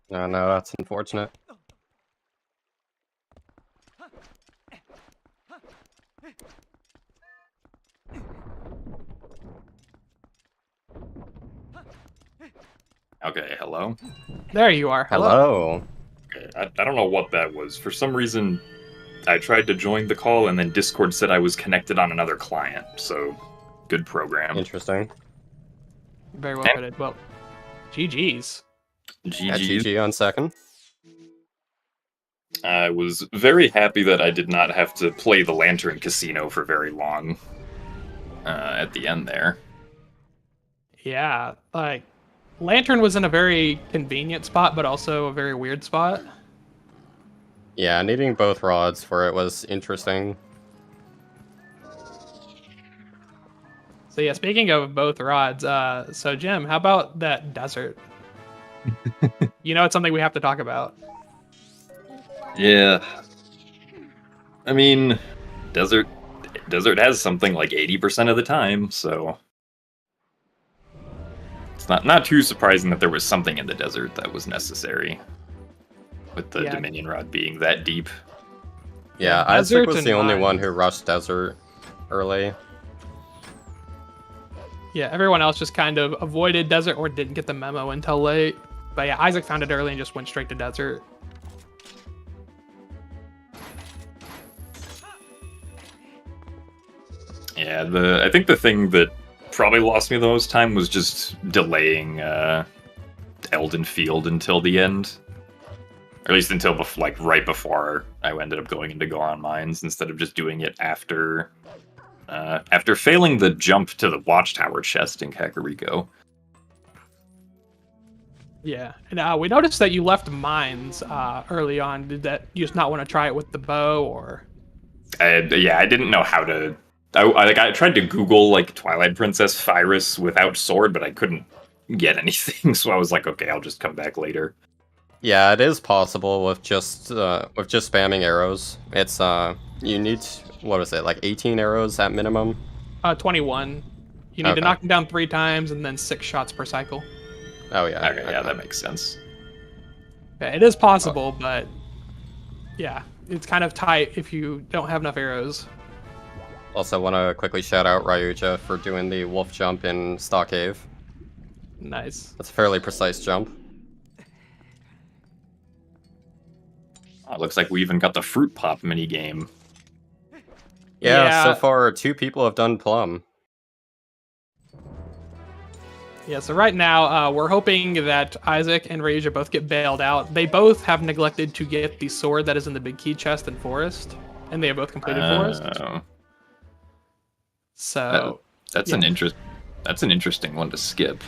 No, that's unfortunate. Okay, hello? There you are. Hello. Okay, I don't know what that was. For some reason, I tried to join the call and then Discord said I was connected on another client, so good program. Interesting. Very well put. Well, GG's. Yeah, GG. GG on second. I was very happy that I did not have to play the Lantern Casino for very long at the end there. Yeah, like Lantern was in a very convenient spot, but also a very weird spot. Yeah, needing both rods for it was interesting. So yeah, speaking of both rods, so Jim, how about that desert? You know, it's something we have to talk about. Yeah. I mean, desert has something like 80% of the time, so it's not too surprising that there was something in the desert that was necessary, with the Dominion Rod being that deep. Yeah, Isaac was the only one who rushed desert early. Yeah, everyone else just kind of avoided desert or didn't get the memo until late. But yeah, Isaac found it early and just went straight to desert. Yeah, I think the thing that probably lost me the most time was just delaying Elden Field until the end. Or at least until right before I ended up going into Goron Mines, instead of just doing it after failing the jump to the Watchtower chest in Kakariko. Yeah, and we noticed that you left mines early on. Did that you just not want to try it with the bow, or? I didn't know how to. I tried to Google like Twilight Princess Phyrus without sword, but I couldn't get anything. So I was like, okay, I'll just come back later. Yeah, it is possible with just spamming arrows. It's you need, what is it, like 18 arrows at minimum? 21. You need to knock them down 3 times and then 6 shots per cycle. Oh yeah. Okay, yeah, that makes sense. Yeah, it is possible, but yeah, it's kind of tight if you don't have enough arrows. Also want to quickly shout out Ryuja for doing the wolf jump in Stock Cave. Nice. That's a fairly precise jump. Oh, it looks like we even got the fruit pop minigame. Yeah, so far 2 people have done plum. Yeah, so right now we're hoping that Isaac and Ryuja both get bailed out. They both have neglected to get the sword that is in the big key chest in Forest, and they have both completed Forest. So that's an interesting one to skip.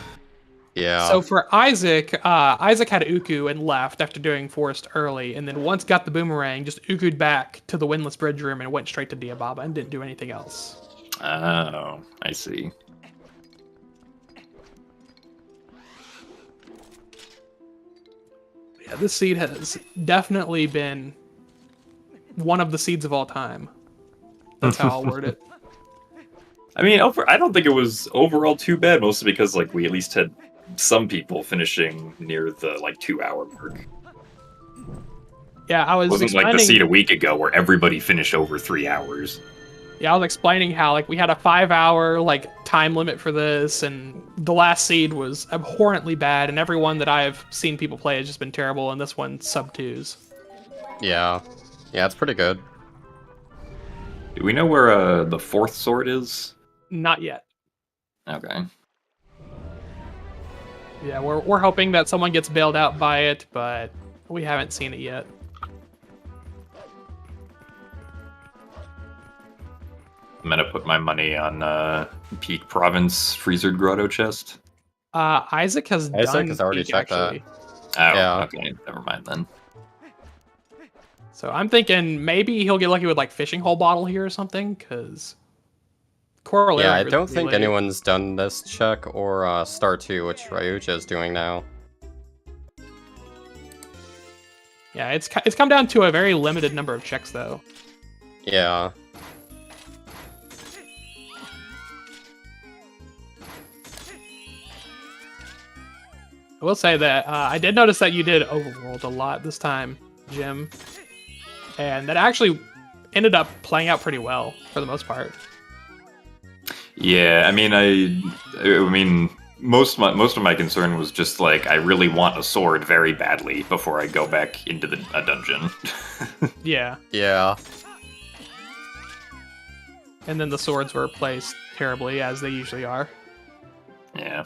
Yeah. So for Isaac, Isaac had Uku and left after doing Forest early, and then once got the boomerang, just Uku'd back to the Windless Bridge room and went straight to Diababa and didn't do anything else. Oh, I see. Yeah, this seed has definitely been one of the seeds of all time. That's how I'll word it. I mean, I don't think it was overall too bad, mostly because like we at least had some people finishing near the 2-hour mark. Yeah, I was. It wasn't like the seed a week ago where everybody finished over 3 hours. Yeah, I was explaining how we had a 5-hour time limit for this, and the last seed was abhorrently bad, and every one that I've seen people play has just been terrible, and this one sub 2s. Yeah, it's pretty good. Do we know where the fourth sword is? Not yet. Okay. Yeah, we're hoping that someone gets bailed out by it, but we haven't seen it yet. I'm gonna put my money on Peak Province Freezered Grotto chest. Isaac has already Peak, checked actually. Oh, Yeah. okay. Never mind then. So I'm thinking maybe he'll get lucky with like fishing hole bottle here or something, because Coral Yeah, I Earring was don't pretty think late. anyone's done this check or Star 2, which Ryuja is doing now. Yeah, it's come down to a very limited number of checks though. Yeah. I will say that I did notice that you did overworld a lot this time, Jim, and that actually ended up playing out pretty well for the most part. Yeah, I mean, most of my concern was just like I really want a sword very badly before I go back into a dungeon. Yeah, Yeah. and then the swords were placed terribly as they usually are. Yeah.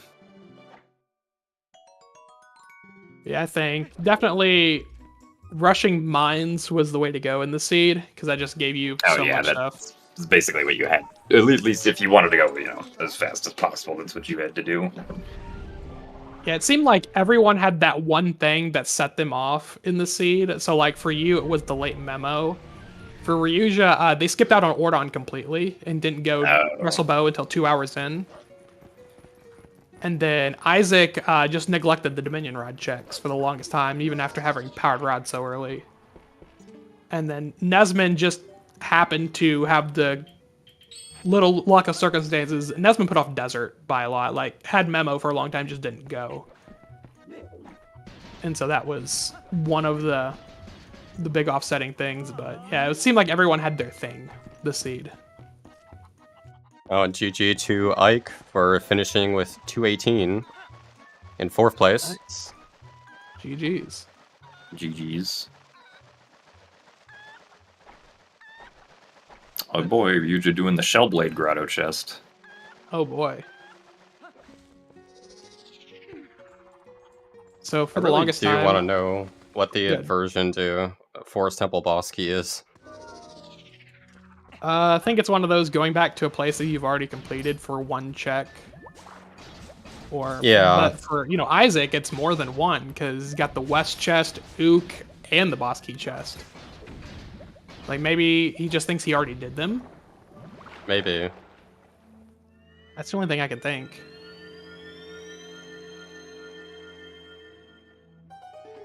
Yeah, I think definitely rushing mines was the way to go in the seed because that just gave you Oh so yeah, much that's stuff. basically what you had. At least if you wanted to go, as fast as possible, that's what you had to do. Yeah, it seemed like everyone had that one thing that set them off in the seed. So, like, for you, it was the late memo. For Ryuja, they skipped out on Ordon completely and didn't go wrestle Bow until 2 hours in. And then Isaac just neglected the Dominion Rod checks for the longest time, even after having Powered Rod so early. And then Nesman just happened to have the little luck of circumstances. Nesman put off Desert by a lot. Like, had Memo for a long time, just didn't go. And so that was one of the big offsetting things. But yeah, it seemed like everyone had their thing, the seed. Oh, and GG to Ike for finishing with 218 in 4th place. Nice. GG's. GG's. Oh boy, Ryuja doing the Shellblade Grotto chest. Oh boy. So for I the really longest do time, want to know what the Good. aversion to Forest Temple boss key is. I think it's one of those going back to a place that you've already completed for one check. Or Yeah. but for Isaac, it's more than one because he's got the West chest, Ook, and the boss key chest. Like maybe he just thinks he already did them. Maybe. That's the only thing I can think.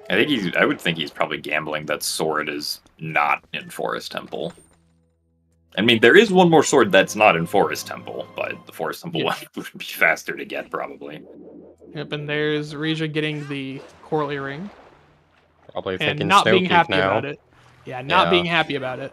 I would think he's probably gambling that sword is not in Forest Temple. I mean, there is one more sword that's not in Forest Temple, but the Forest Temple Yeah. one would be faster to get, probably. Yep, and there's Rija getting the coral earring Probably and thinking not being Snowpeak happy now. about it. Yeah, not Yeah. being happy about it.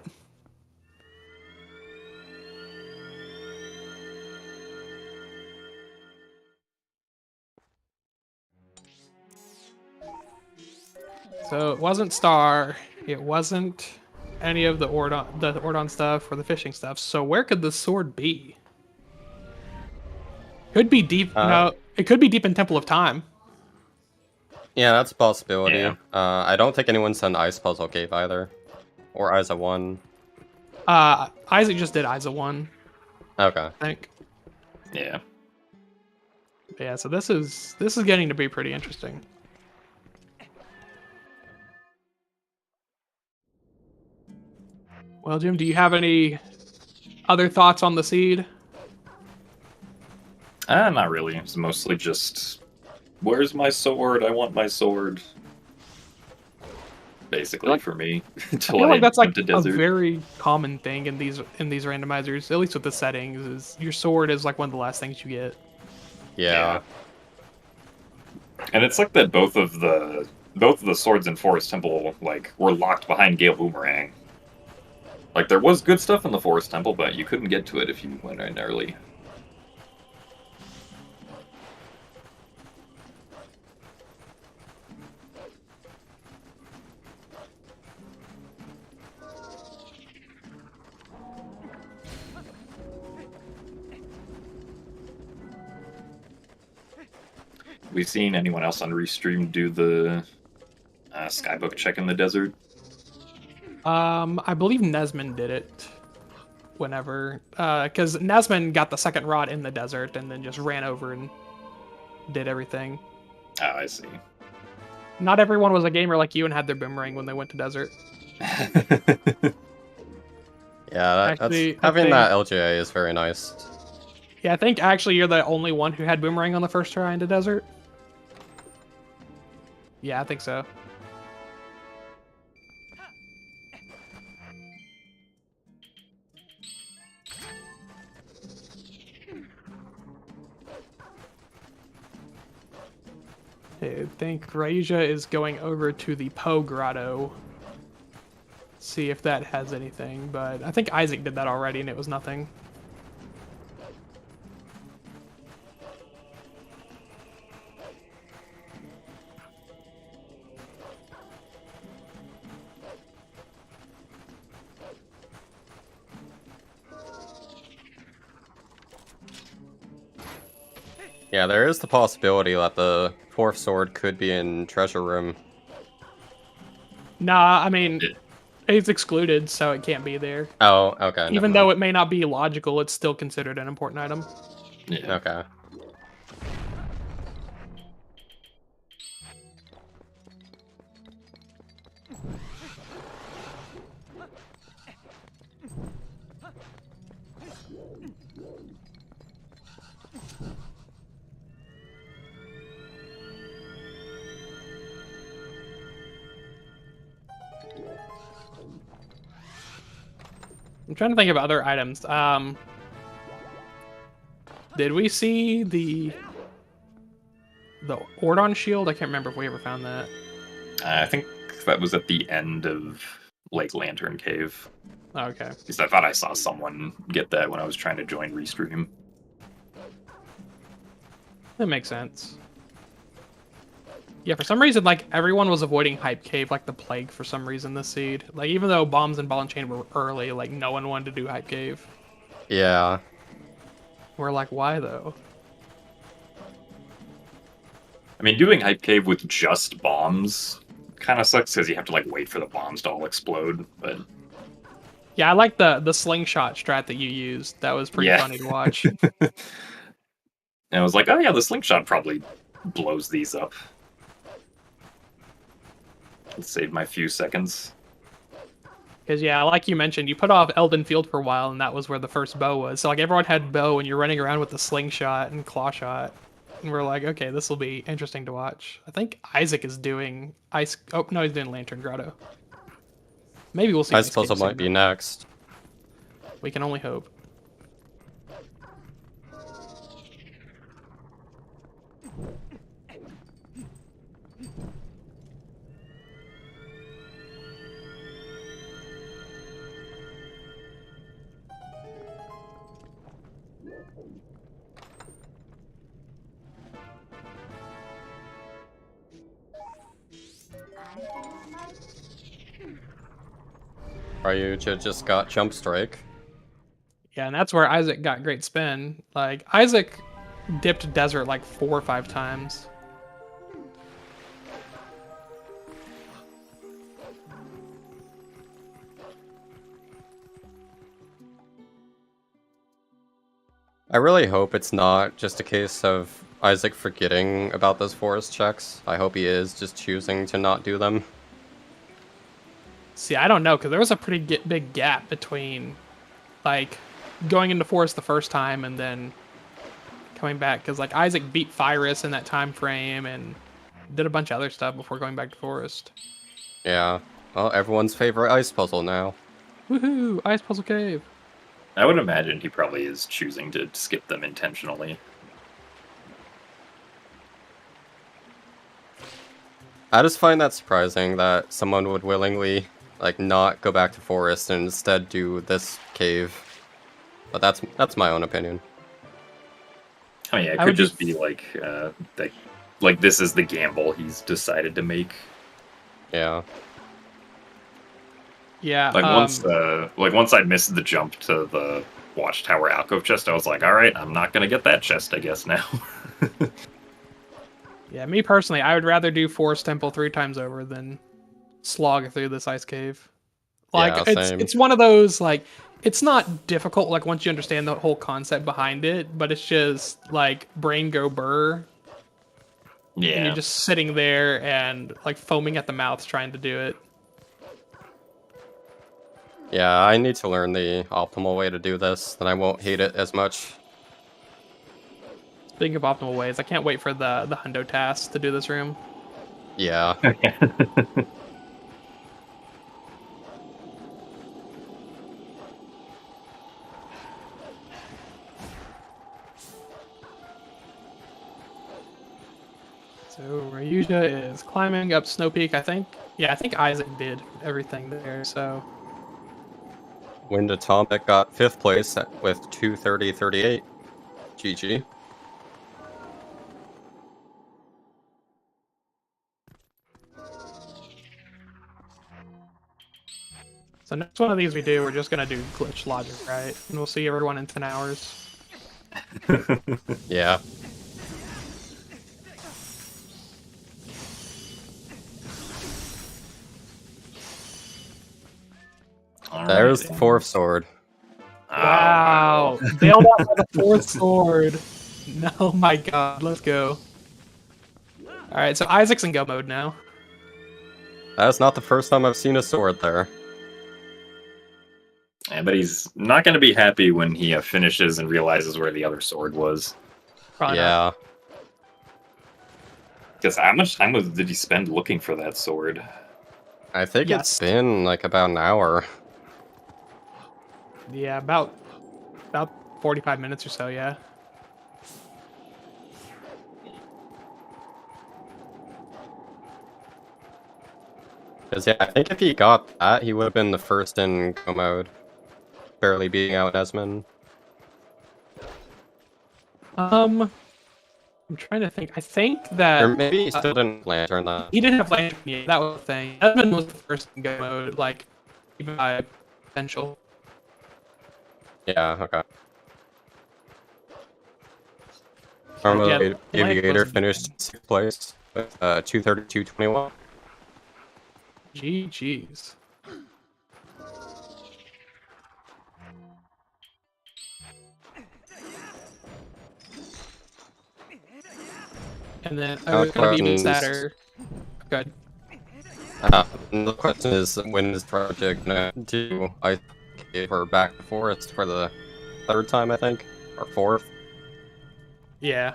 So it wasn't Star. It wasn't any of the Ordon stuff or the fishing stuff. So where could the sword be? Could be deep. No, it could be deep in Temple of Time. Yeah, that's a possibility. Yeah. I don't think anyone's done Ice Puzzle Cave either. Or Isa 1. Isaac just did Isa 1, Okay. I think. Yeah. Yeah, so this is getting to be pretty interesting. Well, Jim, do you have any other thoughts on the seed? Not really. It's mostly just, where's my sword? I want my sword. Basically, for me. I Until feel like that's like to a desert. very common thing in these randomizers, at least with the settings, is your sword is like one of the last things you get. Yeah. And it's like that both of the swords in Forest Temple were locked behind Gale Boomerang. Like there was good stuff in the Forest Temple, but you couldn't get to it if you went in early. we seen anyone else on Restream do the Skybook check in the desert? I believe Nesman did it whenever, because Nesman got the second rod in the desert and then just ran over and did everything. Oh, I see. Not everyone was a gamer like you and had their boomerang when they went to desert. Yeah, Actually, that's, having that LGA is very nice. Yeah, I think actually you're the only one who had boomerang on the first try into desert. Yeah, I think so. I think Raija is going over to the Poe Grotto. See if that has anything, but I think Isaac did that already and it was nothing. Yeah, there is the possibility that the fourth sword could be in treasure room. Nah, I mean, it's excluded, so it can't be there. Oh, okay. Even though it may not be logical, it's still considered an important item. Yeah. Okay. I'm trying to think of other items. Did we see the Ordon shield? I can't remember if we ever found that. I think that was at the end of Lake Lantern Cave. Oh, okay. Because I thought I saw someone get that when I was trying to join Restream. That makes sense. Yeah, for some reason, like, everyone was avoiding Hype Cave like the plague for some reason this seed. Like, even though Bombs and Ball and Chain were early, like, no one wanted to do Hype Cave. Yeah. We're like, why, though? I mean, doing Hype Cave with just bombs kind of sucks because you have to, like, wait for the bombs to all explode, but... Yeah, I like the slingshot strat that you used. That was pretty funny to watch. And I was like, oh yeah, the slingshot probably blows these up. It saved my few seconds. Because, yeah, like you mentioned, you put off Elden Field for a while, and that was where the first bow was. So, like, everyone had bow, and you're running around with the slingshot and claw shot. And we're like, okay, this will be interesting to watch. I think Isaac is doing ice... Oh, no, he's doing Lantern Grotto. Maybe we'll see. Ice Puzzle might be next. We can only hope. Ryuja just got Jump Strike. Yeah, and that's where Isaac got great spin. Like, Isaac dipped desert like 4 or 5 times. I really hope it's not just a case of Isaac forgetting about those forest checks. I hope he is just choosing to not do them. See, I don't know, because there was a pretty big gap between, like, going into forest the first time and then coming back. Because, like, Isaac beat Fyrus in that time frame and did a bunch of other stuff before going back to forest. Yeah. Well, everyone's favorite ice puzzle now. Woohoo! Ice Puzzle Cave! I would imagine he probably is choosing to skip them intentionally. I just find that surprising that someone would willingly, like, not go back to forest and instead do this cave. But that's my own opinion. I mean, it could just be like, like this is the gamble he's decided to make. Yeah. Yeah. Like once I missed the jump to the Watchtower alcove chest, I was like, all right, I'm not gonna get that chest, I guess now. Yeah, me personally, I would rather do Forest Temple 3 times over than slog through this ice cave. Like, Yeah, it's same. it's one of those, like, it's not difficult, like, once you understand the whole concept behind it, but it's just, like, brain go burr, and Yeah. you're just sitting there and, like, foaming at the mouth trying to do it. Yeah, I need to learn the optimal way to do this, then I won't hate it as much. Speaking of optimal ways, I can't wait for the hundo task to do this room. Yeah. So Ryuja is climbing up Snow Peak, I think. Yeah, I think Isaac did everything there, so... Wind Atomic got 5th place with 2:30:38. GG. So next one of these we do, we're just gonna do glitch logic, right? And we'll see everyone in 10 hours. Yeah. There's the 4th sword. Wow! Bailed out by the 4th sword! No, my god, let's go. Alright, so Isaac's in go mode now. That's not the first time I've seen a sword there. Yeah, but he's not going to be happy when he finishes and realizes where the other sword was. Probably not. Yeah. Because how much time did he spend looking for that sword? I think Yes. it's been like about an hour. Yeah, about 45 minutes or so, yeah. Because yeah, I think if he got that, he would have been the first in go mode. Barely beating out Esmond. I'm trying to think. I think that... Or maybe he still didn't lantern that. He didn't have lantern yet, that was the thing. Edmund was the first in go mode, like, even by potential. Yeah, okay. Armor Yeah, Aviator was- finished 6th place with 2:32:21. GG's. And then Now it's the gonna be even question is- sadder. Good. The question is, when is Project gonna do Ice Cave or Back to Forest for the 3rd time, I think? Or 4th? Yeah.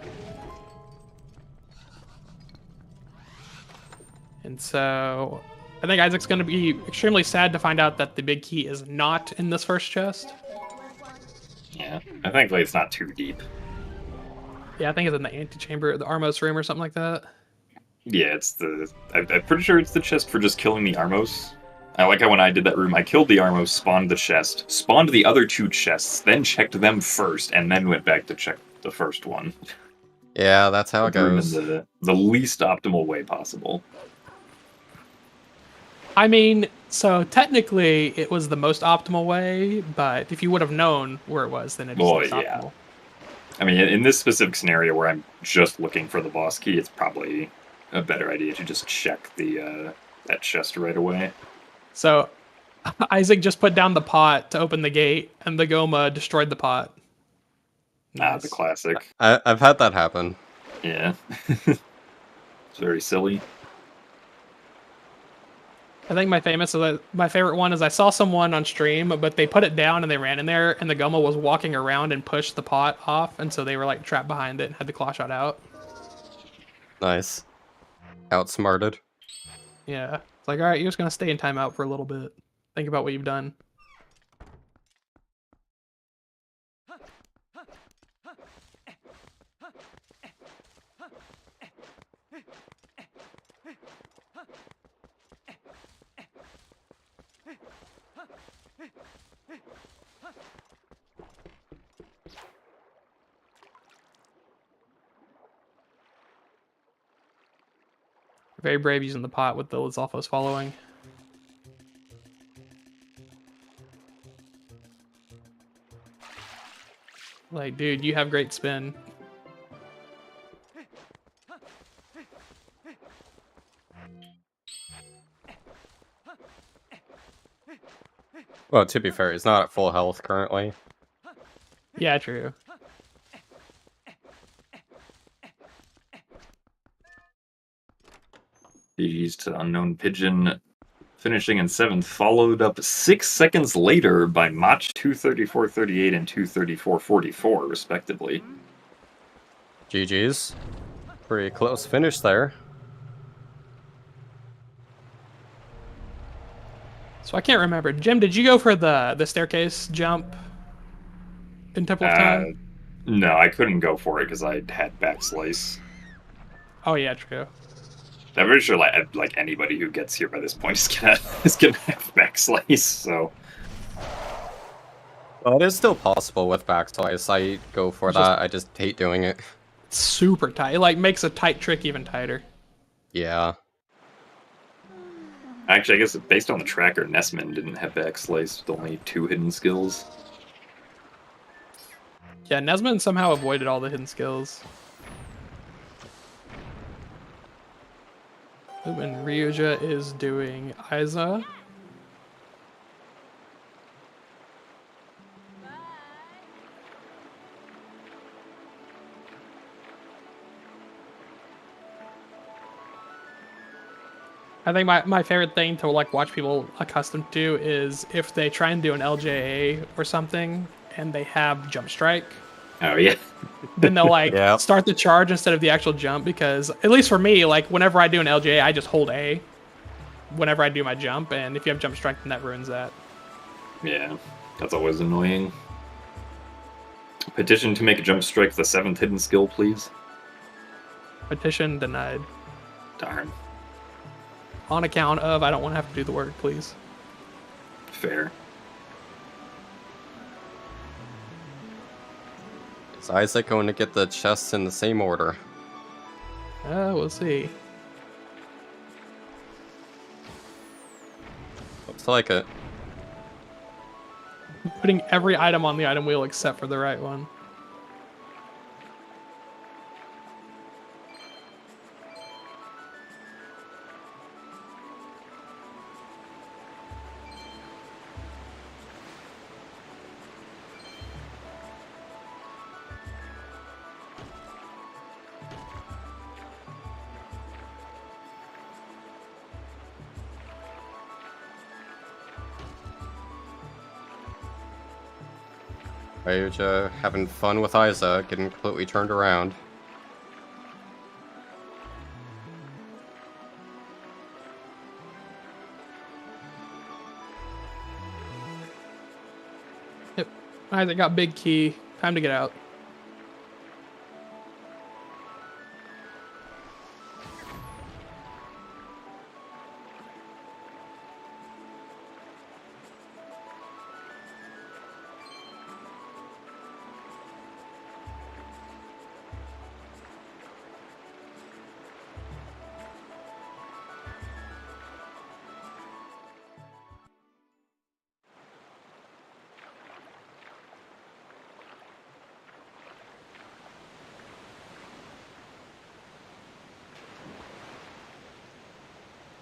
And so I think Isaac's gonna be extremely sad to find out that the big key is not in this first chest. Yeah, I think it's not too deep. Yeah, I think it's in the antechamber, the Armos room or something like that. Yeah, it's the. I'm pretty sure it's the chest for just killing the Armos. I like how when I did that room, I killed the Armos, spawned the chest, spawned the other 2 chests, then checked them first, and then went back to check the first one. Yeah, that's how it goes. In the least optimal way possible. I mean, so technically it was the most optimal way, but if you would have known where it was, then it's Well, less yeah. optimal. I mean, in this specific scenario where I'm just looking for the boss key, it's probably a better idea to just check the that chest right away. So Isaac just put down the pot to open the gate, and the Goma destroyed the pot. Ah, the classic. I've had that happen. Yeah. It's very silly. I think my favorite one is I saw someone on stream, but they put it down and they ran in there, and the Goma was walking around and pushed the pot off, and so they were like trapped behind it and had the claw shot out. Nice. Outsmarted. Yeah, it's like, all right, you're just gonna stay in timeout for a little bit. Think about what you've done. Very brave using the pot with the Lizalfos following. Like, dude, you have great spin. Well, to be fair, he's not at full health currently. Yeah, true. GG's to Unknown Pigeon, finishing in 7th, followed up 6 seconds later by Mach 234.38 and 234.44, respectively. GG's. Pretty close finish there. So I can't remember. Jim, did you go for the staircase jump in Temple of Time? No, I couldn't go for it because I had backslice. Oh yeah, true. I'm pretty sure like anybody who gets here by this point is gonna have backslice. So Well, it is still possible with backslice. I go for that. I just hate doing it. It's super tight. It like makes a tight trick even tighter. Yeah. actually, I guess based on the tracker, Nessman didn't have backslice with only 2 hidden skills. Yeah, Nesman somehow avoided all the hidden skills. And Ryuja is doing Aiza. I think my favorite thing to like watch people accustomed to is if they try and do an LJA or something and they have jump strike. Oh yeah. Then they'll like Yep. start the charge instead of the actual jump, because at least for me, like whenever I do an LJA, I just hold A whenever I do my jump, and if you have jump strike, then that ruins that. Yeah, that's always annoying. Petition to make a jump strike the 7th hidden skill, please. Petition denied. Darn. On account of I don't want to have to do the work, please. Fair. Is Isaac going to get the chests in the same order? We'll see. Looks like it. Putting every item on the item wheel except for the right one. Ryuja having fun with Isa, getting completely turned around. Yep. Isaac got big key. Time to get out.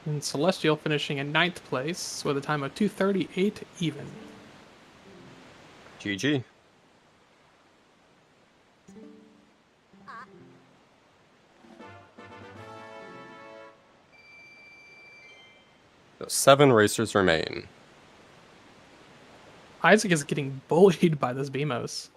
And Celestial finishing in 9th place with a time of 2:38 even. GG. So 7 racers remain. Isaac is getting bullied by this Beamos.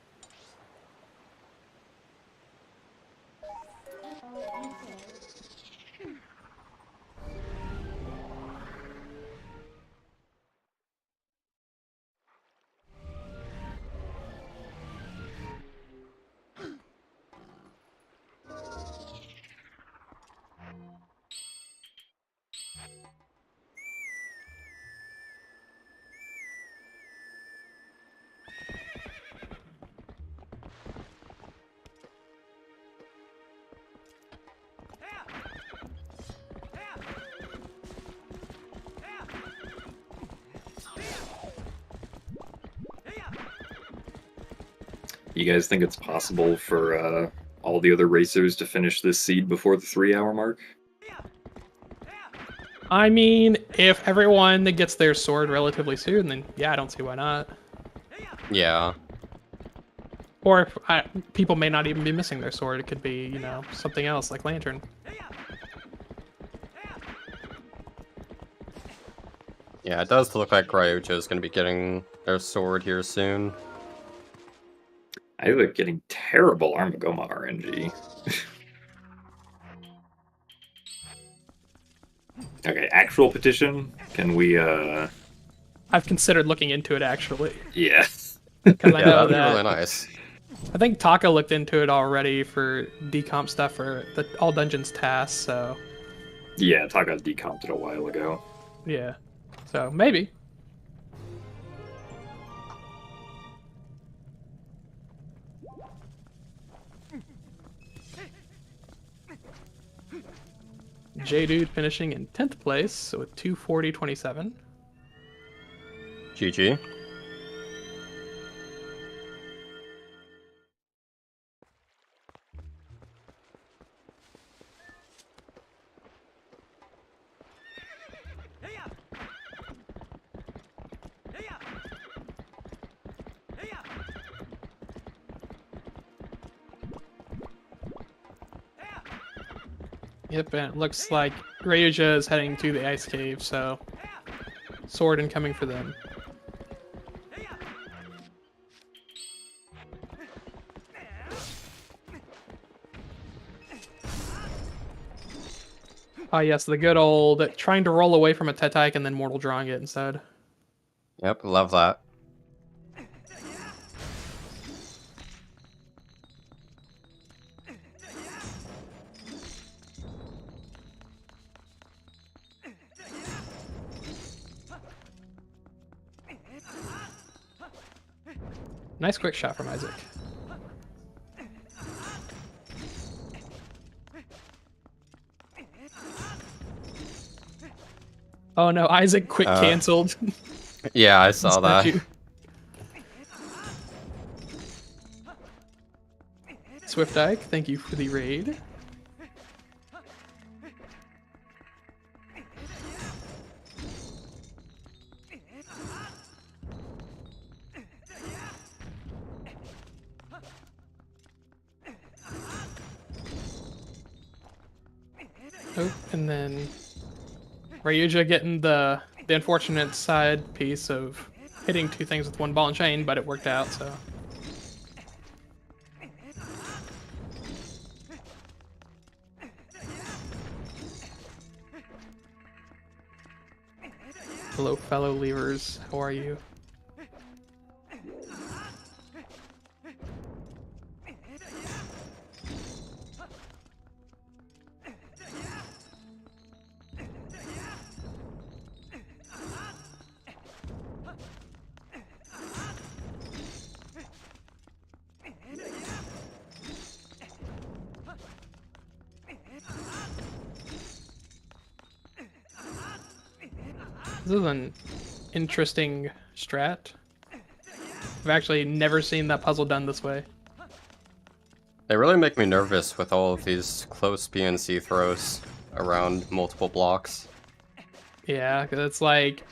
You guys think it's possible for all the other racers to finish this seed before the 3-hour mark? I mean, if everyone gets their sword relatively soon, then yeah, I don't see why not. Yeah. Or if people may not even be missing their sword. It could be, you know, something else like lantern. Yeah, it does look like Ryoja is going to be getting their sword here soon. I look getting terrible Armagoma RNG. Okay, actual petition. Can we I've considered looking into it actually, yeah. because I Yeah, know that'd be that really nice. I think Taka looked into it already for decomp stuff for the all dungeons tasks. So Yeah, Taka decomped it a while ago. yeah, so maybe. J-Dude finishing in 10th place, so with 240.27. GG. Yep, and it looks like Ryuja is heading to the ice cave, so sword incoming for them. Ah, yes, the good old trying to roll away from a Tetike and then mortal drawing it instead. Yep, love that. Nice quick shot from Isaac. Oh no, Isaac quick canceled. Yeah, I saw that. Statue. Swift Ike, thank you for the raid. Oh, and then Ryuja getting the unfortunate side piece of hitting two things with one ball and chain, but it worked out, so. Hello, fellow levers. How are you? This is an interesting strat. I've actually never seen that puzzle done this way. They really make me nervous with all of these close PNC throws around multiple blocks. Yeah, because it's like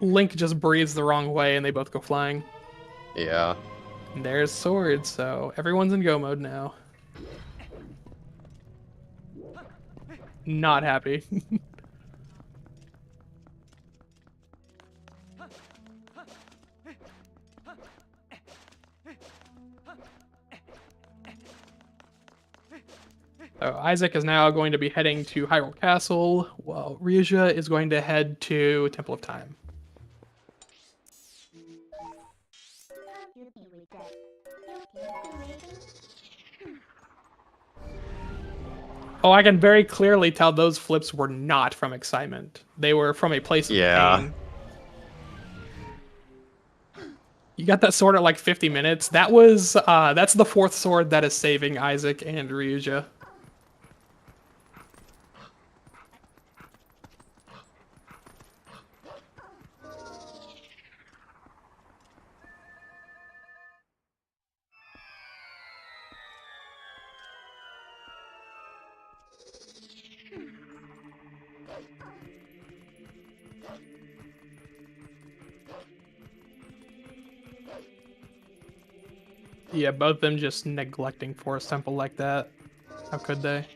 Link just breathes the wrong way and they both go flying. Yeah. And there's swords, so everyone's in go mode now. Not happy. So Isaac is now going to be heading to Hyrule Castle, while Ryuja is going to head to Temple of Time. Oh, I can very clearly tell those flips were not from excitement. They were from a place of pain. You got that sword at like 50 minutes. That was, that's the fourth sword that is saving Isaac and Ryuja. Yeah, both of them just neglecting Forest Temple like that. How could they?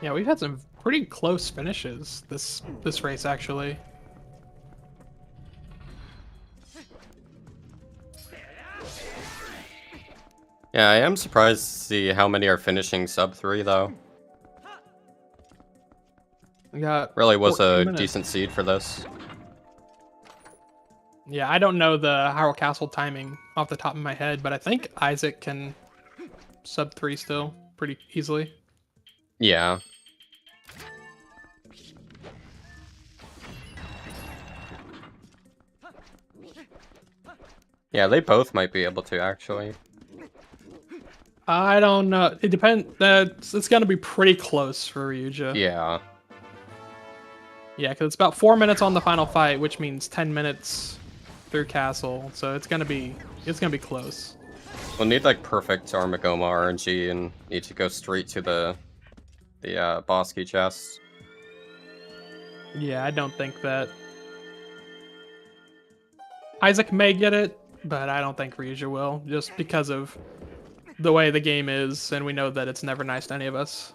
Yeah, we've had some pretty close finishes this race actually. Yeah, I am surprised to see how many are finishing sub 3 though. We got Really was 14 a minutes. decent seed for this. Yeah, I don't know the Hyrule Castle timing off the top of my head, but I think Isaac can sub 3 still pretty easily. Yeah. Yeah, they both might be able to actually. I don't know. It depends. It's gonna be pretty close for Ryuja. Yeah. Yeah, because it's about 4 minutes on the final fight, which means 10 minutes through Castle. So it's gonna be close. We'll need like perfect Armagoma RNG and need to go straight to the boss key chest. Yeah, I don't think that Isaac may get it, but I don't think Ryuja will, just because of the way the game is, and we know that it's never nice to any of us.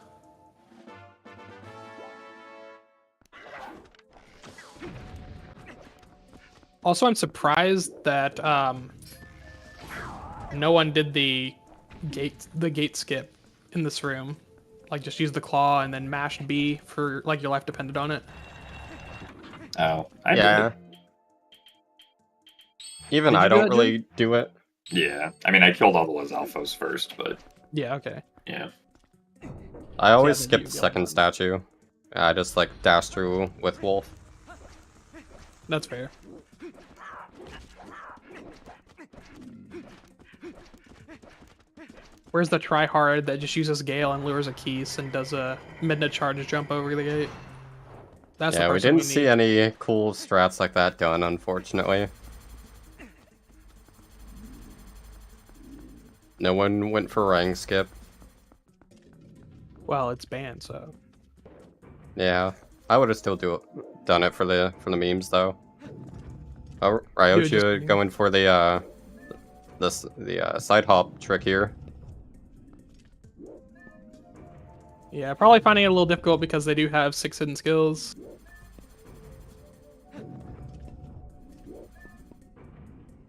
Also, I'm surprised that no one did the gate skip in this room. Like, just use the claw and then mash B for like your life depended on it. Oh, I did Yeah. it. Even Did I you do don't that, really do it. Yeah, I mean, I killed all the Lizalfos first, but Yeah, okay. yeah. I always then skip you the go second on. statue. I just like dash through with Wolf. That's fair. Where's the tryhard that just uses Gale and lures a Keese and does a midnight charge jump over the gate? That's the Yeah, we person didn't see need. any cool strats like that done, unfortunately. No one went for Rang skip. Well, it's banned, so. Yeah, I would have still done it for the memes though. Oh, You would just Ryoja meme. going for the side hop trick here. Yeah, probably finding it a little difficult because they do have 6 hidden skills.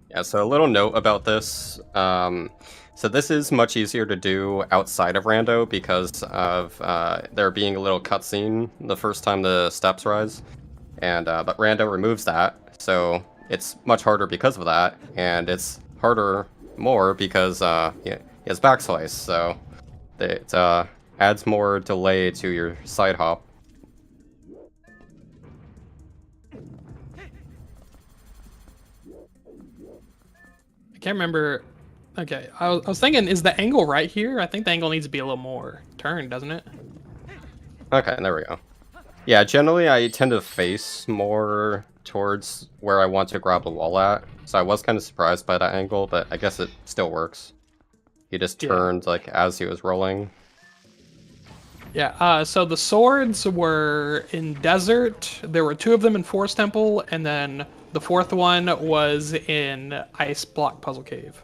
Yeah, so a little note about this. So this is much easier to do outside of Rando because of there being a little cutscene the first time the steps rise, and but Rando removes that, so it's much harder because of that, and it's harder more because he has backslice, so it adds more delay to your side hop. I can't remember. Okay, I was thinking, is the angle right here? I think the angle needs to be a little more turned, doesn't it? Okay, there we go. Yeah, generally I tend to face more towards where I want to grab the wall at, so I was kind of surprised by that angle, but I guess it still works. He just Yeah. turned like as he was rolling. Yeah, so the swords were in Desert. There were 2 of them in Forest Temple, and then the 4th one was in Ice Block Puzzle Cave.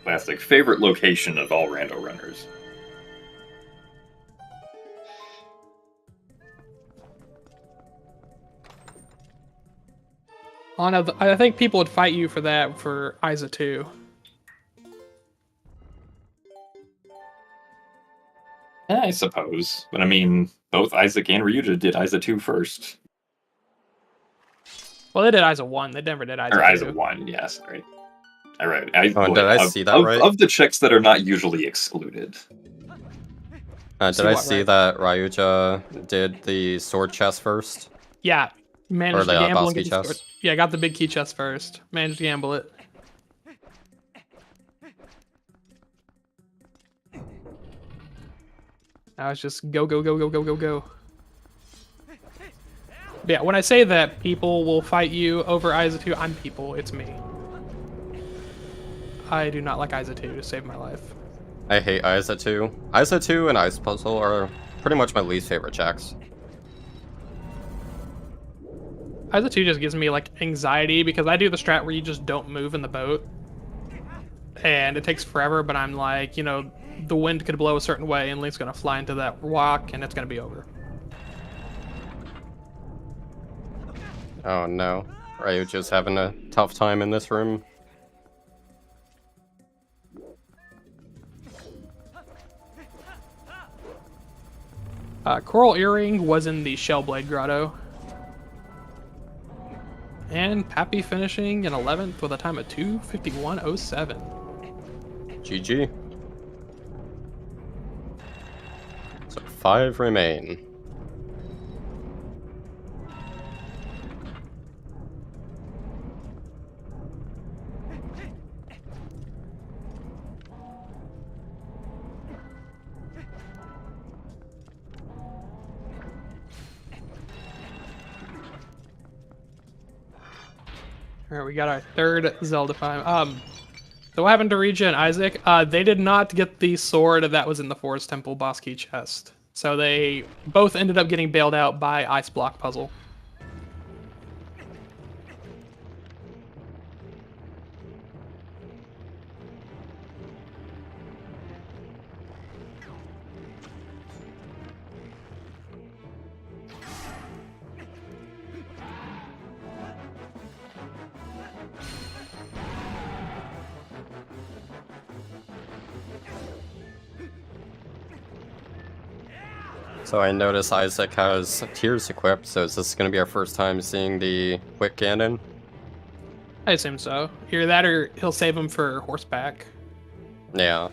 Classic. Favorite location of all rando runners. I think people would fight you for that for Isa 2. Yeah, I suppose. But I mean, both Isaac and Ryuja did Isa 2 first. Well, they did Isa 1. They never did Isa 2. Or Isa 1, yes, right. Alright. Did I see that right? Of the checks that are not usually excluded. Did I see that Ryuja did the sword chest first? Yeah. Managed Or to the gamble boss and key get the chest? sword. Yeah, got the big key chest first. Managed to gamble it. Now it's just go, go, go, go, go, go, go. But yeah, when I say that people will fight you over Isa 2, I'm people, it's me. I do not like Isa 2 to save my life. I hate Isa 2. Isa 2 and Ice Puzzle are pretty much my least favorite checks. Isa 2 just gives me like anxiety because I do the strat where you just don't move in the boat. And it takes forever, but I'm like, you know, the wind could blow a certain way and Link's gonna fly into that rock and it's gonna be over. Oh no. Ryuja's having a tough time in this room. Coral Earring was in the Shellblade Grotto. And Pappy finishing in 11th with a time of 2:51.07. GG. So 5 remain. Alright, we got our third Zelda time. So what happened to Rija and Isaac? They did not get the sword that was in the Forest Temple boss key chest. So they both ended up getting bailed out by Ice Block Puzzle. So I notice Isaac has Tears equipped, so is this going to be our first time seeing the Quick Cannon? I assume so. Either that or he'll save him for horseback. Yeah.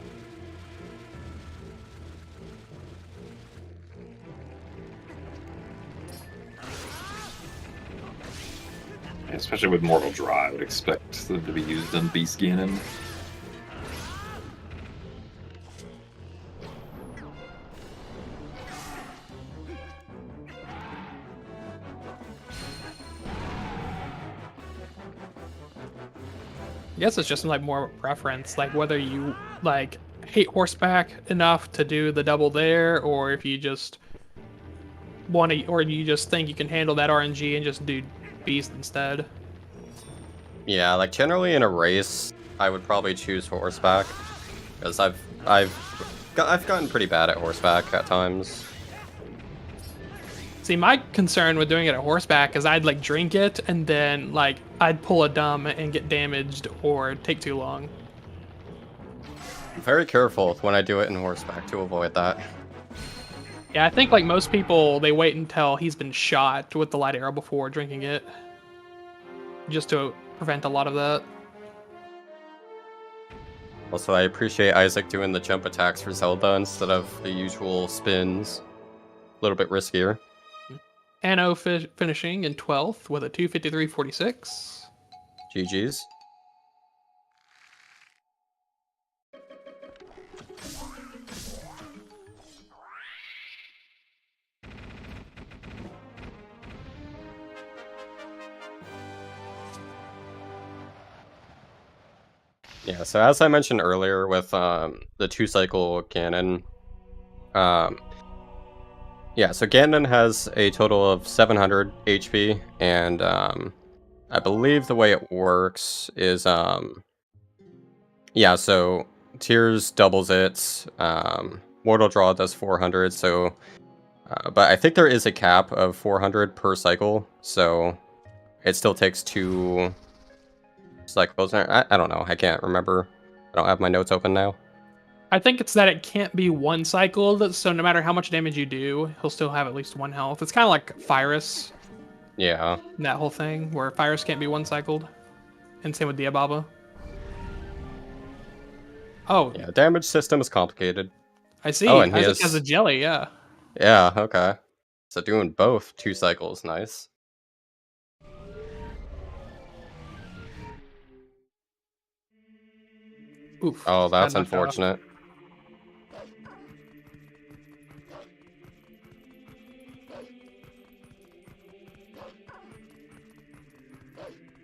Especially with Mortal Draw, I would expect them to be used on Beast Ganon. I guess it's just like more of a preference, like whether you like hate horseback enough to do the double there, or if you just want to, or you just think you can handle that RNG and just do beast instead. Yeah, like generally in a race, I would probably choose horseback, because I've gotten pretty bad at horseback at times. See, my concern with doing it at horseback is I'd like drink it and then like I'd pull a dumb and get damaged or take too long. I'm very careful when I do it in horseback to avoid that. Yeah, I think like most people, they wait until he's been shot with the light arrow before drinking it, just to prevent a lot of that. Also, I appreciate Isaac doing the jump attacks for Zelda instead of the usual spins. A little bit riskier. Anno finishing in 12th with a 2:53.46. GG's. Yeah, so as I mentioned earlier with the 2-cycle Ganon, yeah, so Ganon has a total of 700 HP, and I believe the way it works is, yeah, so Tears doubles it, Mortal Draw does 400, so, but I think there is a cap of 400 per cycle, so it still takes 2 cycles. I don't know. I can't remember. I don't have my notes open now. I think it's that it can't be one cycled, so no matter how much damage you do, he'll still have at least 1 health. It's kind of like Fyrus, Yeah. that whole thing, where Fyrus can't be one cycled. And same with Diababa. Oh, Yeah, damage system is complicated. I see. Oh, and he Isaac has a jelly, yeah. Yeah, okay. So doing both 2 cycles, nice. Oof. Oh, that's got knocked off. unfortunate.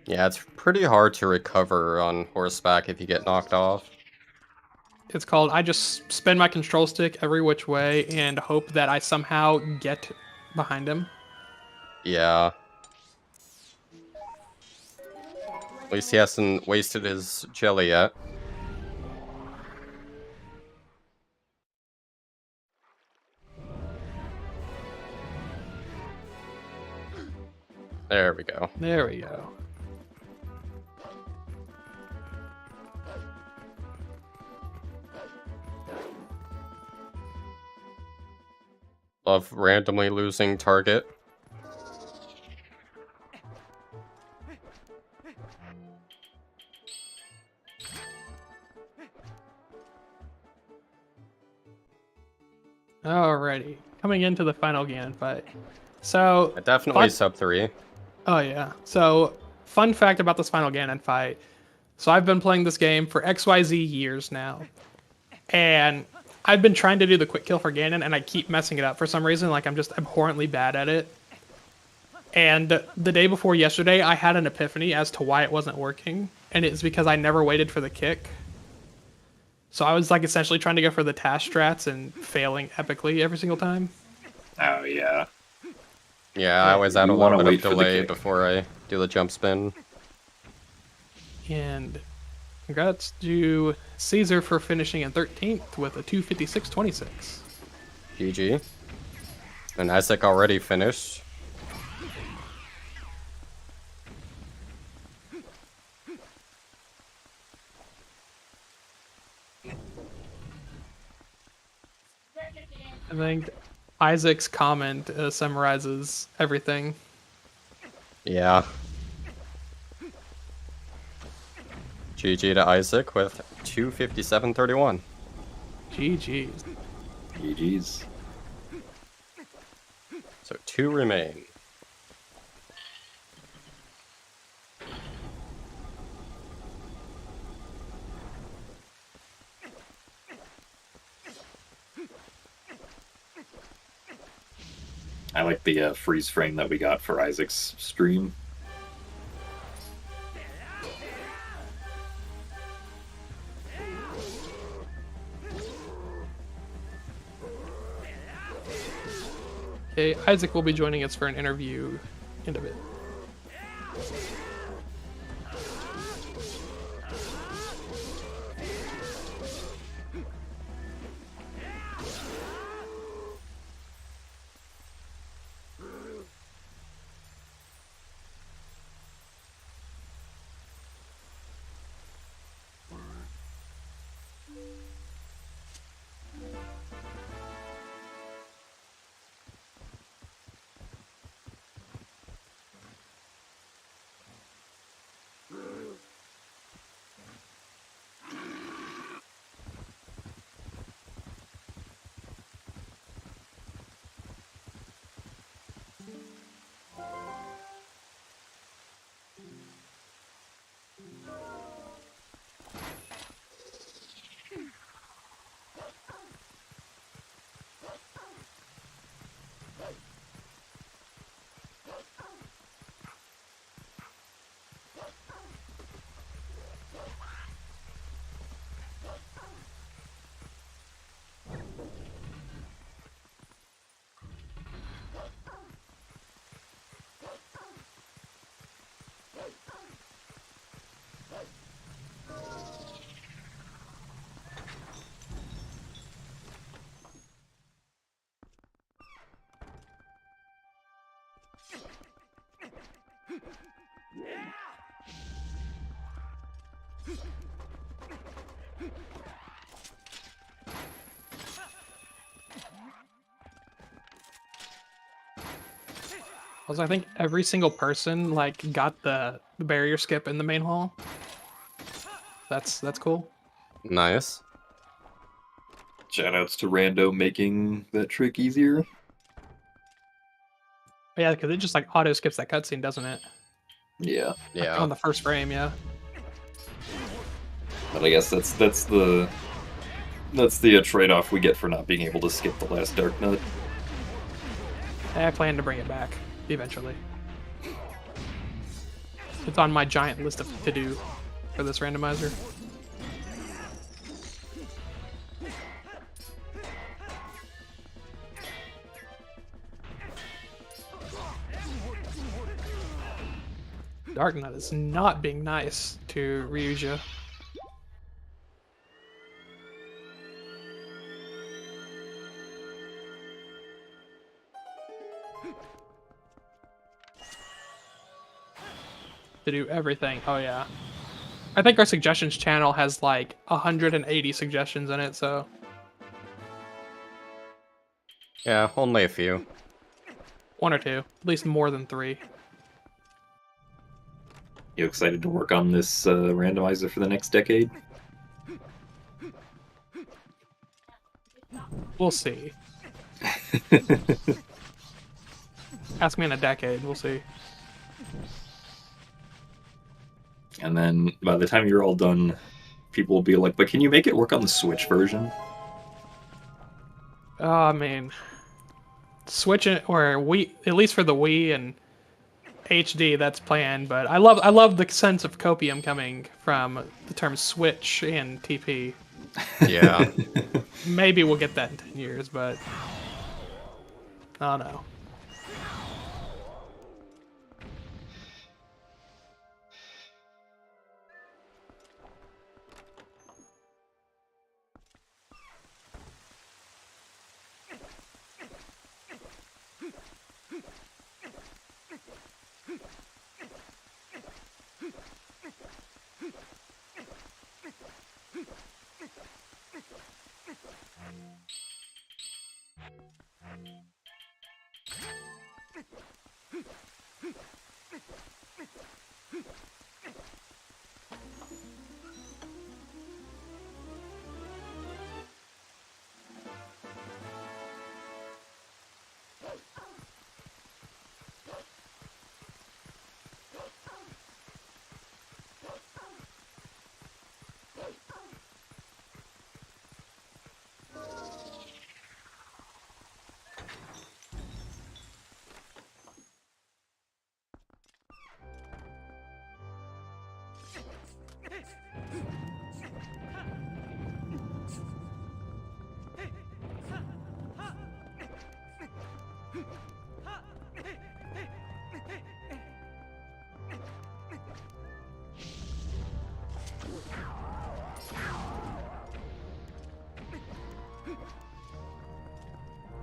Yeah, it's pretty hard to recover on horseback if you get knocked off. It's called I just spin my control stick every which way and hope that I somehow get behind him. Yeah. At least he hasn't wasted his jelly yet. There we go. There we go. Love randomly losing target. Alrighty. Coming into the final Ganon fight. So Definitely fun- sub 3. Oh yeah. So fun fact about this final Ganon fight. So I've been playing this game for XYZ years now. And I've been trying to do the quick kill for Ganon and I keep messing it up for some reason. Like I'm just abhorrently bad at it. And the day before yesterday, I had an epiphany as to why it wasn't working. And it's because I never waited for the kick. So I was like essentially trying to go for the task strats and failing epically every single time. Oh yeah. Yeah, I always add a You wanna little bit of wait for the delay kick. before I do the jump spin. And congrats to Caesar for finishing in 13th with a 256.26. GG. And Isaac already finished. I think Isaac's comment summarizes everything. Yeah. GG to Isaac with 257.31. GG's. GG's. So 2 remain. I like the freeze frame that we got for Isaac's stream. Okay, Isaac will be joining us for an interview in a bit. Also, I think every single person like got the barrier skip in the main hall. That's cool. Nice. Shoutouts to Rando making that trick easier. But yeah, because it just like auto skips that cutscene, doesn't it? Yeah, Yeah. On the first frame, yeah. but I guess that's the trade-off we get for not being able to skip the last Dark Nut. I plan to bring it back eventually. It's on my giant list of to-do for this randomizer. Dark Nut is not being nice to Ryuja. To do everything. Oh yeah. I think our suggestions channel has like 180 suggestions in it, so Yeah, only a few. 1 or 2, at least more than 3. You excited to work on this randomizer for the next decade? We'll see. Ask me in a decade, we'll see. And then by the time you're all done, people will be like, but can you make it work on the Switch version? I mean, Switch it, or Wii, at least for the Wii and HD, that's planned. But I love the sense of copium coming from the term Switch and TP. Yeah. Maybe we'll get that in 10 years, but I don't know.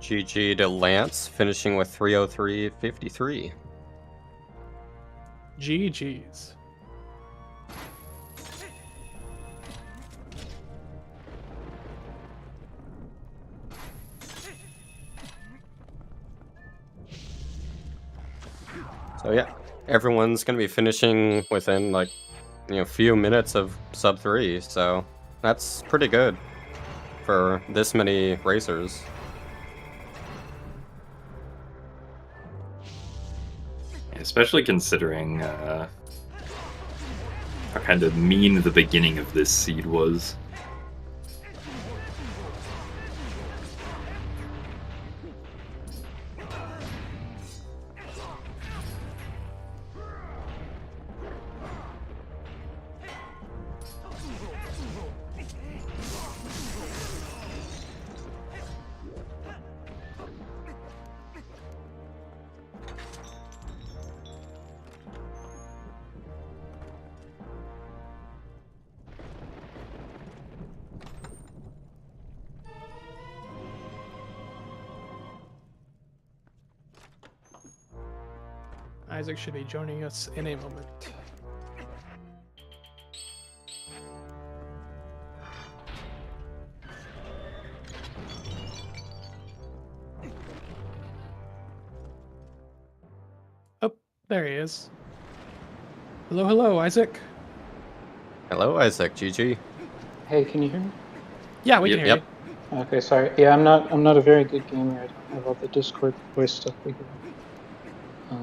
GG to Lance, finishing with 303.53. GG's. So yeah, everyone's gonna be finishing within like, few minutes of sub 3, so that's pretty good for this many racers. Especially considering how kind of mean the beginning of this seed was. Isaac should be joining us in a moment. There he is. Hello, hello, Isaac. Hello, Isaac. GG. Hey, can you hear me? Yeah, we Yep, can hear yep. you. Okay, sorry. Yeah, I'm not a very good gamer. I don't have all the Discord voice stuff figured out.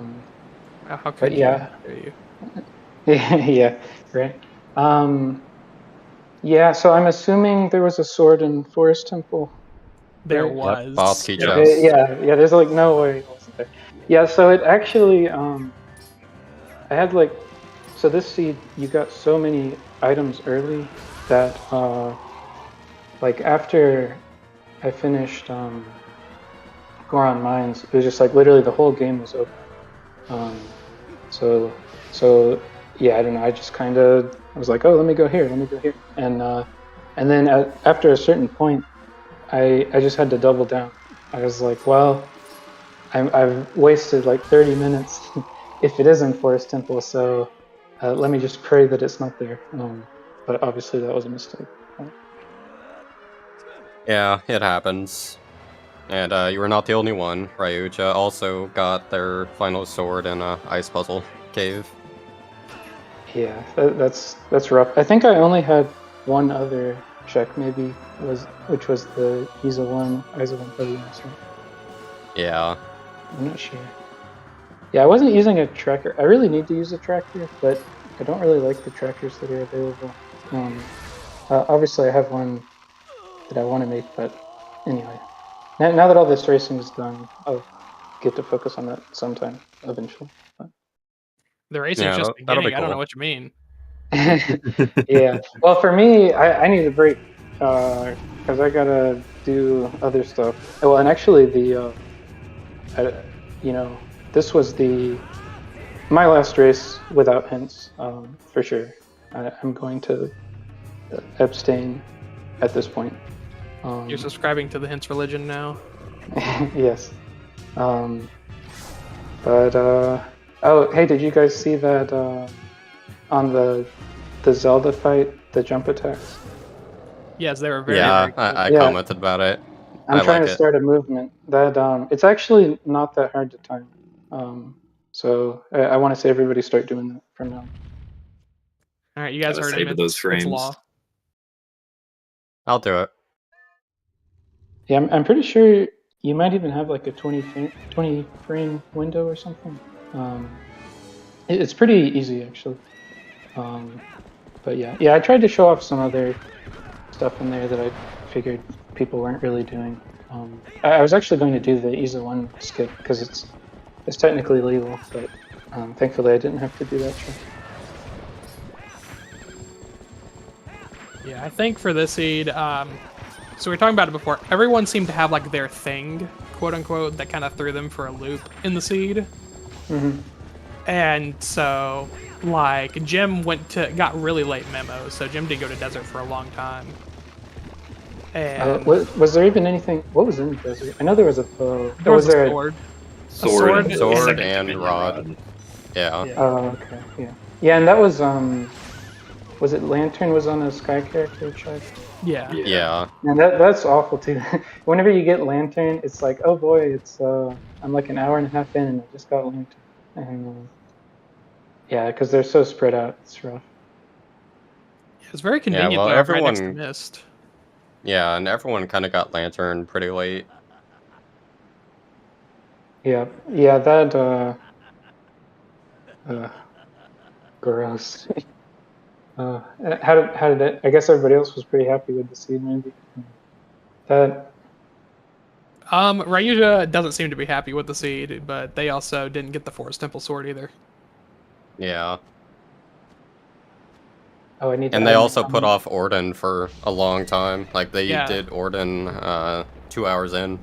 How But could yeah, you? yeah, right. Yeah. So I'm assuming there was a sword in Forest Temple. There Right. Yep. Boss was. key Yep. chest. Yeah. There's like no way it wasn't there. Yeah. So it actually, I had like, so this seed, you got so many items early that, like after I finished Goron Mines, it was just like literally the whole game was open. So yeah, I don't know. I just kind of I was like, oh, let me go here, and then after a certain point, I just had to double down. I was like, well, I've wasted like 30 minutes if it is in Forest Temple, so let me just pray that it's not there. But obviously that was a mistake. Yeah, it happens. And you were not the only one. Ryuja also got their final sword in a ice puzzle cave. Yeah, that's rough. I think I only had one other check, maybe which was the Isa one podium. So Yeah. I'm not sure. Yeah, I wasn't using a tracker. I really need to use a tracker, but I don't really like the trackers that are available. Obviously, I have one that I want to make, but anyway. Now that all this racing is done, I'll get to focus on that sometime eventually. But The racing's Yeah, just that'll be beginning. I don't know cool. what you mean. yeah. Well, for me, I need a break because I gotta do other stuff. Well, and actually, you know, this was my last race without hints, for sure. I'm going to abstain at this point. You're subscribing to the Hints religion now. Yes. But oh, hey, did you guys see that on the Zelda fight, the jump attacks? Yes, they were very, Yeah, very cool. I Yeah. commented about it. I'm I trying like to it. start a movement that it's actually not that hard to time. So I want to say everybody start doing that from now. All right, you guys Gotta heard him. savor those It's frames. law. I'll do it. Yeah, I'm pretty sure you might even have like a 20 frame window or something. It's pretty easy actually. But yeah, I tried to show off some other stuff in there that I figured people weren't really doing. I was actually going to do the Isa one skip because it's technically legal, but thankfully I didn't have to do that trick. Yeah, I think for this seed, so we were talking about it before. Everyone seemed to have like their thing, quote unquote, that kind of threw them for a loop in the seed. Mm-hmm. And so, like, Jim got really late memos, so Jim did go to desert for a long time. And Was there even anything? What was in the desert? I know there was a bow. there was a there sword. Sword, Sword second and dominion rod. Yeah. Yeah. Oh, okay, yeah, and that was it Lantern was on a Sky character check? Yeah. Yeah. And that's awful too. Whenever you get Lantern, it's like, oh boy, it's I'm like an hour and a half in and I just got Lantern, and yeah, because they're so spread out, it's rough. It's very convenient well, though, right next to everyone- Mist. Yeah, and everyone kind of got Lantern pretty late. Yeah, that gross. How did it? I guess everybody else was pretty happy with the scene, maybe. That Ryuja doesn't seem to be happy with the seed, but they also didn't get the Forest Temple sword either. Yeah. I need. And to they add my also put comment. off Orden for a long time. Like, they Yeah. did Orden 2 hours in.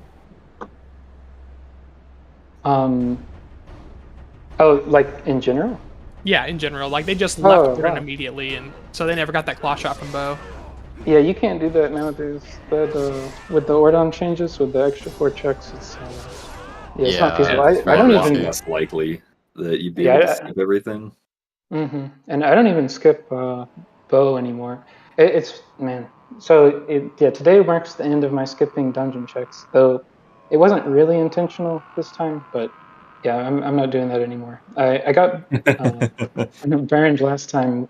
Oh, like in general? Yeah, in general, like they just left Oh, Orden wow. immediately, and so they never got that claw shot from Bo. Yeah, you can't do that nowadays. That with the Ordon changes, with the extra 4 checks, it's it's not Yeah, feasible. it's I don't more a lot even. less likely that you'd be Yeah, able to skip everything. And I don't even skip bow anymore. It's man. So today marks the end of my skipping dungeon checks. Though it wasn't really intentional this time, but Yeah, I'm not doing that anymore. I got burned last time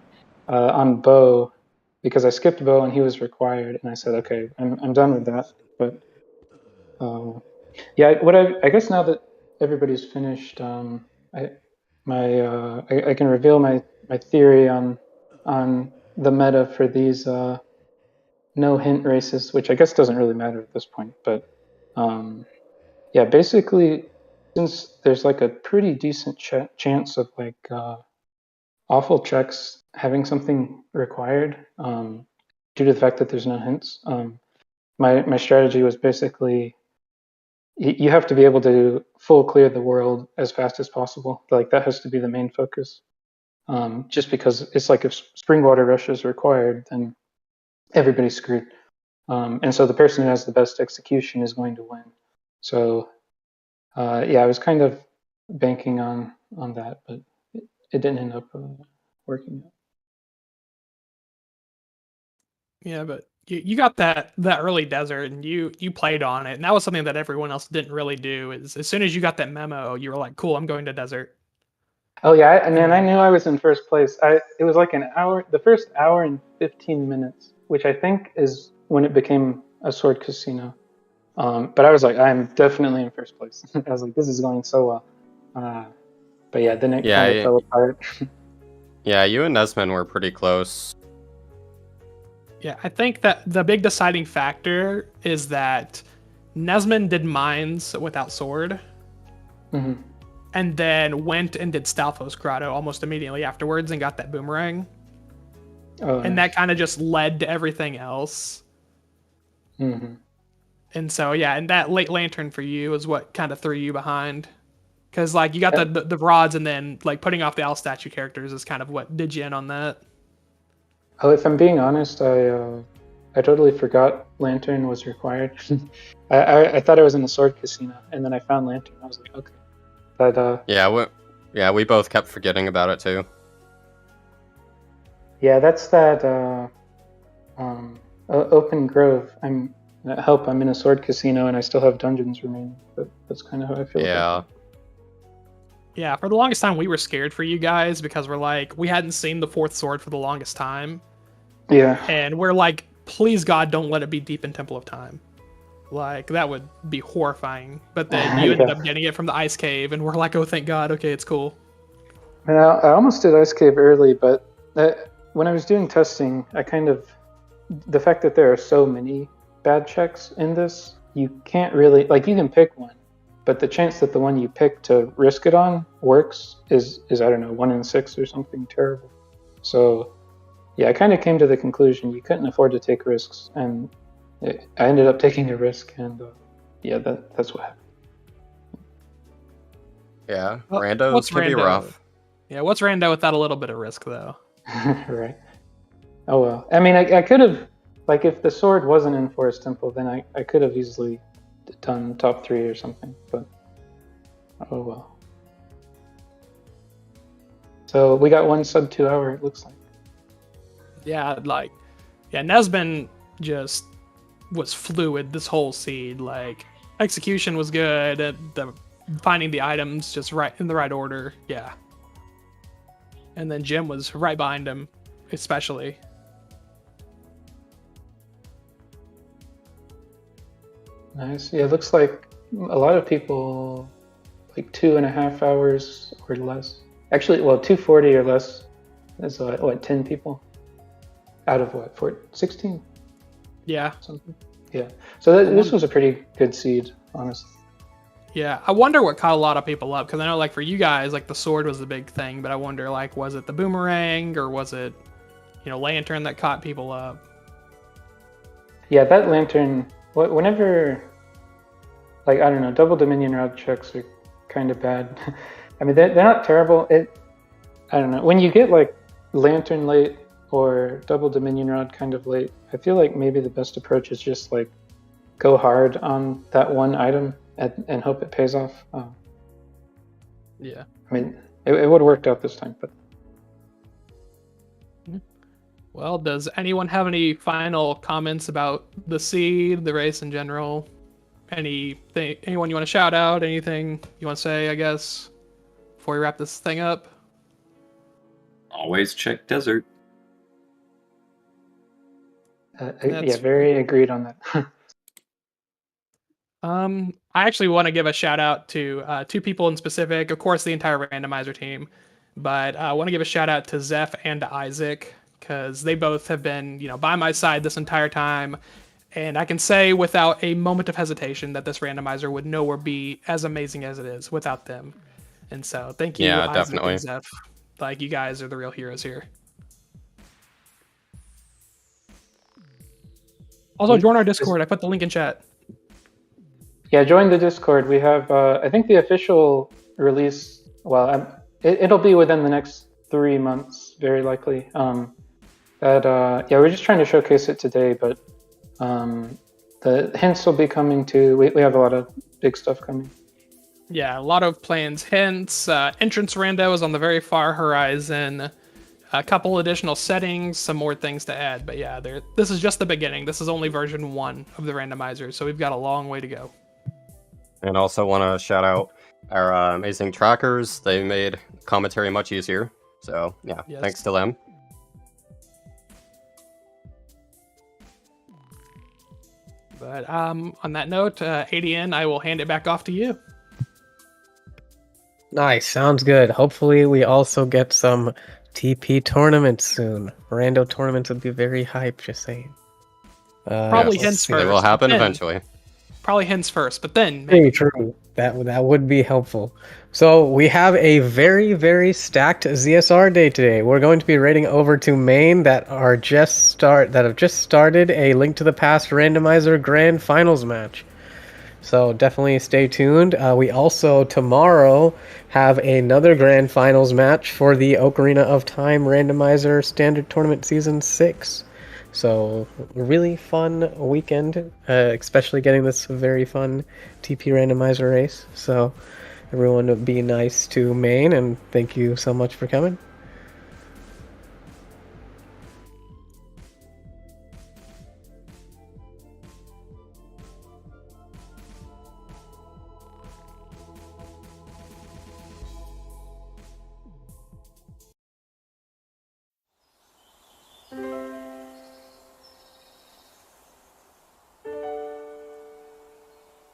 on bow because I skipped bow and he was required, and I said, okay, I'm done with that. But yeah, I guess now that everybody's finished, I can reveal my theory on the meta for these no hint races, which I guess doesn't really matter at this point. But yeah, basically, since there's like a pretty decent chance of like awful checks having something required due to the fact that there's no hints, my strategy was basically you have to be able to full clear the world as fast as possible. Like that has to be the main focus. Just because it's like if spring water rush is required, then everybody's screwed. And so the person who has the best execution is going to win. So yeah, I was kind of banking on that, but it didn't end up working out. Yeah, but you got that early desert, and you played on it, and that was something that everyone else didn't really do. Is as soon as you got that memo, you were like, "Cool, I'm going to desert." Oh yeah, and then I knew I was in first place. It was like an hour, the first hour and 15 minutes, which I think is when it became a sword casino. But I was like, I'm definitely in first place. I was like, this is going so well. But yeah, then it kind of fell apart. Yeah, you and Nesman were pretty close. Yeah, I think that the big deciding factor is that Nesman did mines without sword, and then went and did Stalfos Grotto almost immediately afterwards and got that boomerang. Oh, and nice. that kind of just led to everything else. And so yeah, and that late lantern for you is what kind of threw you behind, because like you got the rods, and then like putting off the owl statue characters is kind of what did you in on that. Oh, if I'm being honest, I totally forgot lantern was required. I thought I was in a sword casino, and then I found lantern. I was like, okay. But we both kept forgetting about it too. yeah, that's that open grove. I'm in a sword casino, and I still have dungeons remaining. But that's kind of how I feel. Yeah. About it. Yeah, for the longest time we were scared for you guys because we're like, we hadn't seen the fourth sword for the longest time. Yeah. And we're like, please God, don't let it be deep in Temple of Time. Like, that would be horrifying. But then you ended up getting it from the ice cave, and we're like, oh, thank God, okay, it's cool. And I almost did ice cave early, but when I was doing testing, the fact that there are so many bad checks in this, you can't really, like, you can pick one, but the chance that the one you pick to risk it on works is I don't know, 1 in 6 or something terrible. So yeah, I kind of came to the conclusion you couldn't afford to take risks, and I ended up taking a risk, and yeah, that's what happened. Yeah, Well, randos can be rough. Yeah, what's rando without a little bit of risk, though? Right. Oh well. I mean, I could have, like, if the sword wasn't in Forest Temple, then I could have easily done top 3 or something, but oh well. So we got 1 sub 2 hour, it looks like. Yeah, Nesbin just was fluid this whole seed. Like, execution was good, finding the items just right in the right order. Yeah. And then Jim was right behind him, especially. Nice. Yeah, it looks like a lot of people, like 2.5 hours or less. Actually, well, 240 or less. That's what, 10 people out of what, 16? Yeah. Something. Yeah. So this was a pretty good seed, honestly. Yeah, I wonder what caught a lot of people up, because I know, like, for you guys, like, the sword was the big thing, but I wonder, like, was it the boomerang, or was it, lantern that caught people up? Yeah, that lantern, whenever, like, I don't know, double Dominion rod checks are kind of bad. I mean, they're not terrible. I don't know. When you get, like, lantern late or double Dominion rod kind of late, I feel like maybe the best approach is just, like, go hard on that one item and hope it pays off. Yeah. I mean, it would have worked out this time, but. Well, does anyone have any final comments about the seed, the race in general? anyone you want to shout out? Anything you want to say? I guess before we wrap this thing up. Always check desert. Yeah, very agreed on that. I actually want to give a shout out to two people in specific. Of course, the entire randomizer team, but I want to give a shout out to Zeph and to Isaac because they both have been, by my side this entire time. And I can say without a moment of hesitation that this randomizer would nowhere be as amazing as it is without them. And so thank you, Yeah, Isaac definitely. and Zeph. Like, you guys are the real heroes here. Also, join our Discord. I put the link in chat. Yeah, join the Discord. We have, I think the official release, well, it'll be within the next 3 months, very likely. Yeah, we're just trying to showcase it today, but the hints will be coming too. We have a lot of big stuff coming. Yeah, a lot of plans, hints, entrance rando is on the very far horizon, a couple additional settings, some more things to add. But yeah, this is just the beginning. This is only version 1 of the randomizer, so we've got a long way to go. And also want to shout out our amazing trackers. They made commentary much easier. So yeah, Yes. Thanks to them. But on that note, ADN, I will hand it back off to you. Nice, sounds good. Hopefully we also get some TP tournaments soon. Rando tournaments would be very hype, just saying. Probably Yes, hints It first. will happen then- eventually. Probably hints first, but then maybe. Very true. That would be helpful. So we have a very, very stacked ZSR day today. We're going to be raiding over to Maine that have just started a Link to the Past randomizer grand finals match. So definitely stay tuned. We also tomorrow have another grand finals match for the Ocarina of Time randomizer standard tournament season 6. So really fun weekend, especially getting this very fun TP randomizer race. So everyone be nice to Maine, and thank you so much for coming.